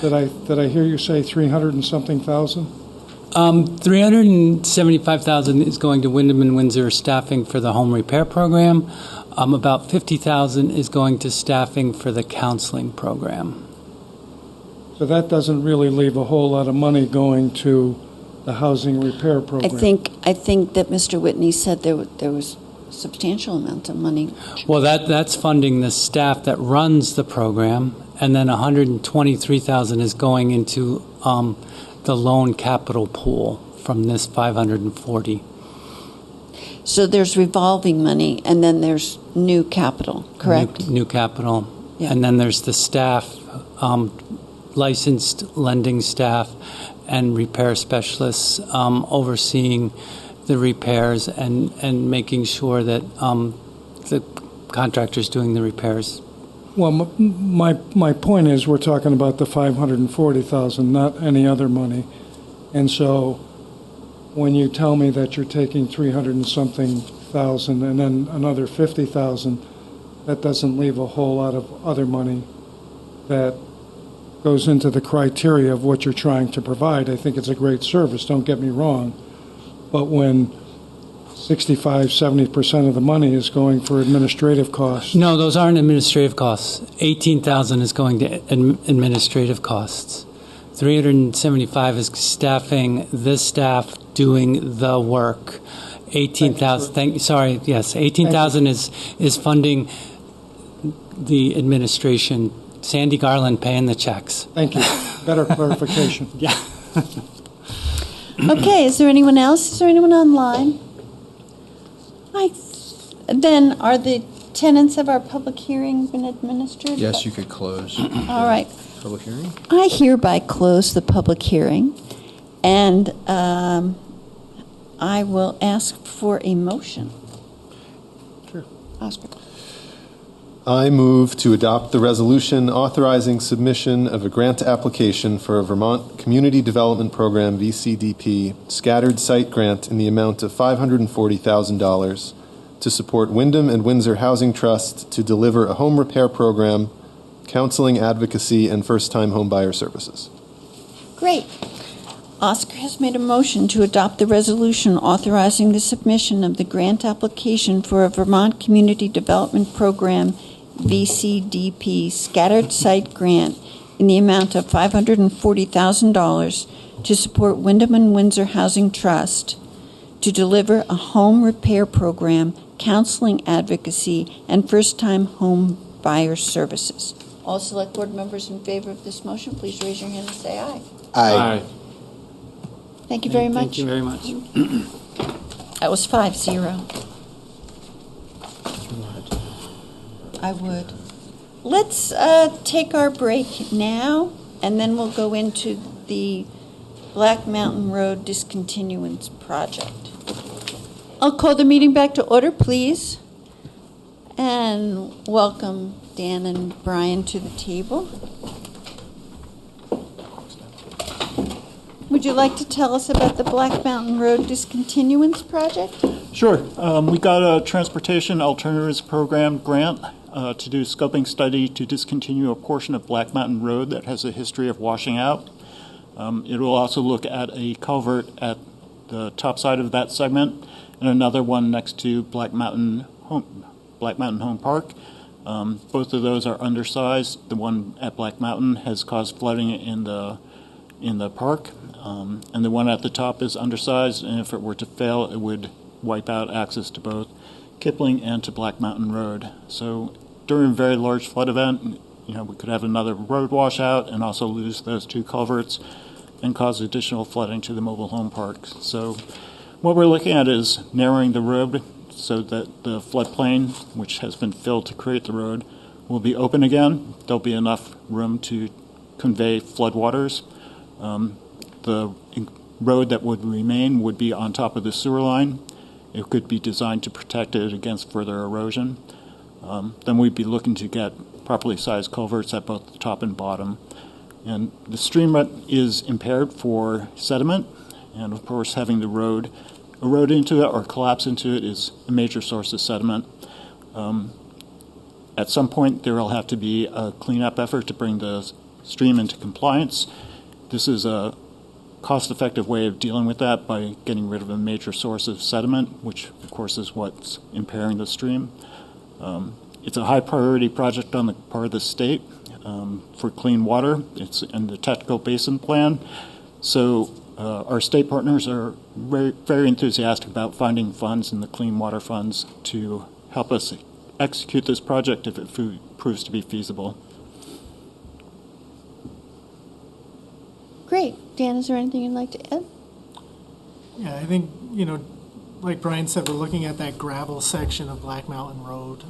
Did I hear you say 300 and something thousand? 375,000 is going to Windham and Windsor staffing for the home repair program. About 50,000 is going to staffing for the counseling program. So that doesn't really leave a whole lot of money going to the housing repair program. I think that Mr. Whitney said there was a substantial amount of money. Well, that's funding the staff that runs the program, and then 123,000 is going into the loan capital pool from this 540. So there's revolving money, and then there's new capital, correct? New capital, Yeah. and then there's the staff, licensed lending staff, and repair specialists overseeing the repairs and making sure that the contractors doing the repairs. Well, my point is, we're talking about the 540,000, not any other money. And so when you tell me that you're taking 300 and something thousand and then another 50,000, that doesn't leave a whole lot of other money that goes into the criteria of what you're trying to provide. I think it's a great service, don't get me wrong. But when 65, 70% of the money is going for administrative costs. No, those aren't administrative costs. 18,000 is going to administrative costs. 375 is staffing this staff doing the work. 18,000. 18,000 is funding the administration. Sandy Garland paying the checks. Thank you. Better clarification. Yeah. Okay, is there anyone else? Is there anyone online? Then are the tenets of our public hearing been administered? Yes, you could close. All right. Public hearing? I hereby close the public hearing, and I will ask for a motion. Sure. Oscar. I move to adopt the resolution authorizing submission of a grant application for a Vermont Community Development Program VCDP scattered site grant in the amount of $540,000 to support Windham and Windsor Housing Trust to deliver a home repair program, counseling, advocacy, and first-time home buyer services. Great. Oscar has made a motion to adopt the resolution authorizing the submission of the grant application for a Vermont Community Development Program VCDP scattered site grant in the amount of $540,000 to support Windham and Windsor Housing Trust to deliver a home repair program, counseling, advocacy, and first-time home buyer services. All Select Board members in favor of this motion, please raise your hand and say aye. Aye. Thank you very much. Thank you very much. That was 5-0. I would. Let's take our break now, and then we'll go into the Black Mountain Road Discontinuance Project. I'll call the meeting back to order, please, and welcome Dan and Brian to the table. Would you like to tell us about the Black Mountain Road Discontinuance Project? Sure. We got a Transportation Alternatives Program grant to do scoping study to discontinue a portion of Black Mountain Road that has a history of washing out. It will also look at a culvert at the top side of that segment and another one next to Black Mountain Home Park. Both of those are undersized. The one at Black Mountain has caused flooding in the park, and the one at the top is undersized, and if it were to fail, it would wipe out access to both Kipling and to Black Mountain Road. So during a very large flood event, we could have another road washout and also lose those two culverts and cause additional flooding to the mobile home park. So what we're looking at is narrowing the road so that the floodplain, which has been filled to create the road, will be open again. There'll be enough room to convey floodwaters. The road that would remain would be on top of the sewer line. It could be designed to protect it against further erosion. Then we'd be looking to get properly sized culverts at both the top and bottom. And the streamlet is impaired for sediment, and of course having the road erode into it or collapse into it is a major source of sediment. At some point there will have to be a cleanup effort to bring the stream into compliance. This is a cost-effective way of dealing with that by getting rid of a major source of sediment, which of course is what's impairing the stream. It's a high-priority project on the part of the state for clean water. It's in the technical basin plan. So our state partners are very, very enthusiastic about finding funds in the clean water funds to help us execute this project if it proves to be feasible. Great. Dan, is there anything you'd like to add? Yeah, I think, like Brian said, we're looking at that gravel section of Black Mountain Road.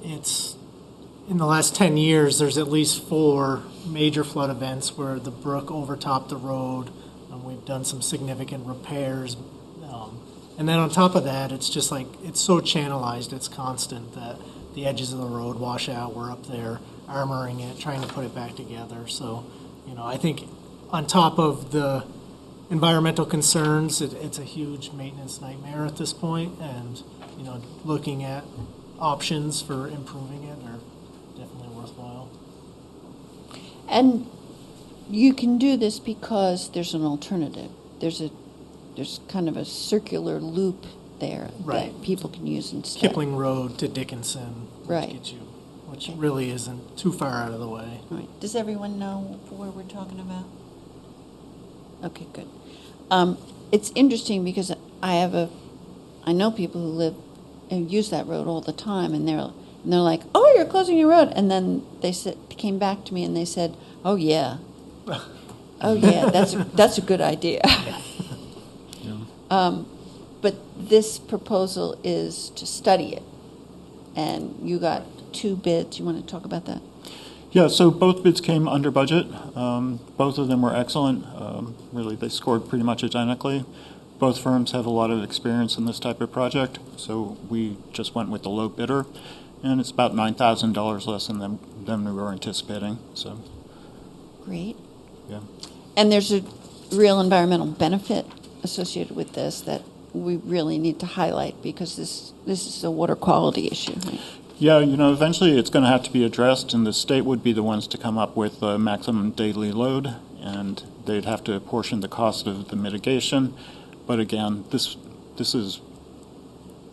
It's, in the last 10 years, there's at least 4 major flood events where the brook overtopped the road. We've done some significant repairs. And then on top of that, it's just like, it's so channelized, it's constant that the edges of the road wash out. We're up there armoring it, trying to put it back together. So, I think on top of the environmental concerns, it's a huge maintenance nightmare at this point, and, looking at options for improving it are definitely worthwhile. And you can do this because there's an alternative. There's kind of a circular loop there that people can use instead. Kipling Road to Dickinson, which really isn't too far out of the way. Right. Does everyone know where we're talking about? Okay, good. It's interesting because I know people who use that road all the time, and they're like, "Oh, you're closing your road," and then they came back to me and they said, "Oh yeah, oh yeah, that's a good idea." But this proposal is to study it, and you got 2 bids. You want to talk about that? Yeah, so both bids came under budget. Both of them were excellent. Really, they scored pretty much identically. Both firms have a lot of experience in this type of project, so we just went with the low bidder, and it's about $9,000 less than we were anticipating. So, great. Yeah. And there's a real environmental benefit associated with this that we really need to highlight because this is a water quality issue. Right? Yeah, eventually it's going to have to be addressed, and the state would be the ones to come up with the maximum daily load, and they'd have to apportion the cost of the mitigation. But again, this is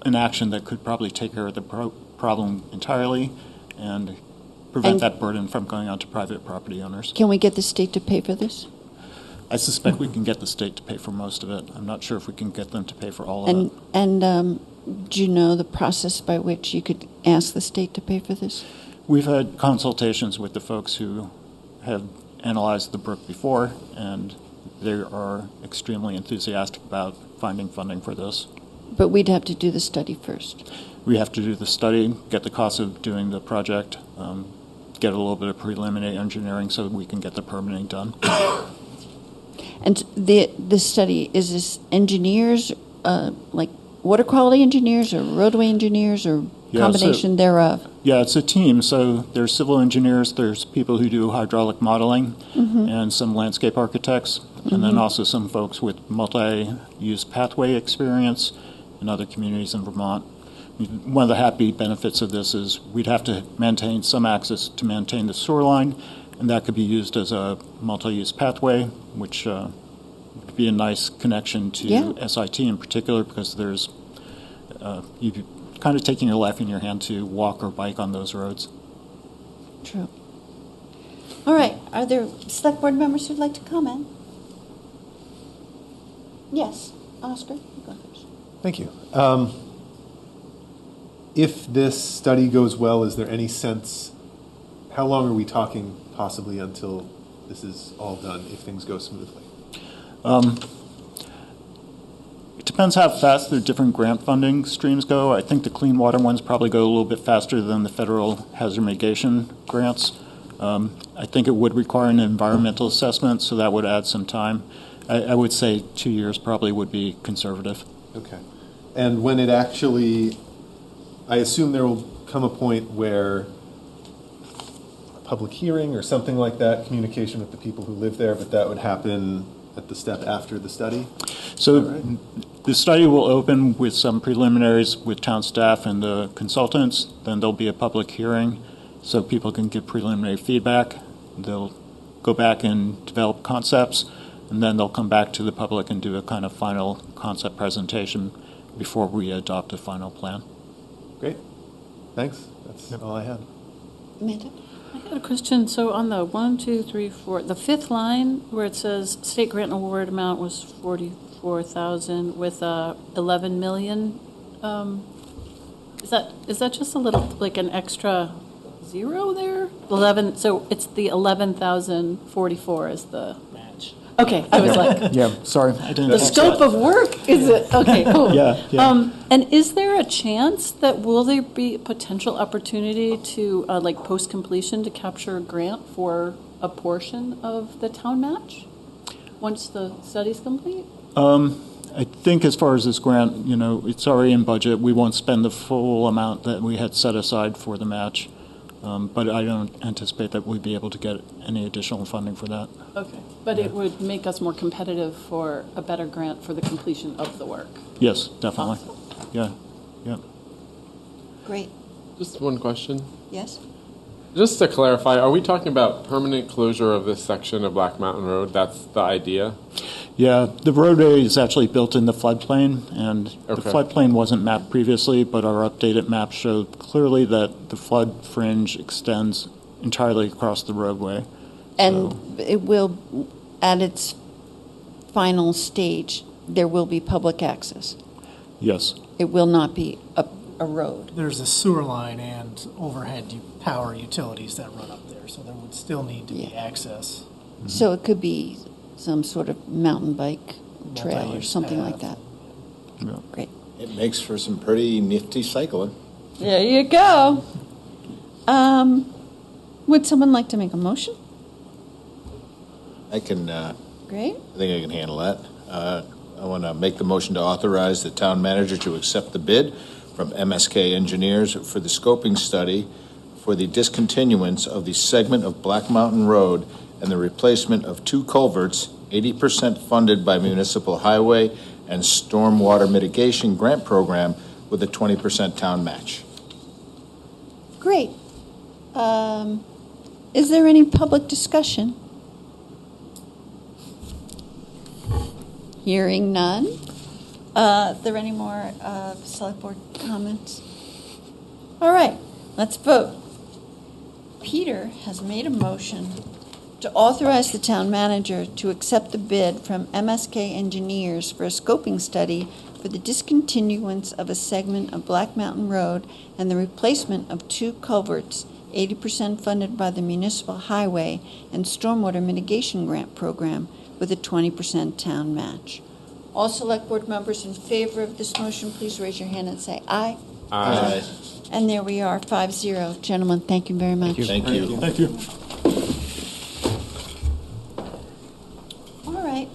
an action that could probably take care of the problem entirely and prevent that burden from going on to private property owners. Can we get the state to pay for this? I suspect we can get the state to pay for most of it. I'm not sure if we can get them to pay for all of it. And do you know the process by which you could ask the state to pay for this? We've had consultations with the folks who have analyzed the brook before, and they are extremely enthusiastic about finding funding for this. But we'd have to do the study first. We have to do the study, get the cost of doing the project, get a little bit of preliminary engineering so that we can get the permitting done. And the study, is this engineers, like water quality engineers or roadway engineers or combination thereof? Yeah, it's a team. So there's civil engineers, there's people who do hydraulic modeling, and some landscape architects, and then also some folks with multi-use pathway experience in other communities in Vermont. One of the happy benefits of this is we'd have to maintain some access to maintain the sewer line, and that could be used as a multi-use pathway, which would be a nice connection to SIT in particular, because there's you're kind of taking your life in your hand to walk or bike on those roads. True. All right. Are there select board members who'd like to comment? Yes. Oscar, you go first. Thank you. If this study goes well, is there any sense, how long are we talking possibly until this is all done, if things go smoothly? It depends how fast the different grant funding streams go. I think the clean water ones probably go a little bit faster than the federal hazard mitigation grants. I think it would require an environmental assessment, so that would add some time. I would say 2 years probably would be conservative. Okay. And when it actually, I assume there will come a point where a public hearing or something like that, communication with the people who live there, but that would happen at the step after the study? So the study will open with some preliminaries with town staff and the consultants. Then there'll be a public hearing so people can give preliminary feedback. They'll go back and develop concepts, and then they'll come back to the public and do a kind of final concept presentation before we adopt a final plan. Great. Thanks. That's all I had. Amanda? I had a question. So on the 1, 2, 3, 4, the fifth line where it says state grant award amount was $44,000 with 11 million. Is that just a little like an extra zero there? 11. So it's the 11,044 is the match. Okay, I was like, Yeah, sorry. I didn't the scope of work is it? Okay, cool. Yeah. And is there a chance that will there be a potential opportunity to like post completion to capture a grant for a portion of the town match once the study's complete? I think as far as this grant, it's already in budget. We won't spend the full amount that we had set aside for the match. But I don't anticipate that we'd be able to get any additional funding for that. Okay, but it would make us more competitive for a better grant for the completion of the work. Yes, definitely. Yeah, yeah. Great. Just one question. Yes? Just to clarify, are we talking about permanent closure of this section of Black Mountain Road? That's the idea? Yeah, the roadway is actually built in the floodplain, and the Okay. floodplain wasn't mapped previously, but our updated map showed clearly that the flood fringe extends entirely across the roadway. And it will, at its final stage, there will be public access. Yes. It will not be a road. There's a sewer line and overhead power utilities that run up there, so there would still need to be access. So it could be some sort of mountain bike trail or Multi-use something path. like that. Yeah. Great. It makes for some pretty nifty cycling. There you go. Would someone like to make a motion? I can, Great. I think I can handle that. I want to make the motion to authorize the town manager to accept the bid from MSK Engineers for the scoping study for the discontinuance of the segment of Black Mountain Road and the replacement of 2 culverts, 80% funded by Municipal Highway and Stormwater Mitigation Grant Program with a 20% town match. Great. Is there any public discussion? Hearing none. Are there any more select board comments? All right, let's vote. Peter has made a motion to authorize the town manager to accept the bid from MSK Engineers for a scoping study for the discontinuance of a segment of Black Mountain Road and the replacement of 2 culverts, 80% funded by the Municipal Highway and Stormwater Mitigation Grant Program with a 20% town match. All select board members in favor of this motion, please raise your hand and say aye. Aye. And there we are, 5-0. Gentlemen, thank you very much. Thank you. Thank you. All right.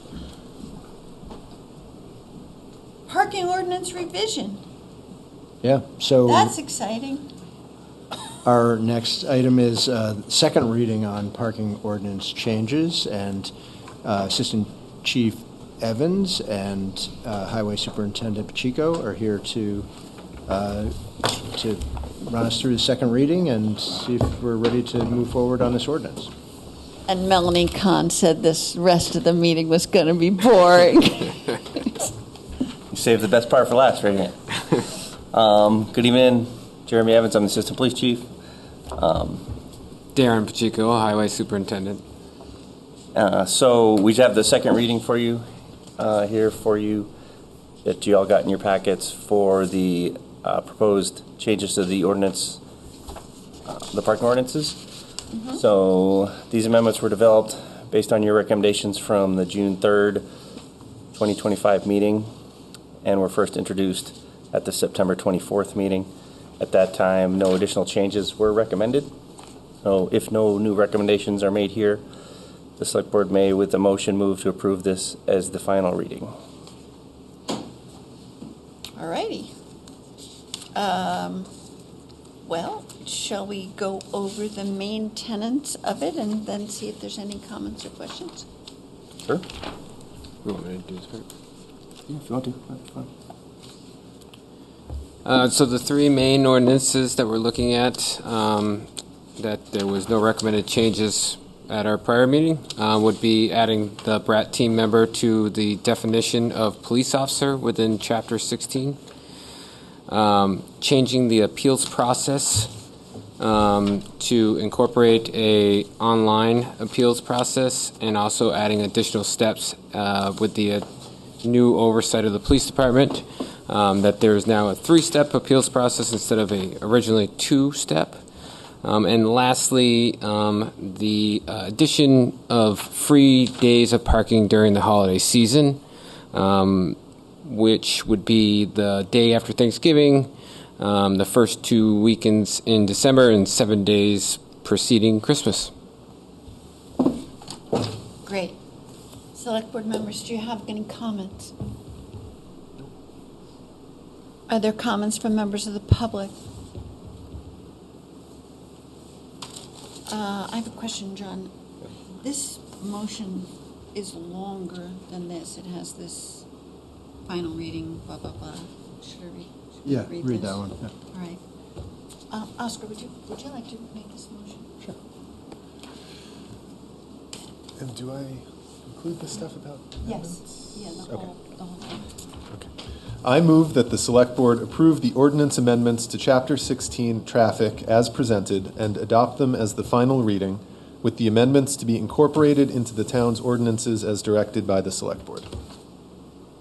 Parking ordinance revision. Yeah, so That's exciting. our next item is second reading on parking ordinance changes, and Assistant Chief Evans and Highway Superintendent Pacheco are here to run us through the second reading and see if we're ready to move forward on this ordinance. And Melany Kahn said this rest of the meeting was going to be boring. You saved the best part for last, right here. Good evening, Jeremy Evans. I'm the Assistant Police Chief. Darren Pacheco, Highway Superintendent. So we have the second reading for you here for you that you all got in your packets for the proposed changes to the ordinance, the parking ordinances. Mm-hmm. So these amendments were developed based on your recommendations from the June 3rd, 2025 meeting, and were first introduced at the September 24th meeting. At that time, no additional changes were recommended. So if no new recommendations are made here, the Select Board may, with the motion, move to approve this as the final reading. All righty. Well, shall we go over the main tenets of it and then see if there's any comments or questions? Sure. You want me to do this part? Yeah, if you want to. That's fine. So the 3 main ordinances that we're looking at, that there was no recommended changes at our prior meeting, would be adding the BRAT team member to the definition of police officer within Chapter 16, changing the appeals process to incorporate a online appeals process, and also adding additional steps with the new oversight of the police department, that there is now a 3-step appeals process instead of a originally 2-step. And lastly, the addition of free days of parking during the holiday season, which would be the day after Thanksgiving, the first 2 weekends in December, and 7 days preceding Christmas. Great. Select board members, do you have any comments? Are there comments from members of the public? I have a question, John. This motion is longer than this. It has this final reading, blah, blah, blah. Should I read? Yeah, read read this? that one. Yeah. All right. Oscar, would you like to make this motion? Sure. And do I include the stuff about Yes. Yeah, the whole thing. I move that the Select Board approve the ordinance amendments to Chapter 16 Traffic as presented and adopt them as the final reading, with the amendments to be incorporated into the town's ordinances as directed by the Select Board.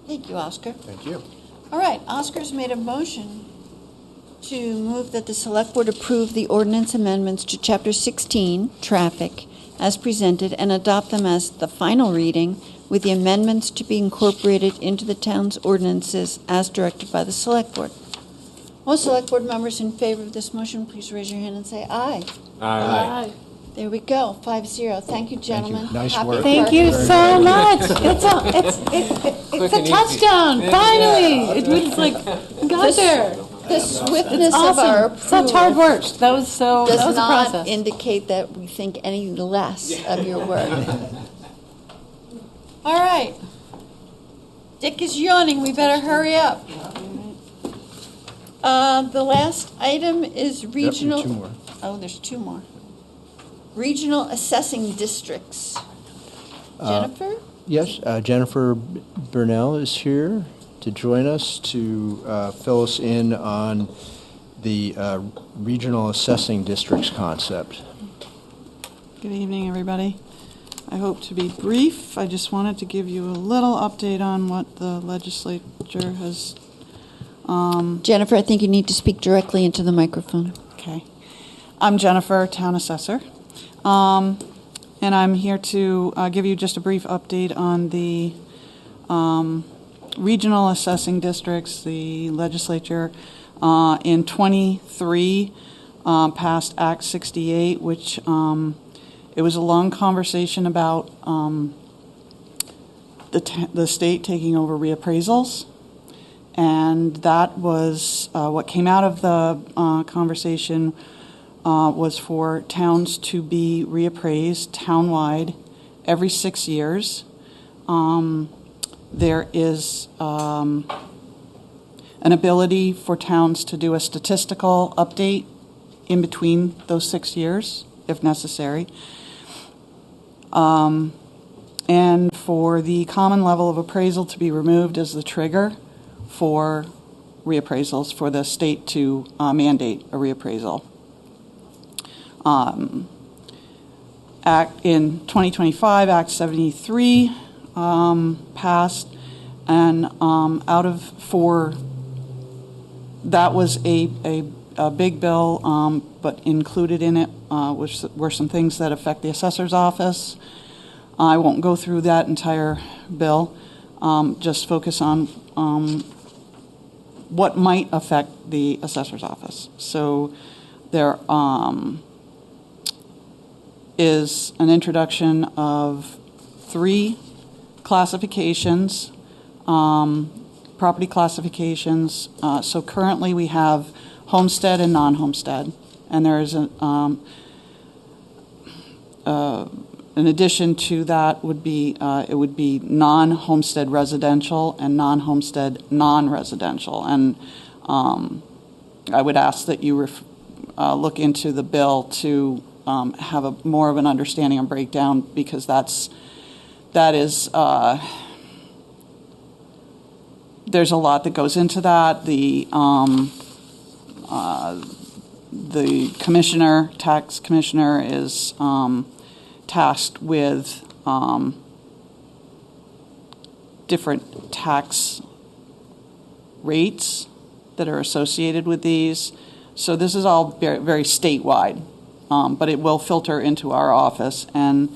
Thank you, Oscar. Thank you. All right, Oscar's made a motion to move that the Select Board approve the ordinance amendments to Chapter 16, Traffic, as presented, and adopt them as the final reading, with the amendments to be incorporated into the town's ordinances as directed by the Select Board. All Select Board members in favor of this motion, please raise your hand and say aye. Aye. There we go, 5-0. Thank you, gentlemen. Nice Happy work. Thank you Thursday. so much. It's Quick a and easy. touchdown, finally. It was like, got there. The swiftness It's of our awesome. Such hard work. That was a does not process. indicate that we think any less of your work. All right. Dick is yawning. We better hurry up. The last item is regional. two more. Oh, there's two more. Regional assessing districts. Jennifer? Yes, Jennifer Burnell is here to join us to fill us in on the regional assessing districts concept. Good evening, everybody. I hope to be brief. I just wanted to give you a little update on what the legislature has. Jennifer, I think you need to speak directly into the microphone. Okay. I'm Jennifer, Town Assessor. And I'm here to give you just a brief update on the regional assessing districts. The legislature in 23 passed Act 68, which it was a long conversation about the state taking over reappraisals. And that was what came out of the conversation was for towns to be reappraised townwide every 6 years. There is an ability for towns to do a statistical update in between those 6 years, if necessary. And for the common level of appraisal to be removed as the trigger for reappraisals, for the state to mandate a reappraisal. In 2025, Act 73 passed, and out of four, that was a big bill, but included in it were some things that affect the assessor's office. I won't go through that entire bill, just focus on what might affect the assessor's office. So there is an introduction of 3 classifications, property classifications. So currently we have homestead and non-homestead, and there is in addition to that would be it would be non-homestead residential and non-homestead non-residential, and I would ask that you look into the bill to have a more of an understanding and breakdown, because that is there's a lot that goes into that. The tax commissioner is tasked with different tax rates that are associated with these. So this is all very, very statewide, but it will filter into our office, and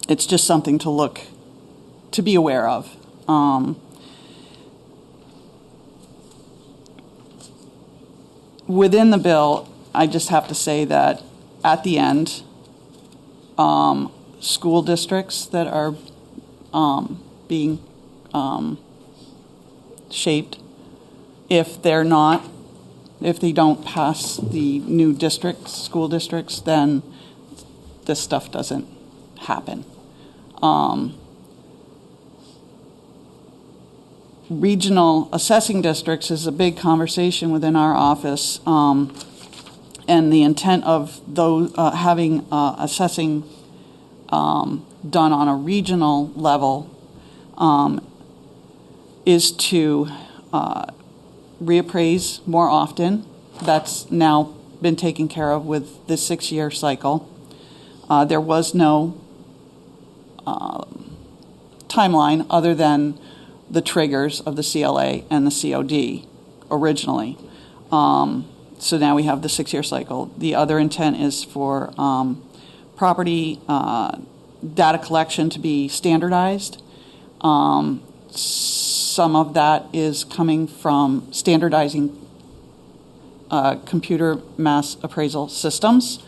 it's just something to be aware of. Within the bill, I just have to say that at the end, school districts that are being shaped. If they're not, if they don't pass the new districts, school districts, then this stuff doesn't happen. Regional assessing districts is a big conversation within our office, and the intent of those having assessing done on a regional level is to reappraise more often. That's now been taken care of with the 6-year cycle. There was no timeline other than the triggers of the CLA and the COD originally. So now we have the 6-year cycle. The other intent is for property data collection to be standardized. Some of that is coming from standardizing computer mass appraisal systems.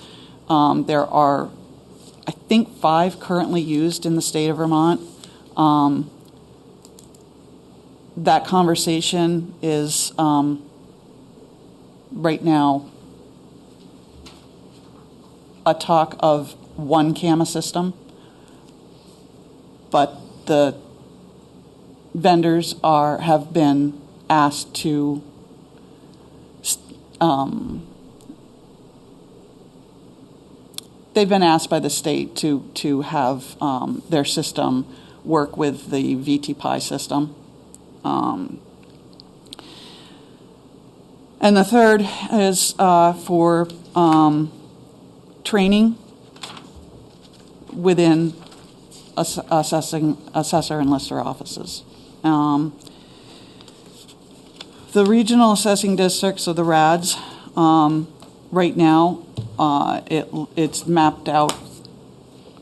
There are, I think, 5 currently used in the state of Vermont. That conversation is right now a talk of one CAMA system, but the vendors have been asked to they've been asked by the state to have their system work with the VTPI system. And the third is for training within assessor and lister offices. The regional assessing districts, or the RADs, right now it's mapped out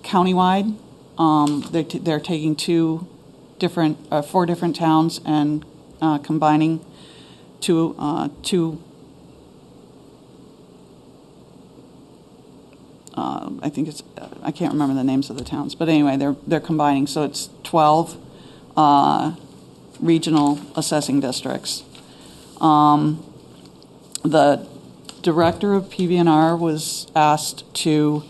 countywide. They're taking 4 different towns and combining two. I think it's, I can't remember the names of the towns, but anyway, they're combining. So it's 12 regional assessing districts. The director of PVNR was asked to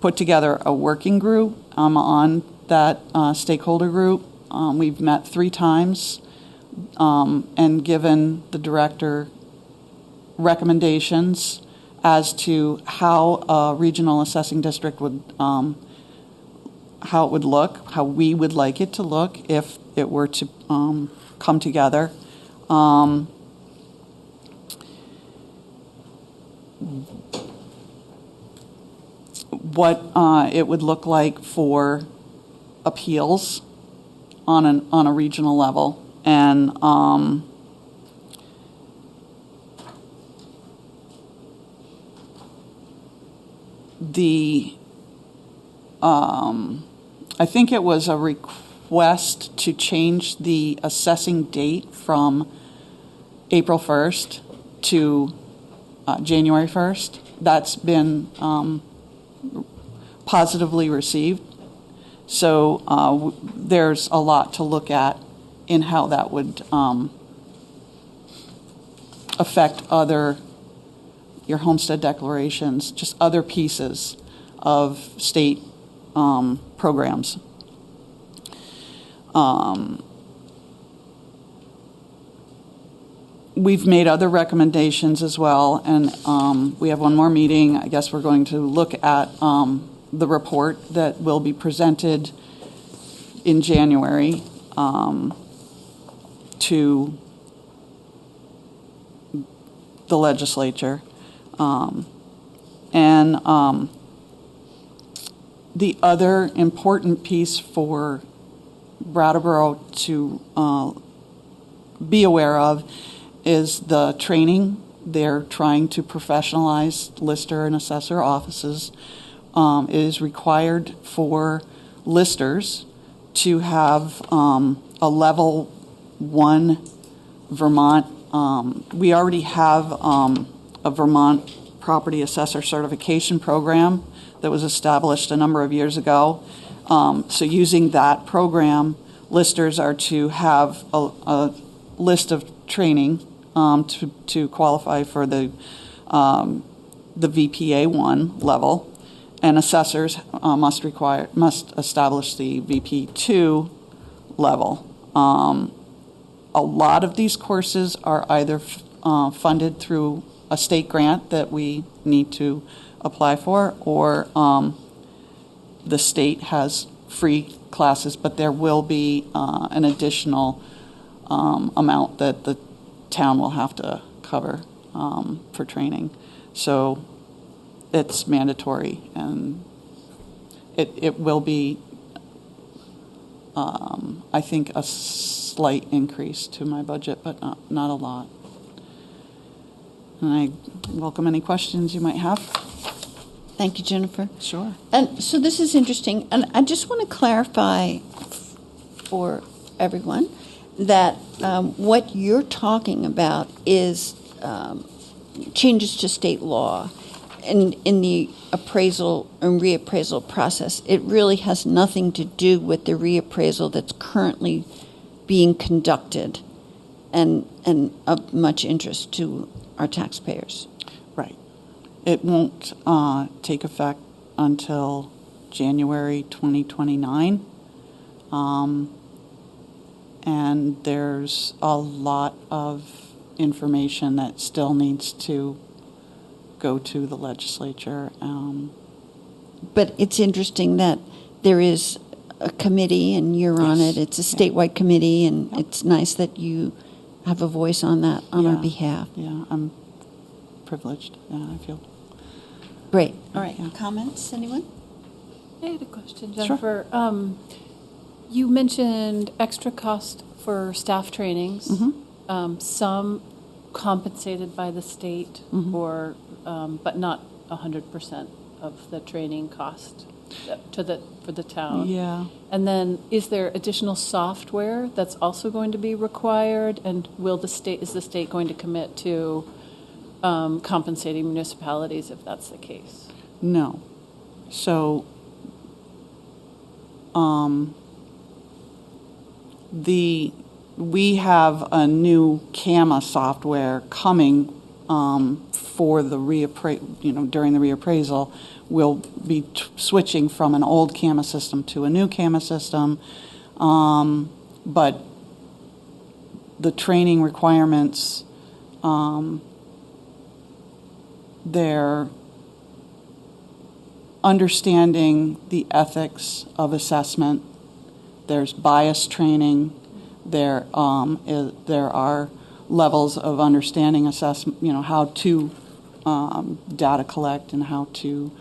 put together a working group. I'm on that stakeholder group. We've met 3 times and given the director recommendations as to how a regional assessing district would, how it would look, how we would like it to look if it were to come together. What it would look like for appeals on a regional level, and I think it was a request to change the assessing date from April 1st to January 1st. That's been positively received. So there's a lot to look at in how that would affect your homestead declarations, just other pieces of state programs. We've made other recommendations as well, and we have one more meeting. I guess we're going to look at the report that will be presented in January to the legislature. The other important piece for Brattleboro to be aware of is the training. They're trying to professionalize lister and assessor offices. It is required for listers to have a level 1 Vermont. We already have a Vermont property assessor certification program that was established a number of years ago. So using that program listers are to have a list of training to qualify for the VPA 1 level, and assessors must establish the VP 2 level. A lot of these courses are either funded through a state grant that we need to apply for, or the state has free classes, but there will be an additional amount that the town will have to cover for training. So it's mandatory, and it will be, I think, a slight increase to my budget, but not a lot. And I welcome any questions you might have. Thank you, Jennifer. Sure. And so this is interesting, and I just want to clarify for everyone that what you're talking about is changes to state law. And in the appraisal and reappraisal process, it really has nothing to do with the reappraisal that's currently being conducted and of much interest to our taxpayers. Right. It won't take effect until January 2029. And there's a lot of information that still needs to go to the legislature. But it's interesting that there is a committee and you're on it. It's a statewide committee, and it's nice that you have a voice on that on our behalf. Yeah, I'm privileged. Yeah, I feel. Great. All right. Comments, anyone? I had a question, Jennifer. Sure. You mentioned extra cost for staff trainings, some compensated by the state, or but not 100% of the training cost for the town. Yeah. And then, is there additional software that's also going to be required? And is the state going to commit to compensating municipalities if that's the case? No. So, we have a new CAMA software coming for the during the reappraisal. We'll be switching from an old CAMA system to a new CAMA system, but the training requirements, they're understanding the ethics of assessment. There's bias training. There are levels of understanding assessment, how to data collect and how to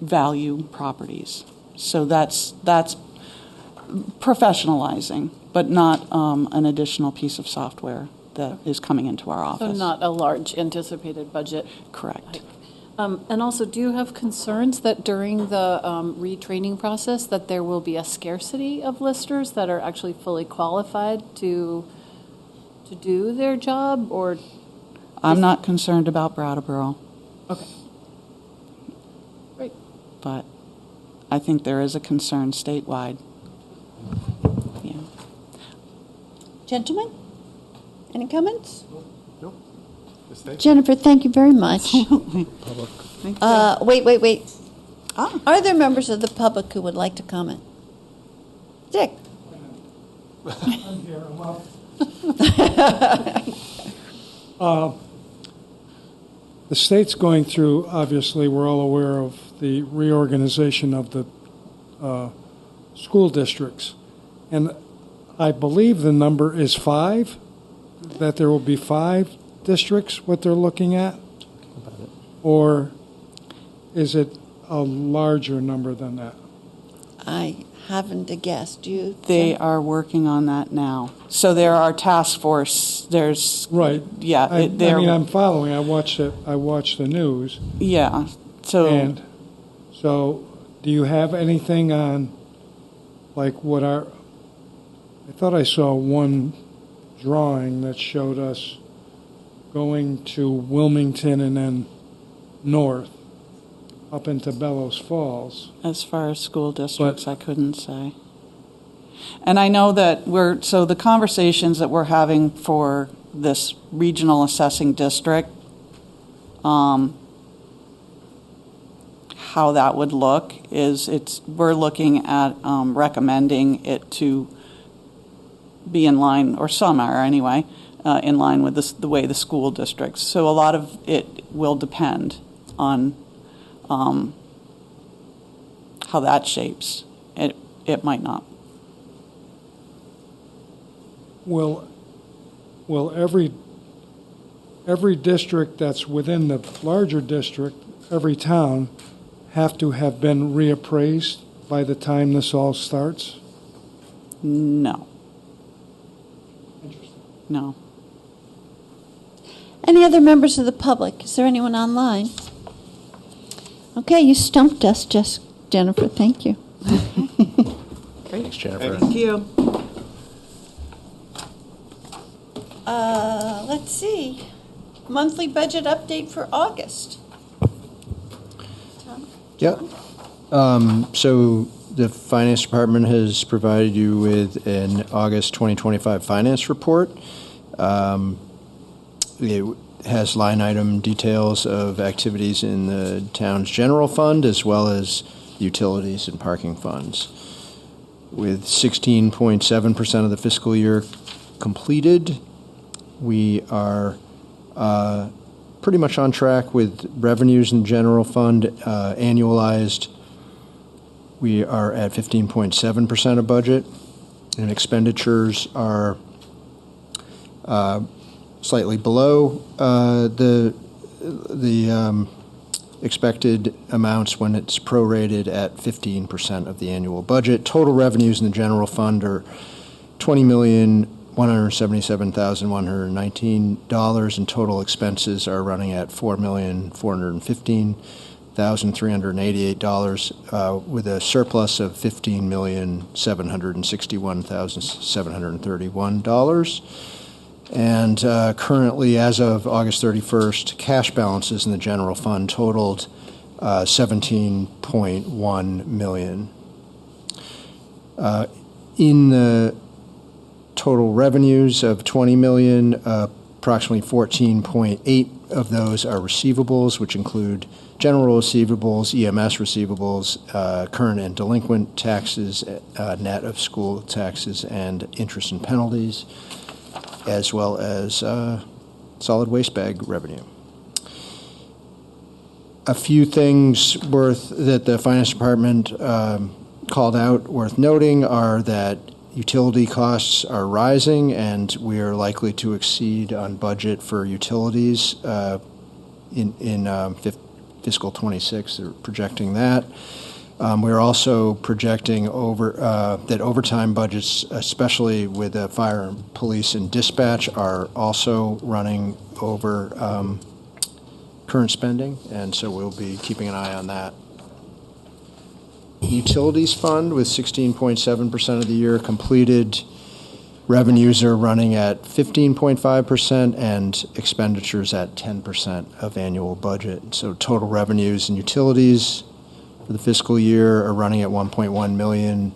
value properties. So that's professionalizing, but not an additional piece of software that is coming into our office. So not a large anticipated budget. Correct. And also, do you have concerns that during the retraining process that there will be a scarcity of listers that are actually fully qualified to do their job, or? I'm not concerned about Brattleboro. Okay. Great. But I think there is a concern statewide. Yeah. Gentlemen, any comments? Nope. Jennifer, thank you very much. Public. Wait. Are there members of the public who would like to comment? Dick. I'm here. I'm up. The state's going through, obviously, we're all aware of the reorganization of the school districts. And I believe the number is 5, that there will be 5 districts, what they're looking at? Or is it a larger number than that? I haven't a guess. Do you? They are working on that now. So there are task force. There's right. Yeah. I mean, I'm following. I watch the news. Yeah. So. So, do you have anything on, like what I thought I saw one drawing that showed us going to Wilmington and then north. up into Bellows Falls. As far as school districts, I couldn't say. And I know that so the conversations that we're having for this regional assessing district, how that would look is we're looking at recommending it to be in line, or some are anyway, in line with the way the school districts. So a lot of it will depend on how that shapes. It might not. Will every district that's within the larger district, every town, have to have been reappraised by the time this all starts? No. No. Any other members of the public? Is there anyone online? Okay, you stumped us, Jennifer. Thank you. Thanks, Jennifer. Thank you. Let's see. Monthly budget update for August. Yeah. So the Finance Department has provided you with an August 2025 finance report. It has line item details of activities in the town's general fund as well as utilities and parking funds. With 16.7% of the fiscal year completed, we are pretty much on track with revenues in general fund annualized. We are at 15.7% of budget, and expenditures are slightly below the expected amounts when it's prorated at 15% of the annual budget. Total revenues in the general fund are $20,177,119, and total expenses are running at $4,415,388, with a surplus of $15,761,731. And currently, as of August 31st, cash balances in the general fund totaled $17.1 million. In the total revenues of $20 million, approximately 14.8 of those are receivables, which include general receivables, EMS receivables, current and delinquent taxes, net of school taxes and interest and penalties, as well as solid waste bag revenue. A few things that the Finance Department called out worth noting are that utility costs are rising, and we are likely to exceed on budget for utilities in fiscal 26. They're projecting that. We're also projecting that overtime budgets, especially with the fire, police, and dispatch, are also running over current spending, and so we'll be keeping an eye on that. Utilities fund, with 16.7% of the year completed, revenues are running at 15.5% and expenditures at 10% of annual budget. So total revenues in utilities for the fiscal year are running at $1.1 million,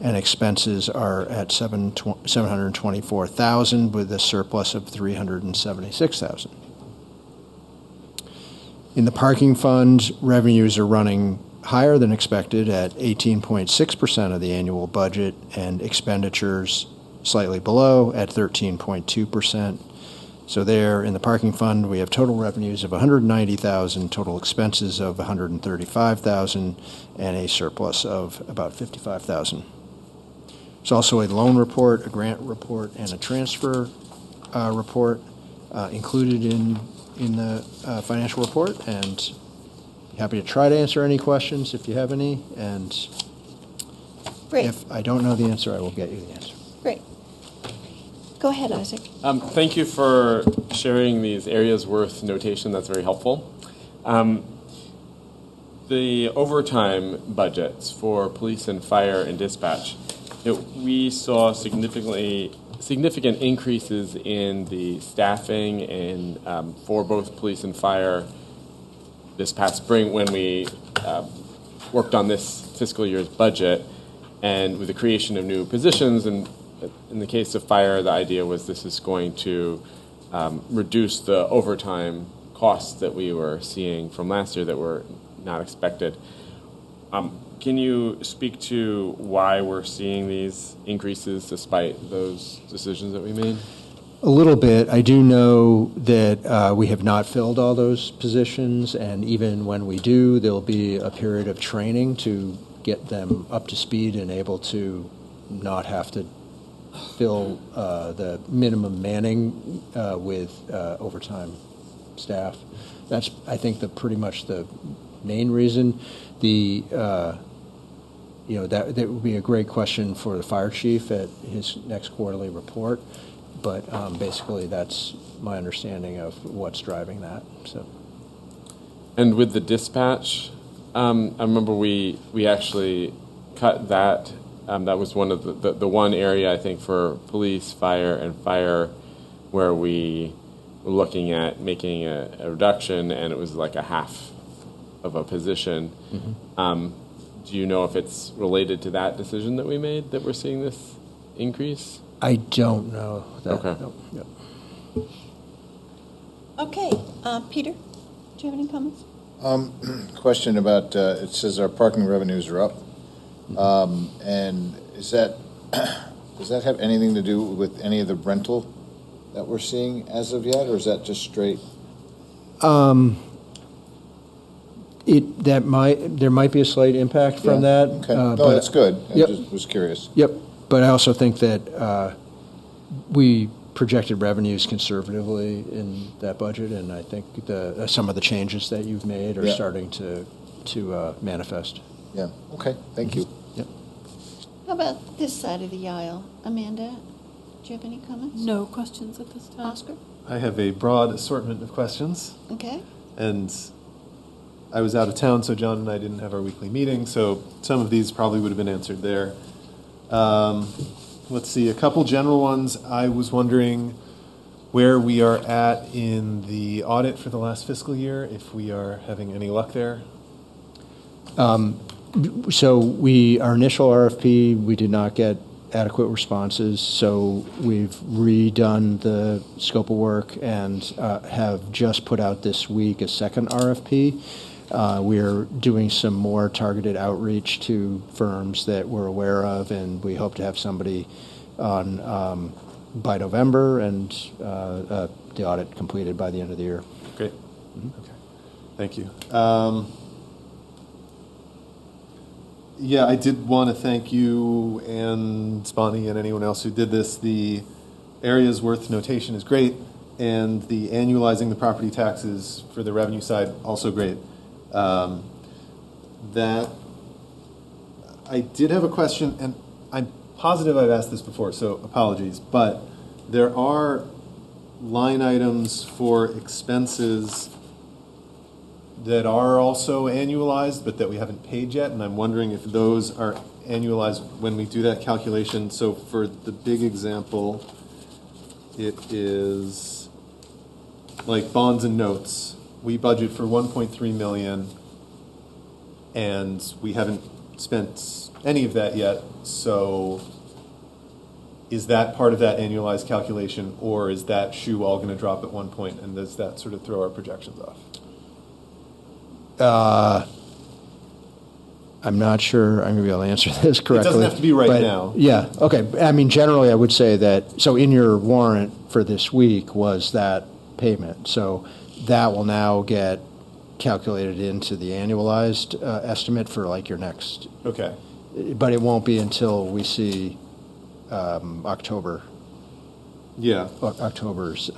and expenses are at $724,000, with a surplus of $376,000. In the parking fund, revenues are running higher than expected at 18.6% of the annual budget, and expenditures slightly below at 13.2%. So there, in the parking fund, we have total revenues of $190,000, total expenses of $135,000, and a surplus of about $55,000. There's also a loan report, a grant report, and a transfer report included in the financial report, and happy to try to answer any questions if you have any, and Great. If I don't know the answer, I will get you the answer. Great. Go ahead, Isaac. Thank you for sharing these areas worth notation. That's very helpful. The overtime budgets for police and fire and dispatch, we saw significant increases in the staffing and for both police and fire this past spring when we worked on this fiscal year's budget, and with the creation of new positions, and in the case of fire, the idea was this is going to reduce the overtime costs that we were seeing from last year that were not expected. Can you speak to why we're seeing these increases despite those decisions that we made? A little bit. I do know that we have not filled all those positions, and even when we do, there'll be a period of training to get them up to speed and able to not have to fill the minimum manning with overtime staff. That's, I think, pretty much the main reason. That would be a great question for the fire chief at his next quarterly report. But basically, that's my understanding of what's driving that. So, and with the dispatch, I remember we actually cut that. That was one of the one area, I think, for police, fire, and fire where we were looking at making a reduction, and it was like a half of a position. Mm-hmm. Do you know if it's related to that decision that we made that we're seeing this increase? I don't know that. Okay. No. Yep. Okay, Peter, do you have any comments? Question about, it says our parking revenues are up. And does that have anything to do with any of the rental that we're seeing as of yet, or is that just straight? There might be a slight impact from that. Okay. No, that's good. I just was curious. Yep. But I also think that we projected revenues conservatively in that budget, and I think some of the changes that you've made are starting to manifest. Yeah. Okay. Thank you. Yep. How about this side of the aisle? Amanda, do you have any comments? No questions at this time. Oscar? I have a broad assortment of questions. Okay. And I was out of town, so John and I didn't have our weekly meeting, so some of these probably would have been answered there. Let's see, a couple general ones. I was wondering where we are at in the audit for the last fiscal year, if we are having any luck there. So our initial RFP, we did not get adequate responses, so we've redone the scope of work and have just put out this week a second RFP. We're doing some more targeted outreach to firms that we're aware of, and we hope to have somebody on by November and the audit completed by the end of the year. Great. Mm-hmm. Okay. Thank you. I did want to thank you and Spani and anyone else who did this. The areas worth notation is great, and the annualizing the property taxes for the revenue side also great. That I did have a question, and I'm positive I've asked this before, so apologies, but there are line items for expenses that are also annualized, but that we haven't paid yet, and I'm wondering if those are annualized when we do that calculation. So for the big example, it is like bonds and notes. We budget for 1.3 million, and we haven't spent any of that yet. So is that part of that annualized calculation, or is that shoe all going to drop at one point, and does that sort of throw our projections off? I'm not sure I'm going to be able to answer this correctly. It doesn't have to be right now. Yeah, okay. I mean, generally, I would say that, so in your warrant for this week was that payment. So that will now get calculated into the annualized estimate for like your next. Okay. But it won't be until we see October. Yeah. October's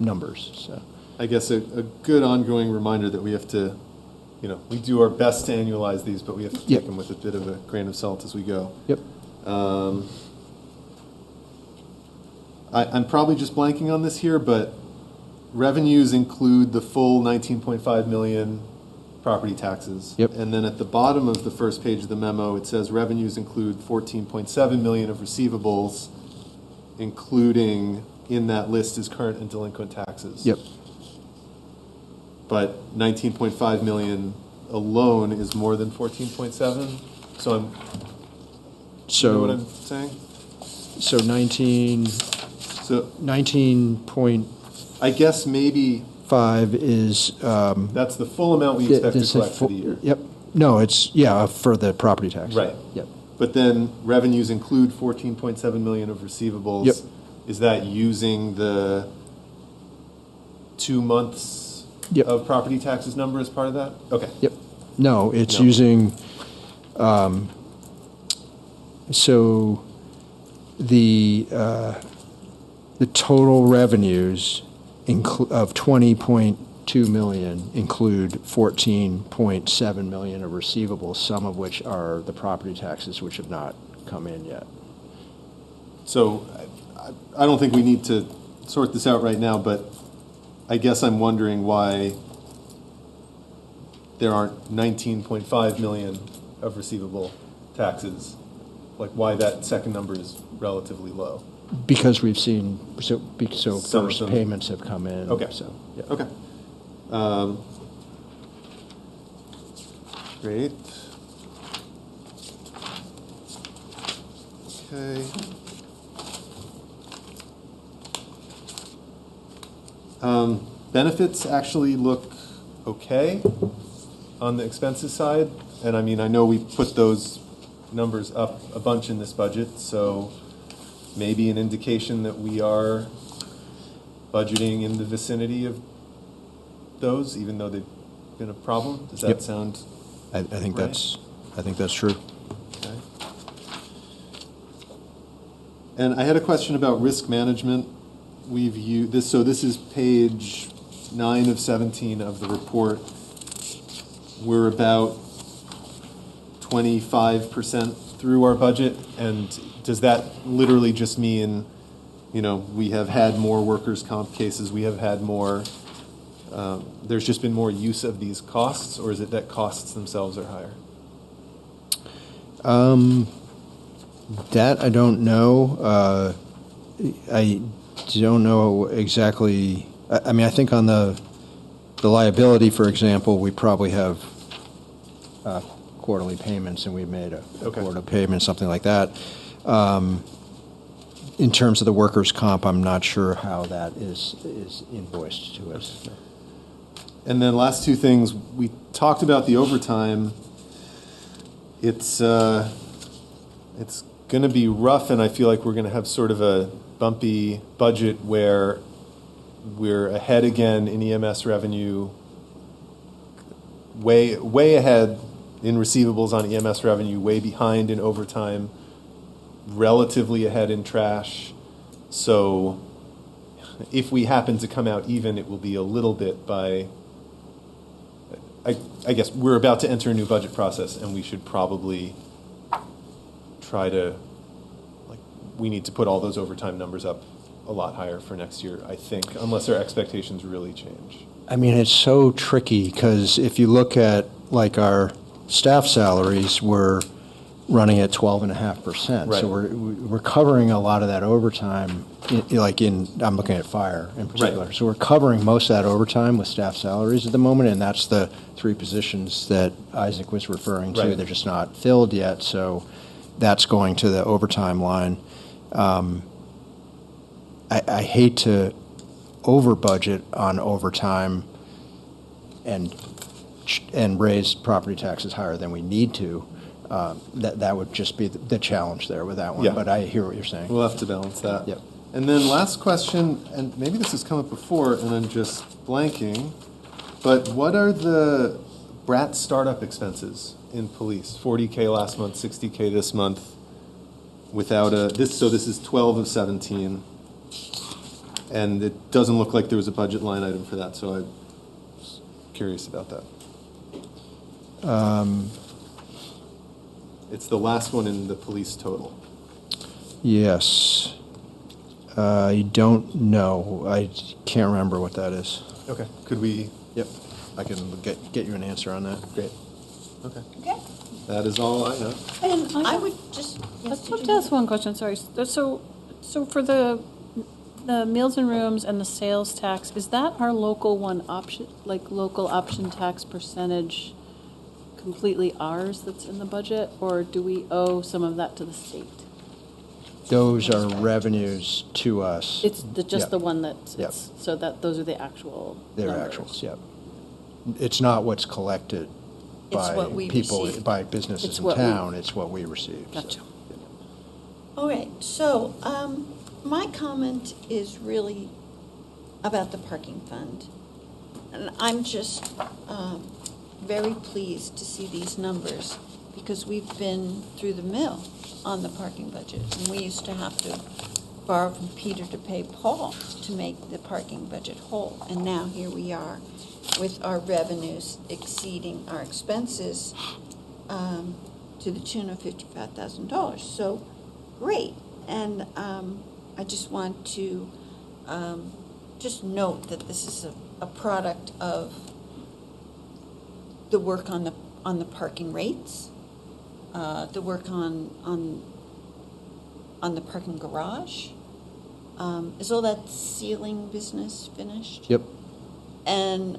numbers. So I guess a good ongoing reminder that we have to, we do our best to annualize these, but we have to take them with a bit of a grain of salt as we go. Yep. I'm probably just blanking on this here, but revenues include the full 19.5 million property taxes. Yep. And then at the bottom of the first page of the memo, it says revenues include 14.7 million of receivables, including in that list is current and delinquent taxes. Yep. but 19.5 million alone is more than 14.7. So you know what I'm saying? So 19. So 19 point. I guess maybe 5 is. That's the full amount we expect to collect for the year. Yep. No, it's for the property tax. Right. Yep. But then revenues include 14.7 million of receivables. Yep. Is that using the 2 months of property taxes number as part of that? Okay. Yep. No, it's using. So the total revenues of 20.2 million include 14.7 million of receivables, some of which are the property taxes which have not come in yet. So I don't think we need to sort this out right now, but I guess I'm wondering why there aren't 19.5 million of receivable taxes, like why that second number is relatively low. Because we've seen, so first them. payments have come in. Okay. So, yeah. Okay. Great. Okay. Benefits actually look okay on the expenses side. And I mean, I know we put those numbers up a bunch in this budget, so maybe an indication that we are budgeting in the vicinity of those, even though they've been a problem. Does that sound? I think right? that's true. Okay. And I had a question about risk management. We've used this, so this is page 9 of 17 of the report. We're about 25% through our budget, and does that literally just mean, we have had more workers' comp cases, we have had more, there's just been more use of these costs, or is it that costs themselves are higher? That I don't know. I don't know exactly. I mean, I think on the liability, for example, we probably have quarterly payments, and we've made a quarter payment, something like that. In terms of the workers' comp, I'm not sure how that is invoiced to us. And then last two things, we talked about the overtime. It's going to be rough, and I feel like we're going to have sort of a bumpy budget where we're ahead again in EMS revenue, way ahead in receivables on EMS revenue, way behind in overtime, relatively ahead in trash. So if we happen to come out even, it will be a little bit by, I guess we're about to enter a new budget process, and we should probably try to, we need to put all those overtime numbers up a lot higher for next year, I think, unless our expectations really change. I mean, it's so tricky because if you look at our staff salaries, we're running at 12.5%. Right. So we're covering a lot of that overtime. I'm looking at fire in particular. Right. So we're covering most of that overtime with staff salaries at the moment, and that's the 3 positions that Isaac was referring to. Right. They're just not filled yet, so that's going to the overtime line. I hate to over budget on overtime and raise property taxes higher than we need to. That would just be the challenge there with that one. Yeah. But I hear what you're saying. We'll have to balance that. Yep. And then last question, and maybe this has come up before, and I'm just blanking, but what are the BRAT startup expenses in police? 40K last month, 60K this month, without so this is 12 of 17, and it doesn't look like there was a budget line item for that, so I'm curious about that. It's the last one in the police total. Yes. I don't know. I can't remember what that is. Okay. Could we? Yep. I can get you an answer on that. Great. Okay. Okay. That is all I have. And I would just. Let's have to ask one question, sorry. So for the The meals and rooms and the sales tax, is that our local one option, like local option tax percentage completely ours that's in the budget? Or do we owe some of that to the state? Those are revenues to us. It's just Yep. the one that, Yep. so that those are the actual They're numbers. actuals, yep. It's not what's collected It's by what we people, receive. by businesses It's in what we- town, it's what we receive. so. Gotcha. All right, so my comment is really about the parking fund. And I'm just very pleased to see these numbers because we've been through the mill on the parking budget. And we used to have to borrow from Peter to pay Paul to make the parking budget whole. And now here we are with our revenues exceeding our expenses to the tune of $55,000. So great. And I just want to just note that this is a product of the work on the parking rates, the work on the parking garage. Is all that ceiling business finished? Yep, And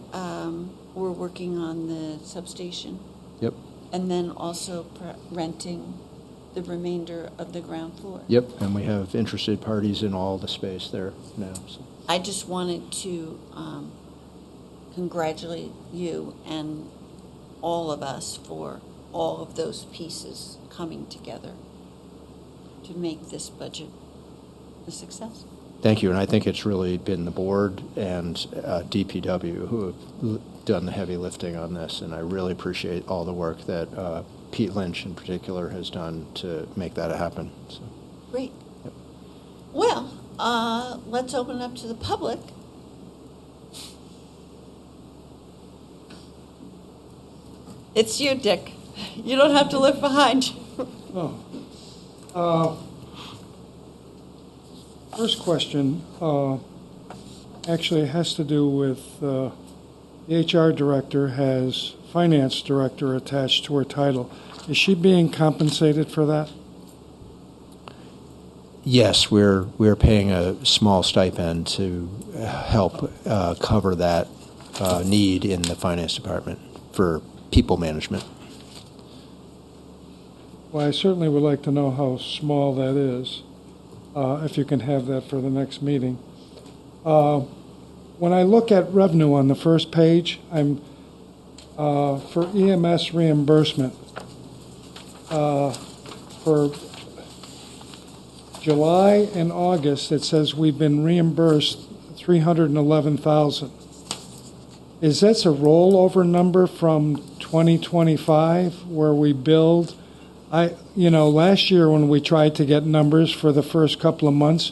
we're working on the substation. yep, And then also renting the remainder of the ground floor. yep. And we have interested parties in all the space there now, so. I just wanted to congratulate you and all of us for all of those pieces coming together to make this budget a success. Thank you, and I think it's really been the board and DPW who have done the heavy lifting on this, and I really appreciate all the work that Pete Lynch in particular has done to make that happen. So. Great. Well, let's open it up to the public. It's you, Dick. You don't have to look behind you. First question actually has to do with the HR director has finance director attached to her title. Is she being compensated for that? Yes, we're paying a small stipend to help cover that need in the finance department for people management. Well, I certainly would like to know how small that is, if you can have that for the next meeting. When I look at revenue on the first page, I'm for EMS reimbursement for July and August. It says we've been reimbursed $311,000. Is that a rollover number from 2025 where we billed? Last year when we tried to get numbers for the first couple of months,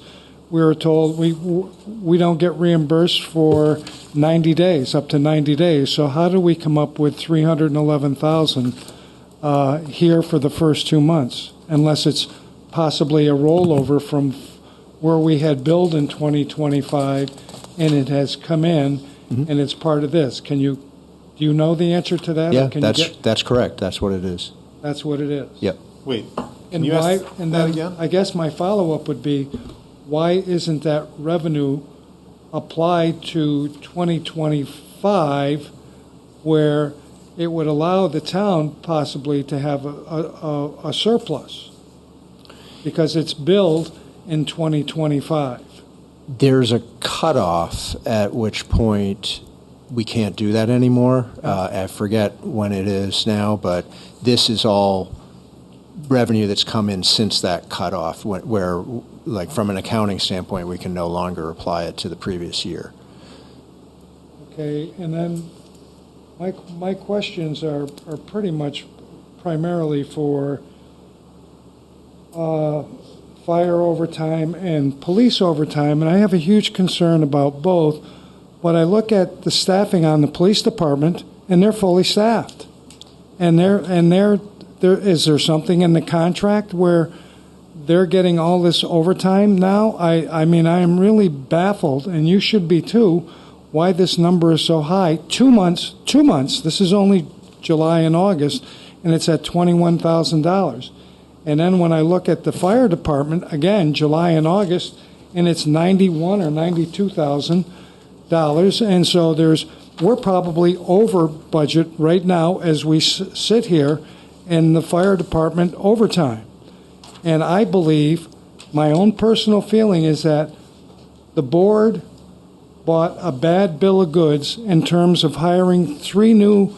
we were told we don't get reimbursed for 90 days, up to 90 days. So how do we come up with $311,000 here for the first 2 months, unless it's possibly a rollover from where we had billed in 2025 and it has come in and it's part of this? Do you know the answer to that? Yeah, or that's correct. That's what it is. That's what it is. Yep. Wait, can And you why? ask And that then again? I guess my follow-up would be, why isn't that revenue applied to 2025, where it would allow the town possibly to have a surplus, because it's billed in 2025? There's a cutoff at which point we can't do that anymore. I forget when it is now, but this is all revenue that's come in since that cutoff, where, like, from an accounting standpoint, we can no longer apply it to the previous year. Okay, and then my questions are pretty much primarily for fire overtime and police overtime, and I have a huge concern about both. But I look at the staffing on the police department, and they're fully staffed. And is there something in the contract where they're getting all this overtime now? I mean, I am really baffled, and you should be too, why this number is so high. 2 months, this is only July and August, and it's at $21,000. And then when I look at the fire department, again, July and August, and it's $91,000 or $92,000. And so we're probably over budget right now as we sit here in the fire department overtime. And I believe, my own personal feeling is that the board bought a bad bill of goods in terms of hiring 3 new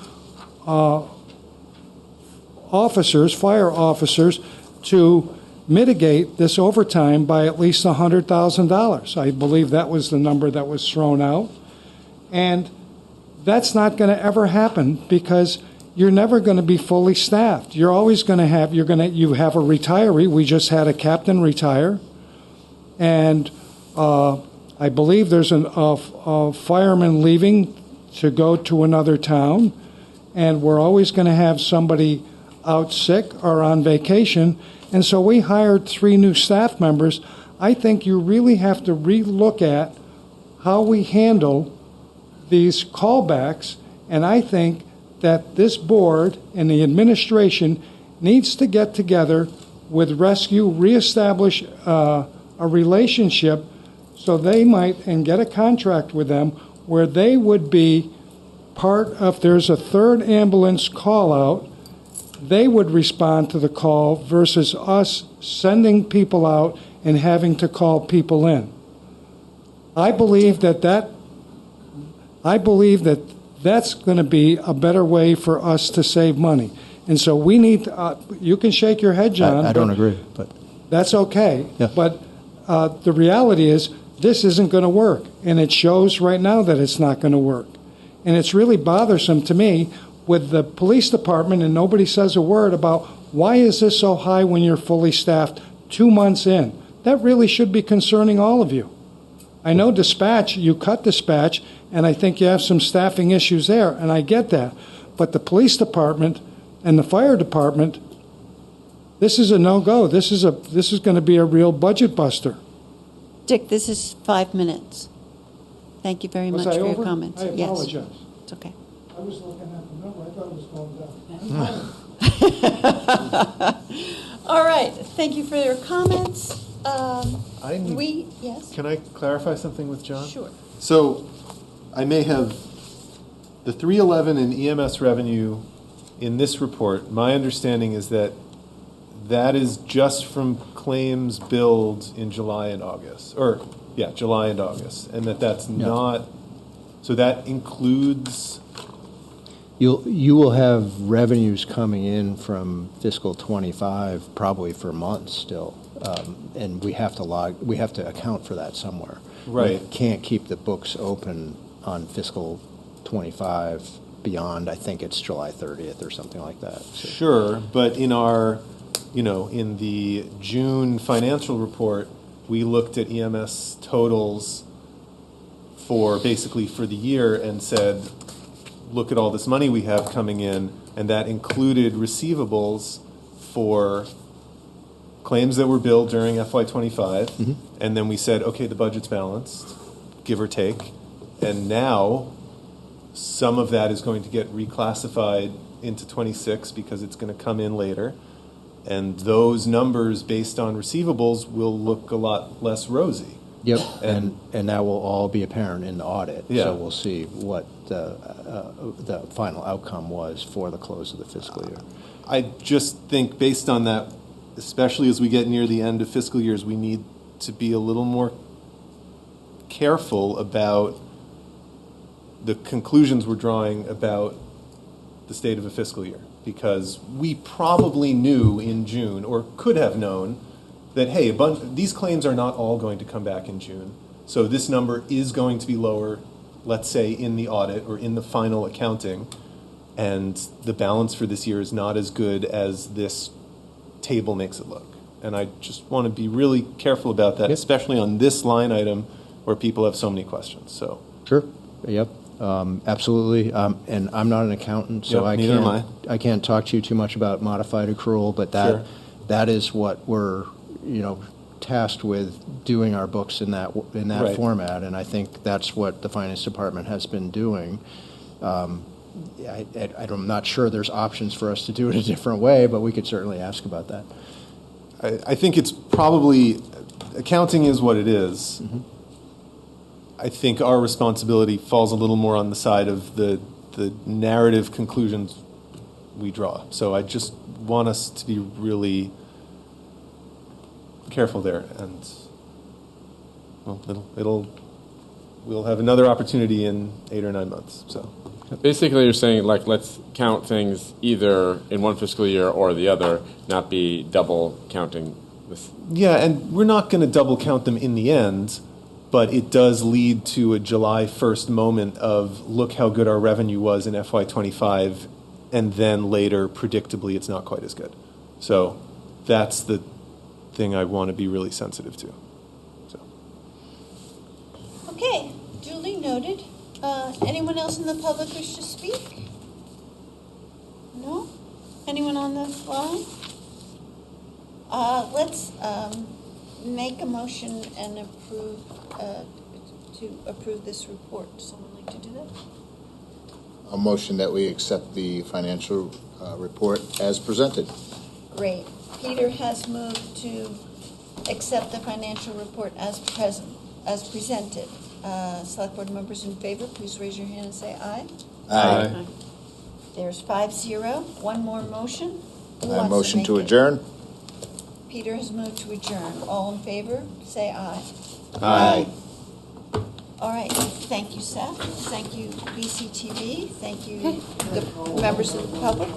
fire officers, to mitigate this overtime by at least $100,000. I believe that was the number that was thrown out. And that's not going to ever happen, because you're never going to be fully staffed. You're always going to have, you have a retiree. We just had a captain retire. And I believe there's a fireman leaving to go to another town. And we're always going to have somebody out sick or on vacation. And so we hired 3 new staff members. I think you really have to relook at how we handle these callbacks. And I think that this board and the administration needs to get together with Rescue, reestablish a relationship, so they might, and get a contract with them where they would be part of, there's a 3rd ambulance call out, they would respond to the call versus us sending people out and having to call people in. I believe that's going to be a better way for us to save money. And so we need, you can shake your head, John. I don't agree, but that's okay. Yeah. But the reality is this isn't going to work. And it shows right now that it's not going to work. And it's really bothersome to me with the police department, and nobody says a word about why is this so high when you're fully staffed 2 months in. That really should be concerning all of you. I know dispatch, you cut dispatch, and I think you have some staffing issues there, and I get that. But the police department and the fire department, this is a no-go. This is going to be a real budget buster. Dick, this is 5 minutes. Thank you very much for your comments. I apologize. Yes. It's okay. I was looking at the number. I thought it was going down. All right. Thank you for your comments. Yes? Can I clarify something with John? Sure. So I may have the 311 in EMS revenue in this report. My understanding is that is just from claims billed in July and August, July and August, and that's not. So that includes. You will have revenues coming in from fiscal 25 probably for months still, and we have to account for that somewhere. Right. We can't keep the books open on fiscal 25 beyond, I think it's July 30th or something like that. So. Sure, but in our, in the June financial report, we looked at EMS totals for the year and said, look at all this money we have coming in, and that included receivables for claims that were billed during FY25, and then we said, okay, the budget's balanced, give or take, and now some of that is going to get reclassified into 26 because it's going to come in later, and those numbers based on receivables will look a lot less rosy. Yep, and that will all be apparent in the audit. Yeah. So we'll see what the final outcome was for the close of the fiscal year. I just think based on that, especially as we get near the end of fiscal years, we need to be a little more careful about the conclusions we're drawing about the state of a fiscal year, because we probably knew in June, or could have known, that, hey, these claims are not all going to come back in June. So this number is going to be lower, let's say, in the audit or in the final accounting. And the balance for this year is not as good as this table makes it look. And I just want to be really careful about that, especially on this line item where people have so many questions. So Sure. Yep. Absolutely. And I'm not an accountant, so I can't talk to you too much about modified accrual, but that is what we're tasked with, doing our books in that format, and I think that's what the finance department has been doing. I'm not sure there's options for us to do it a different way, but we could certainly ask about that. I think it's probably accounting is what it is. I think our responsibility falls a little more on the side of the narrative conclusions we draw. So I just want us to be really careful there, and well, we'll have another opportunity in 8 or 9 months. So basically, you're saying like let's count things either in one fiscal year or the other, not be double counting this. yeah, and we're not going to double count them in the end, but it does lead to a July 1st moment of look how good our revenue was in FY25, and then later, predictably, it's not quite as good. So that's the thing I want to be really sensitive to. So. Okay, duly noted. Anyone else in the public wish to speak? No? Anyone on the line? Let's make a motion and approve, to approve this report. Someone like to do that? A motion that we accept the financial report as presented. Great. Peter has moved to accept the financial report as presented. Select board members in favor, please raise your hand and say aye. Aye. There's 5-0. One more motion. Who I wants motion make to it? adjourn. Peter has moved to adjourn. All in favor, say aye. Aye. All right. Thank you, Seth. Thank you, BCTV. Thank you, the members of the public.